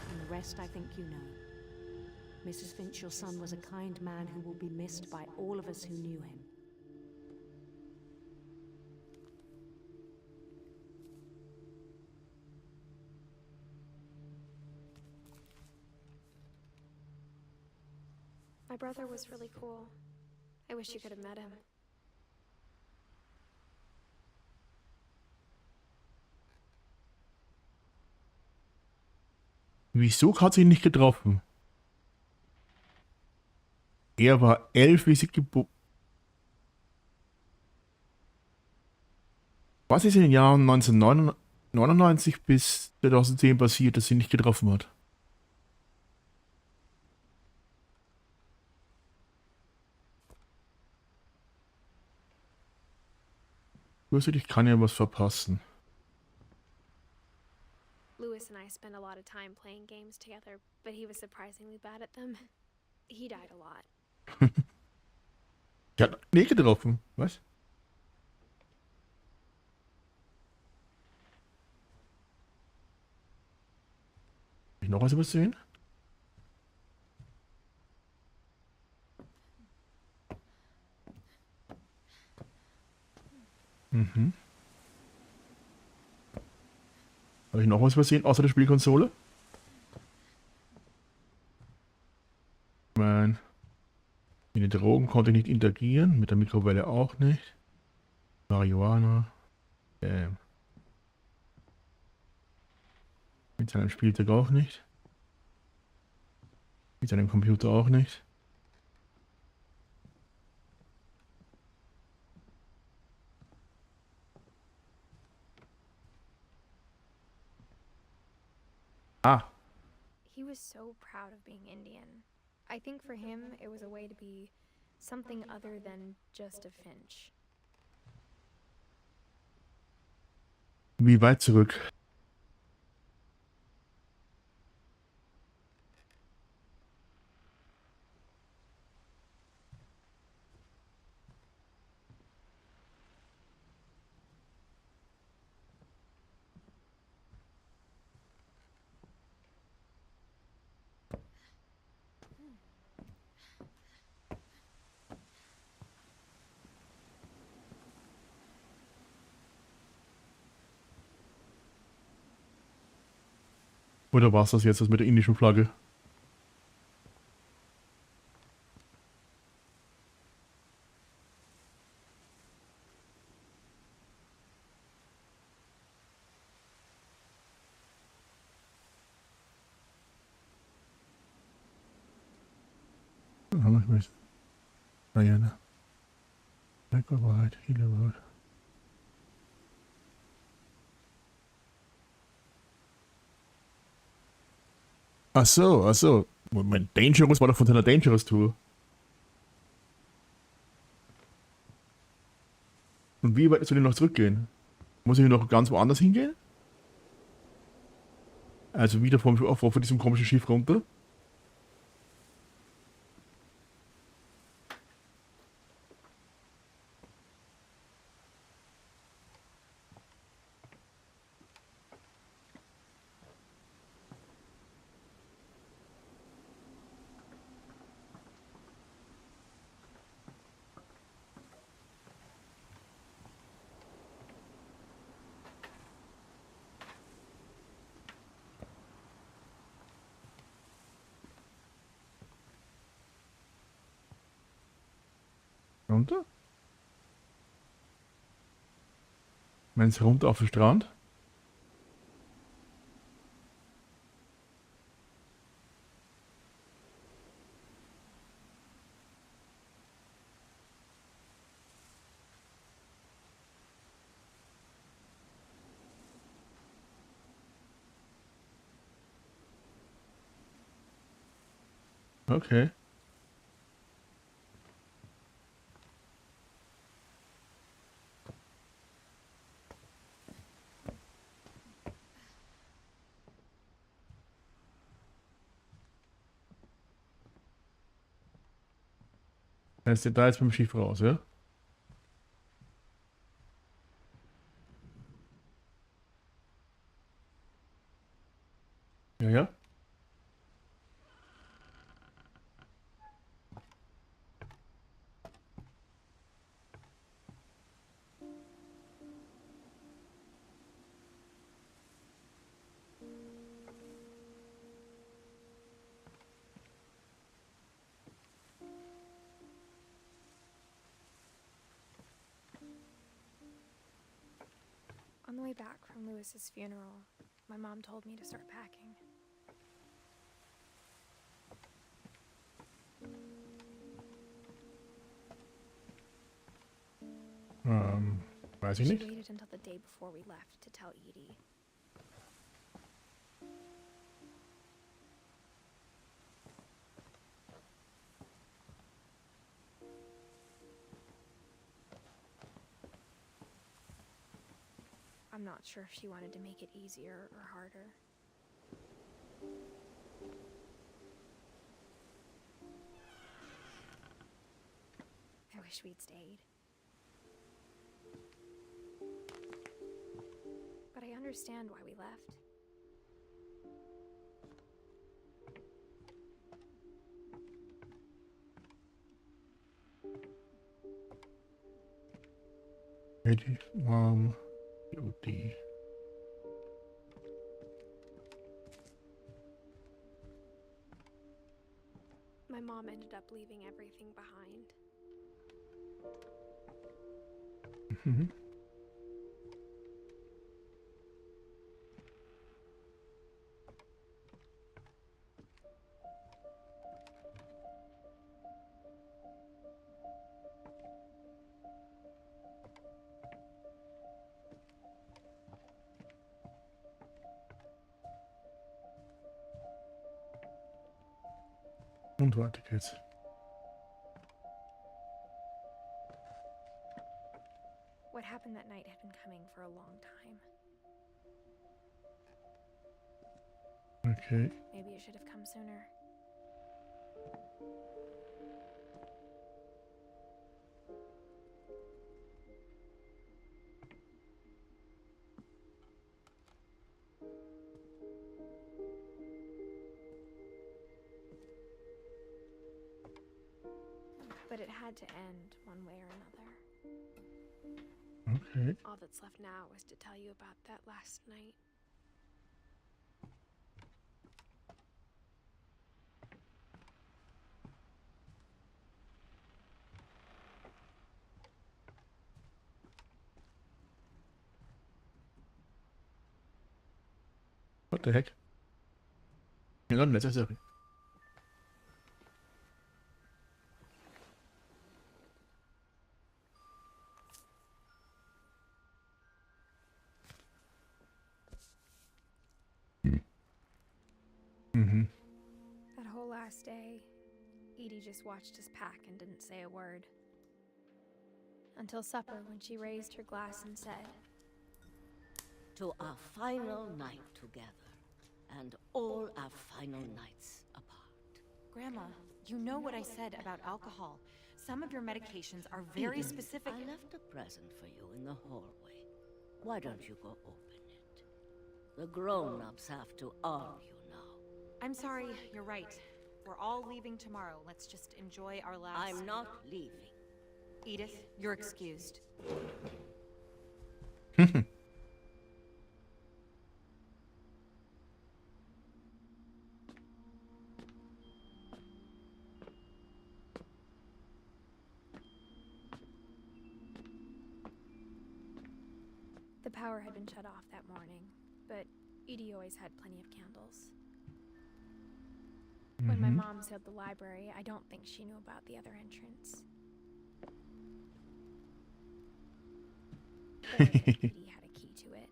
S11: And the rest I think you know. Mrs. Finch, your son was a kind man who will be missed by all of us who knew him.
S2: My brother was really cool. I wish you could have met him.
S12: wieso hat sie ihn nicht getroffen? Er war 11, wie sie geboren. Was ist in den Jahren 1999 bis 2010 passiert, dass sie ihn nicht getroffen hat? Ich kann ja was verpassen.
S2: Lewis and I spent a lot of time playing games together, but he was surprisingly bad at them. He died a lot.
S12: Ich hat nie getroffen. Was? Hab ich noch was übersehen? Mhm. Habe ich noch was übersehen, außer der Spielkonsole? Nein. Mit den Drogen konnte ich nicht interagieren, mit der Mikrowelle auch nicht. Marihuana. Mit seinem Spielzeug auch nicht. Mit seinem Computer auch nicht. Ah,
S2: He was so proud of being Indian. I think for him, it was a way to be something other than just a Finch.
S12: wie weit zurück? Oder war es das jetzt, das mit der indischen Flagge? Diana. Right, Hilary. Ach so, ach so. Moment, Dangerous war doch von seiner Dangerous Tour. Und wie weit soll ich noch zurückgehen? Muss ich noch ganz woanders hingehen? Also wieder von diesem komischen Schiff runter? runter? Meinst du runter auf den Strand? Okay. Dann ist der da jetzt mit dem Schiff raus, ja? Ja, ja.
S2: On the way back from Lewis's funeral, my mom told me to start packing.
S12: Weiß ich
S2: She
S12: nicht.
S2: waited until the day before we left to tell Edie. I'm not sure if she wanted to make it easier or harder. I wish we'd stayed. But I understand why we left.
S12: Ready, warm, beauty.
S2: My mom ended up leaving everything behind.
S12: Mhm. Und weiter geht's.
S2: What happened that night had been coming for a long time.
S12: Okay.
S2: Maybe it should have come sooner. But it had to end one way or another.
S12: Okay.
S2: All that's left now is to tell you about that last night.
S12: What the heck? Ja, dann letzte Serie. Mhm.
S2: That whole last day, Edie just watched us pack and didn't say a word. Until supper, when she raised her glass and said,
S13: "To our final night together, and all our final nights apart."
S14: Grandma, you know what I said about alcohol. Some of your medications are very
S13: Edith,
S14: specific.
S13: I left a present for you in the hallway. Why don't you go open it? The grown-ups have to argue now.
S14: I'm sorry, you're right. We're all leaving tomorrow. Let's just enjoy our last...
S13: I'm not leaving.
S14: Edith, you're excused.
S2: The power had been shut off that morning, but Edie always had plenty of candles. When my mom sealed the library, I don't think she knew about the other entrance. But I think Edie had a key to it.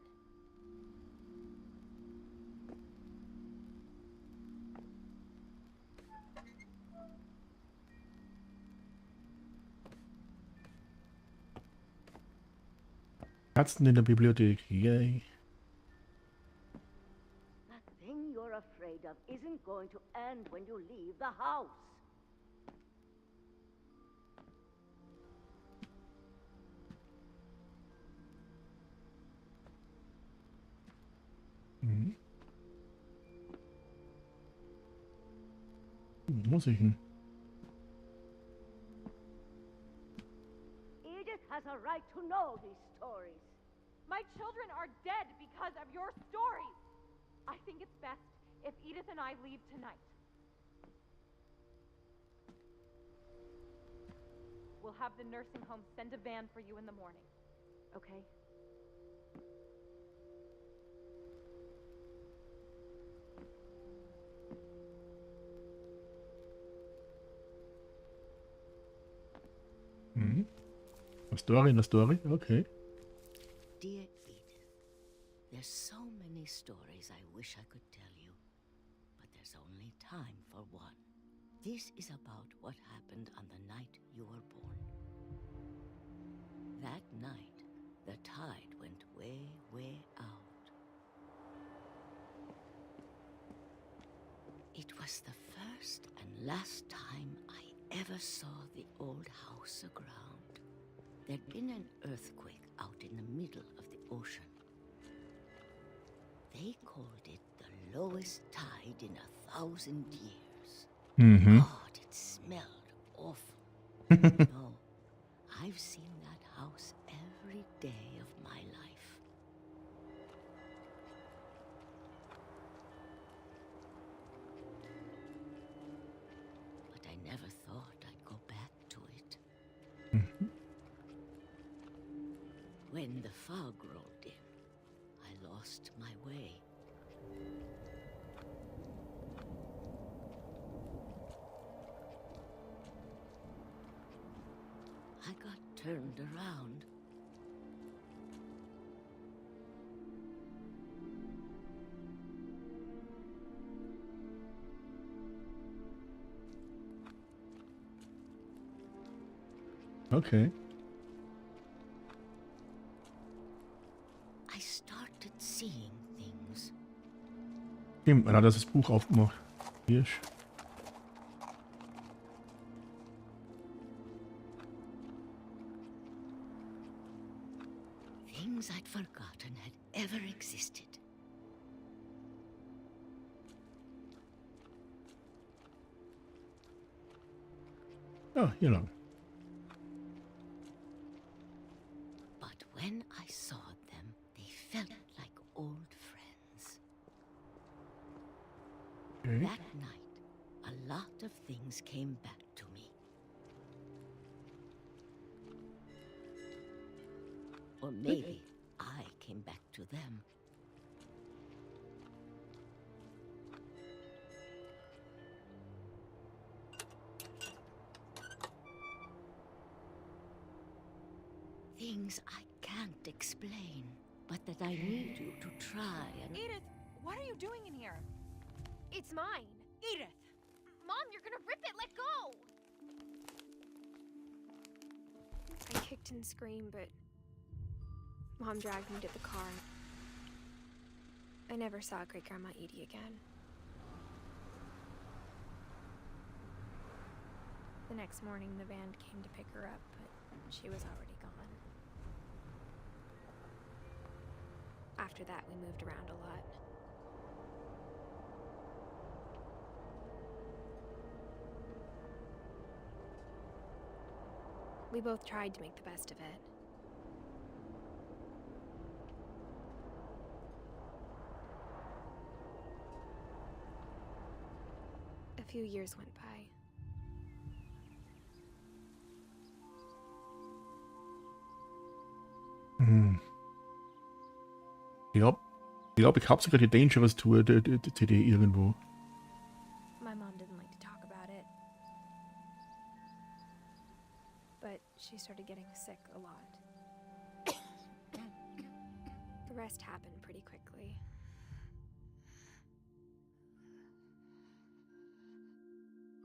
S12: Katzen in der Bibliothek. Yay.
S13: That thing you're afraid of isn't going to end when you leave the house.
S12: Muss ich hin?
S13: Edith has a right to know these stories.
S14: My children are dead because of your stories. I think it's best if Edith and I leave tonight. We'll have the nursing home send a van for you in the morning, okay?
S12: Eine Story, okay.
S13: Dear Edith, there's so many stories I wish I could tell you, but there's only time for one. This is about what happened on the night you were born. That night, the tide went way, way out. It was the first and last time I ever saw the old house aground. There'd been an earthquake out in the middle of the ocean. They called it the lowest tide in 1,000 years. God, it smelled awful. No, I've seen that house every day of my life. But I never thought I'd go back to it. When the fog rolled in, I lost my way. I got turned around.
S12: Okay.
S13: I started seeing things.
S12: Stimmt, man hat das Buch aufgemacht. Hirsch.
S13: Things I'd forgotten had ever existed.
S12: Ah, hier lang.
S13: But when I saw them, they felt like old friends.
S12: Okay.
S13: That night, a lot of things came back to me. Or maybe I came back to them. Things I can't explain, but that I need you to try and...
S14: Edith, what are you doing in here?
S2: It's mine.
S14: Edith!
S2: Mom, you're gonna rip it! Let go! I kicked and screamed, but Mom dragged me to the car. I never saw Great-Grandma Edie again. The next morning, the van came to pick her up, but she was already gone. After that, we moved around a lot. We both tried to make the best of it. A few years went by.
S12: Ich glaube, ich habe sogar die Dangerous Tour, die CD irgendwo.
S2: My mom didn't like to talk about it. But she started getting sick a lot. The rest happened pretty quickly.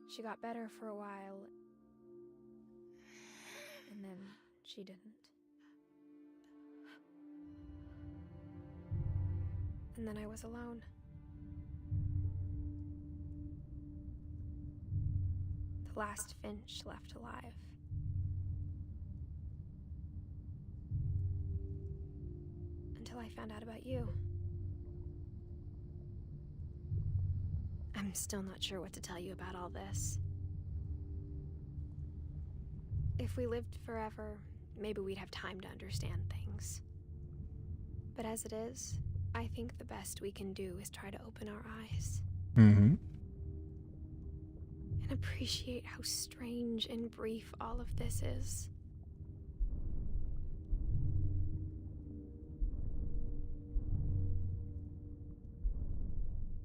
S2: She got better for a while, and then she didn't. And then I was alone. The last Finch left alive. Until I found out about you. I'm still not sure what to tell you about all this. If we lived forever, maybe we'd have time to understand things. But as it is, I think the best we can do is try to open our eyes.
S12: Mhm.
S2: And appreciate how strange and brief all of this is.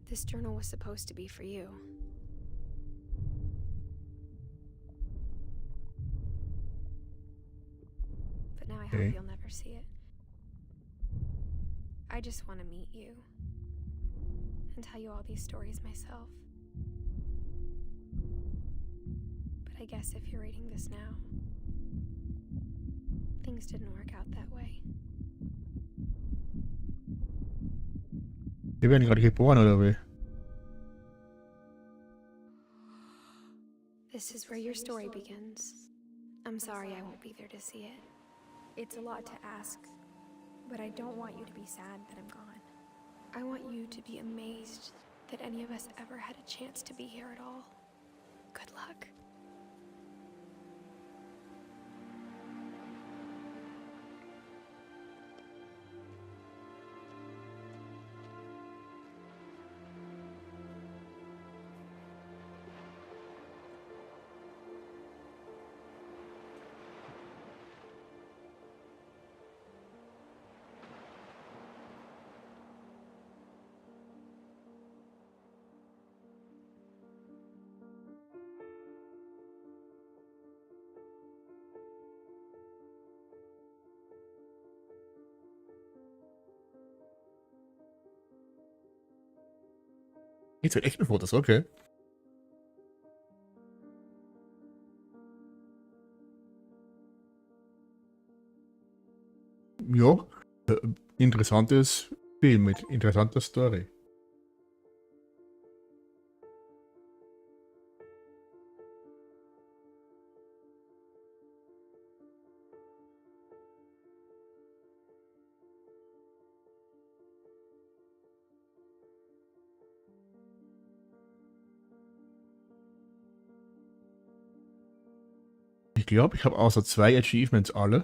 S2: This journal was supposed to be for you. But now I hope
S12: Okay.
S2: you'll never see it. I just want to meet you and tell you all these stories myself. But I guess if you're reading this now, things didn't work out that way.
S12: Die werden gerade geboren, oder wie?
S2: This is where your story begins. I'm sorry I won't be there to see it. It's a lot to ask, but I don't want you to be sad that I'm gone. I want you to be amazed that any of us ever had a chance to be here at all. Good luck.
S12: Jetzt wird echten Fotos, okay. Ja, interessantes Film mit interessanter Story. Ich glaube, ich habe außer 2 Achievements alle.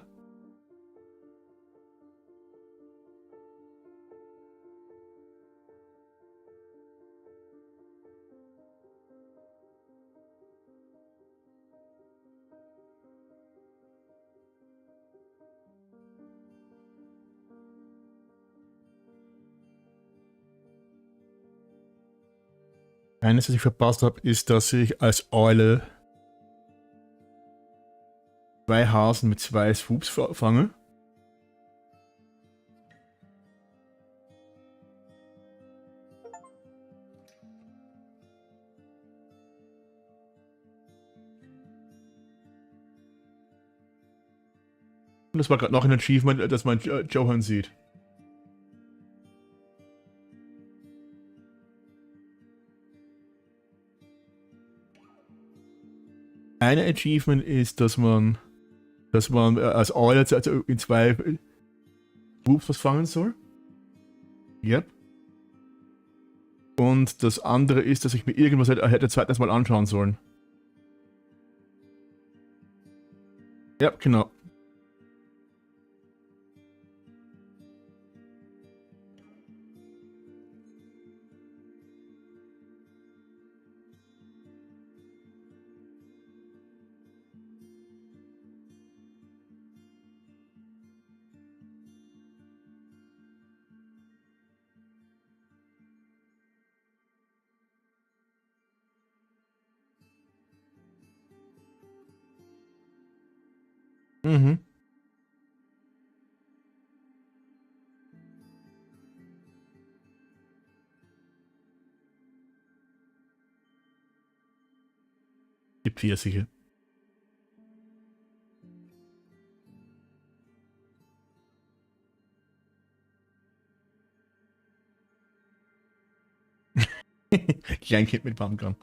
S12: Eines, das ich verpasst habe, ist, dass ich als Eule 2 Hasen mit 2 Swoops fange. Und das war gerade noch ein Achievement, dass man Johann sieht. Ein Achievement ist, dass man als Eule also in 2 Swoops was fangen soll. Yep. Und das andere ist, dass ich mir irgendwas hätte zweites Mal anschauen sollen. Ja, genau. Mhm. Die Pfirsiche. Kleinkind mit Pumpgun.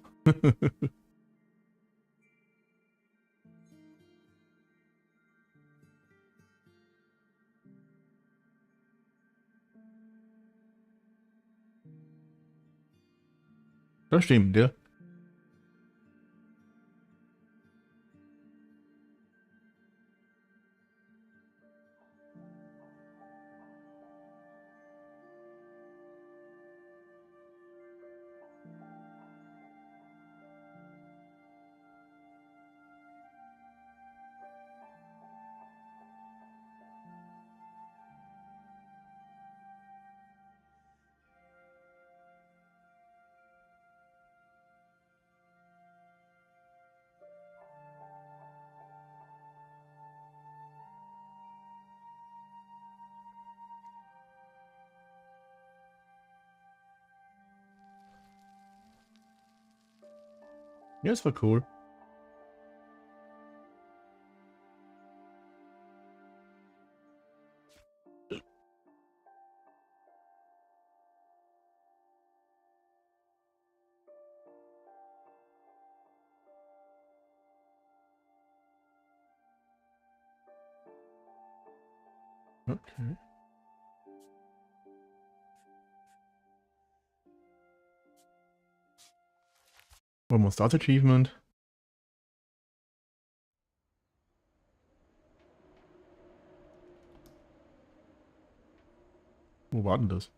S12: Das stimmt, ja. Ja, das war cool. Okay. Wollen wir uns das Achievement? Wo war denn das?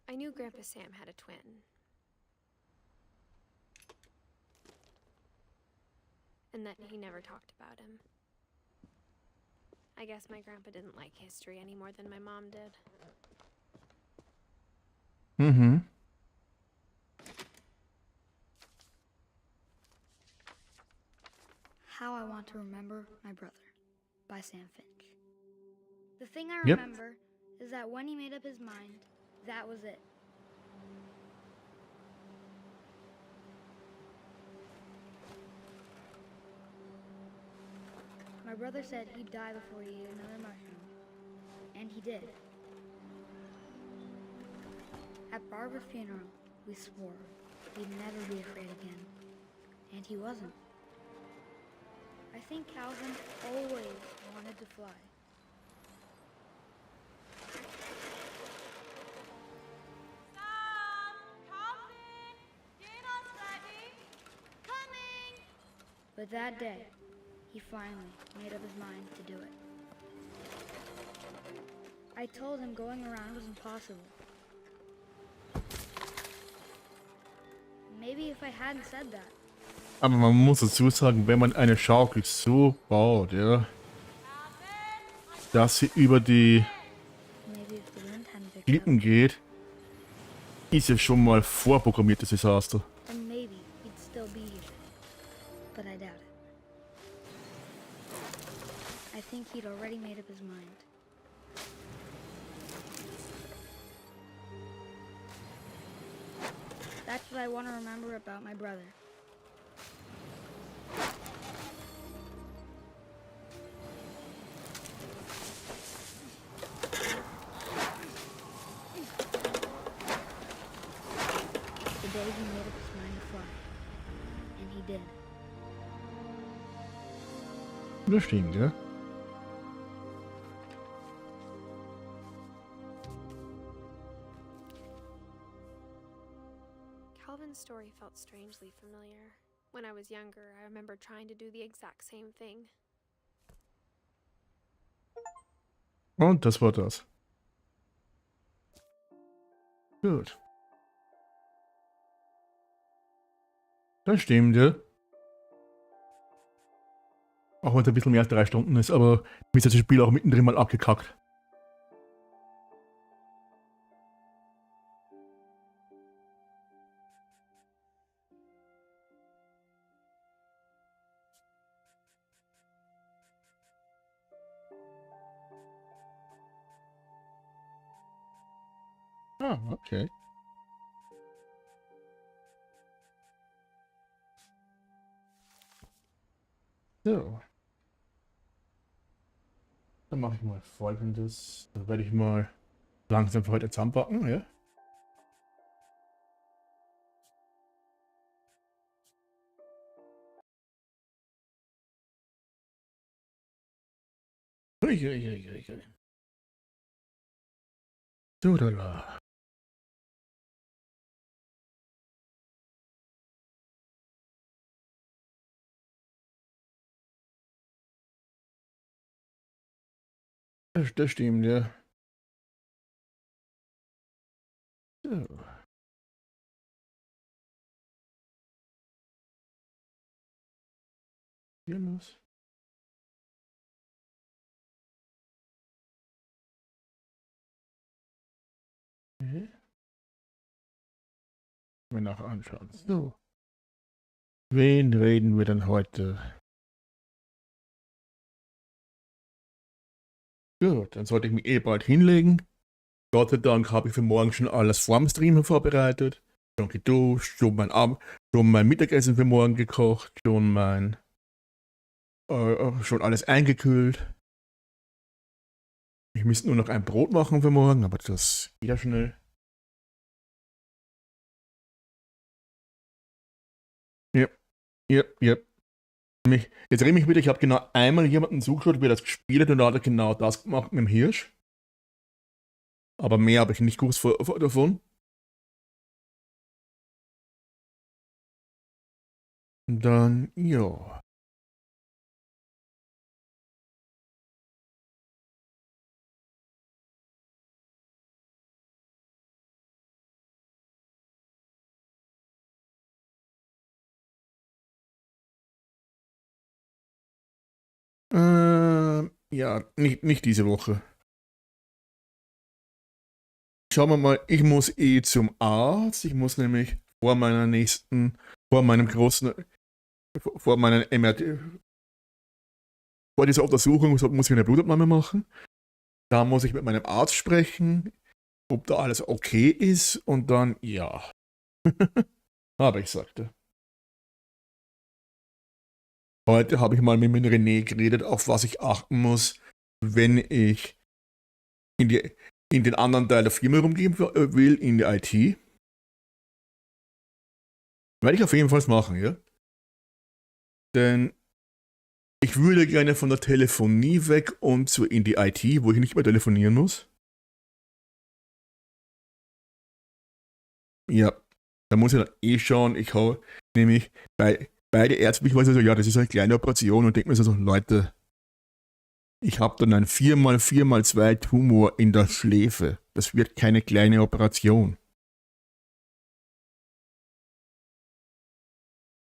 S2: I knew Grandpa Sam had a twin. And that he never talked about him. I guess my grandpa didn't like history any more than my mom did.
S12: Mhm.
S4: How I Want to Remember My Brother by Sam Finch. The thing I
S12: Yep.
S4: remember is that when he made up his mind, that was it. My brother said he'd die before he ate another mushroom. And he did. At Barbara's funeral, we swore he'd never be afraid again. And he wasn't. I think Calvin always wanted to fly. But that day, he finally made up his mind to do it. I told him going around was impossible. Maybe if I hadn't said that.
S12: Aber man muss dazu sagen, wenn man eine Schaukel so baut, ja, dass sie über die Klippen geht, ist ja schon mal vorprogrammiertes Desaster.
S4: And maybe he'd still be here. But I doubt it. I think he'd already made up his mind. That's what I want to remember about my brother. The day he made up his mind to fly. And he did.
S12: Das stimmt, ja.
S2: Calvin's story felt strangely familiar. When I was younger, I remember trying to do the exact same thing.
S12: Und das war das. Gut. Das stimmt, ja. Auch wenn es ein bisschen mehr als 3 Stunden ist, aber mir ist das Spiel auch mittendrin mal abgekackt. Ah, okay. So. Dann mache ich mal Folgendes. Dann werde ich mal langsam für heute zusammenpacken, ja? Ui. So, da la. Das stimmt, ja. So. Hier los. Okay. Mir nachher anschauen. So. Wen reden wir denn heute? Gut, dann sollte ich mich eh bald hinlegen. Gott sei Dank habe ich für morgen schon alles vorm Streamen vorbereitet. Schon geduscht, schon mein Mittagessen für morgen gekocht, schon schon alles eingekühlt. Ich müsste nur noch ein Brot machen für morgen, aber das geht ja schnell. Ja. Jetzt rede ich wieder, ich habe genau einmal jemanden zugeschaut, wie er das gespielt hat und da hat er genau das gemacht mit dem Hirsch. Aber mehr habe ich nicht gewusst davon. Und dann, ja. Ja, nicht diese Woche. Schauen wir mal, ich muss eh zum Arzt. Ich muss nämlich vor meiner MRT, vor dieser Untersuchung muss ich eine Blutabnahme machen. Da muss ich mit meinem Arzt sprechen, ob da alles okay ist und dann, ja. Aber ich sagte. Heute habe ich mal mit René geredet, auf was ich achten muss, wenn ich in den anderen Teil der Firma rumgehen will, in die IT. Werde ich auf jeden Fall machen, ja? Denn ich würde gerne von der Telefonie weg und in die IT, wo ich nicht mehr telefonieren muss. Ja, da muss ich dann eh schauen. Ich habe nämlich beide Ärzte, ich weiß also, ja, das ist eine kleine Operation und denke mir so, Leute, ich habe dann einen 4x4x2 Tumor in der Schläfe. Das wird keine kleine Operation.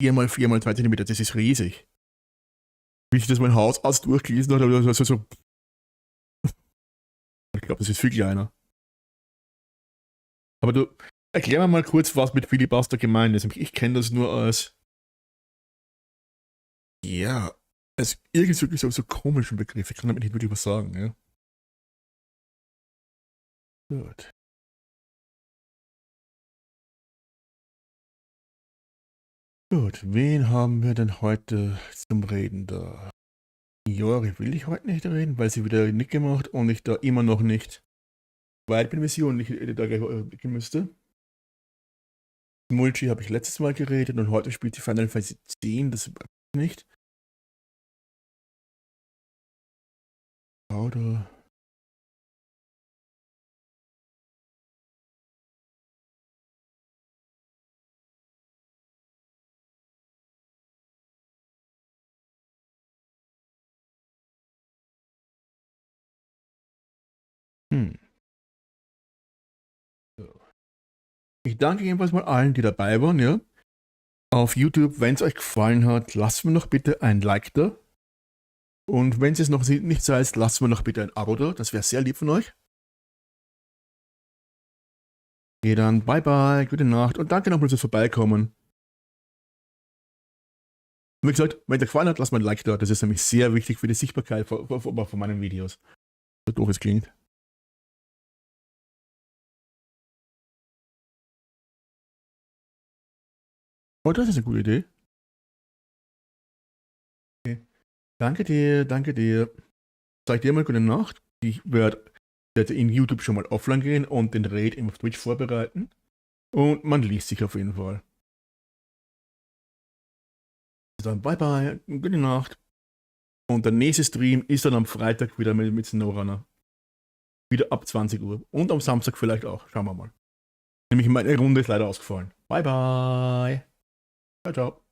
S12: 4x4x2 Zentimeter, das ist riesig. Wie ich das mein Hausarzt durchgelesen hat, so. Ich glaube, das ist viel kleiner. Aber du, erklär mir mal kurz, was mit Filibuster gemeint ist. Ich kenne das nur als. Ja, als irgendwie so komischen Begriff. Ich kann damit nicht wirklich was sagen, ja. Gut. Gut, wen haben wir denn heute zum Reden da? Jori will ich heute nicht reden, weil sie wieder nicht gemacht und ich da immer noch nicht weit bin, Mission nicht da gehen müsste. Mulchi habe ich letztes Mal geredet und heute spielt sie Final Fantasy 10, das nicht. Oder. So. Ich danke jedenfalls mal allen, die dabei waren, ja. Auf YouTube, wenn es euch gefallen hat, lasst mir noch bitte ein Like da. Und wenn es noch nicht so heißt, lasst mir noch bitte ein Abo da. Das wäre sehr lieb von euch. Okay, dann bye bye, gute Nacht und danke nochmal fürs Vorbeikommen. Und wie gesagt, wenn es euch gefallen hat, lasst mir ein Like da. Das ist nämlich sehr wichtig für die Sichtbarkeit von meinen Videos. So doof es klingt. Oh, das ist eine gute Idee. Okay. Danke dir. Sag dir mal gute Nacht. Ich werde in YouTube schon mal offline gehen und den Raid auf Twitch vorbereiten. Und man liest sich auf jeden Fall. Dann bye bye, gute Nacht. Und der nächste Stream ist dann am Freitag wieder mit SnowRunner. Wieder ab 20 Uhr. Und am Samstag vielleicht auch. Schauen wir mal. Nämlich meine Runde ist leider ausgefallen. Bye bye. Ciao, ciao.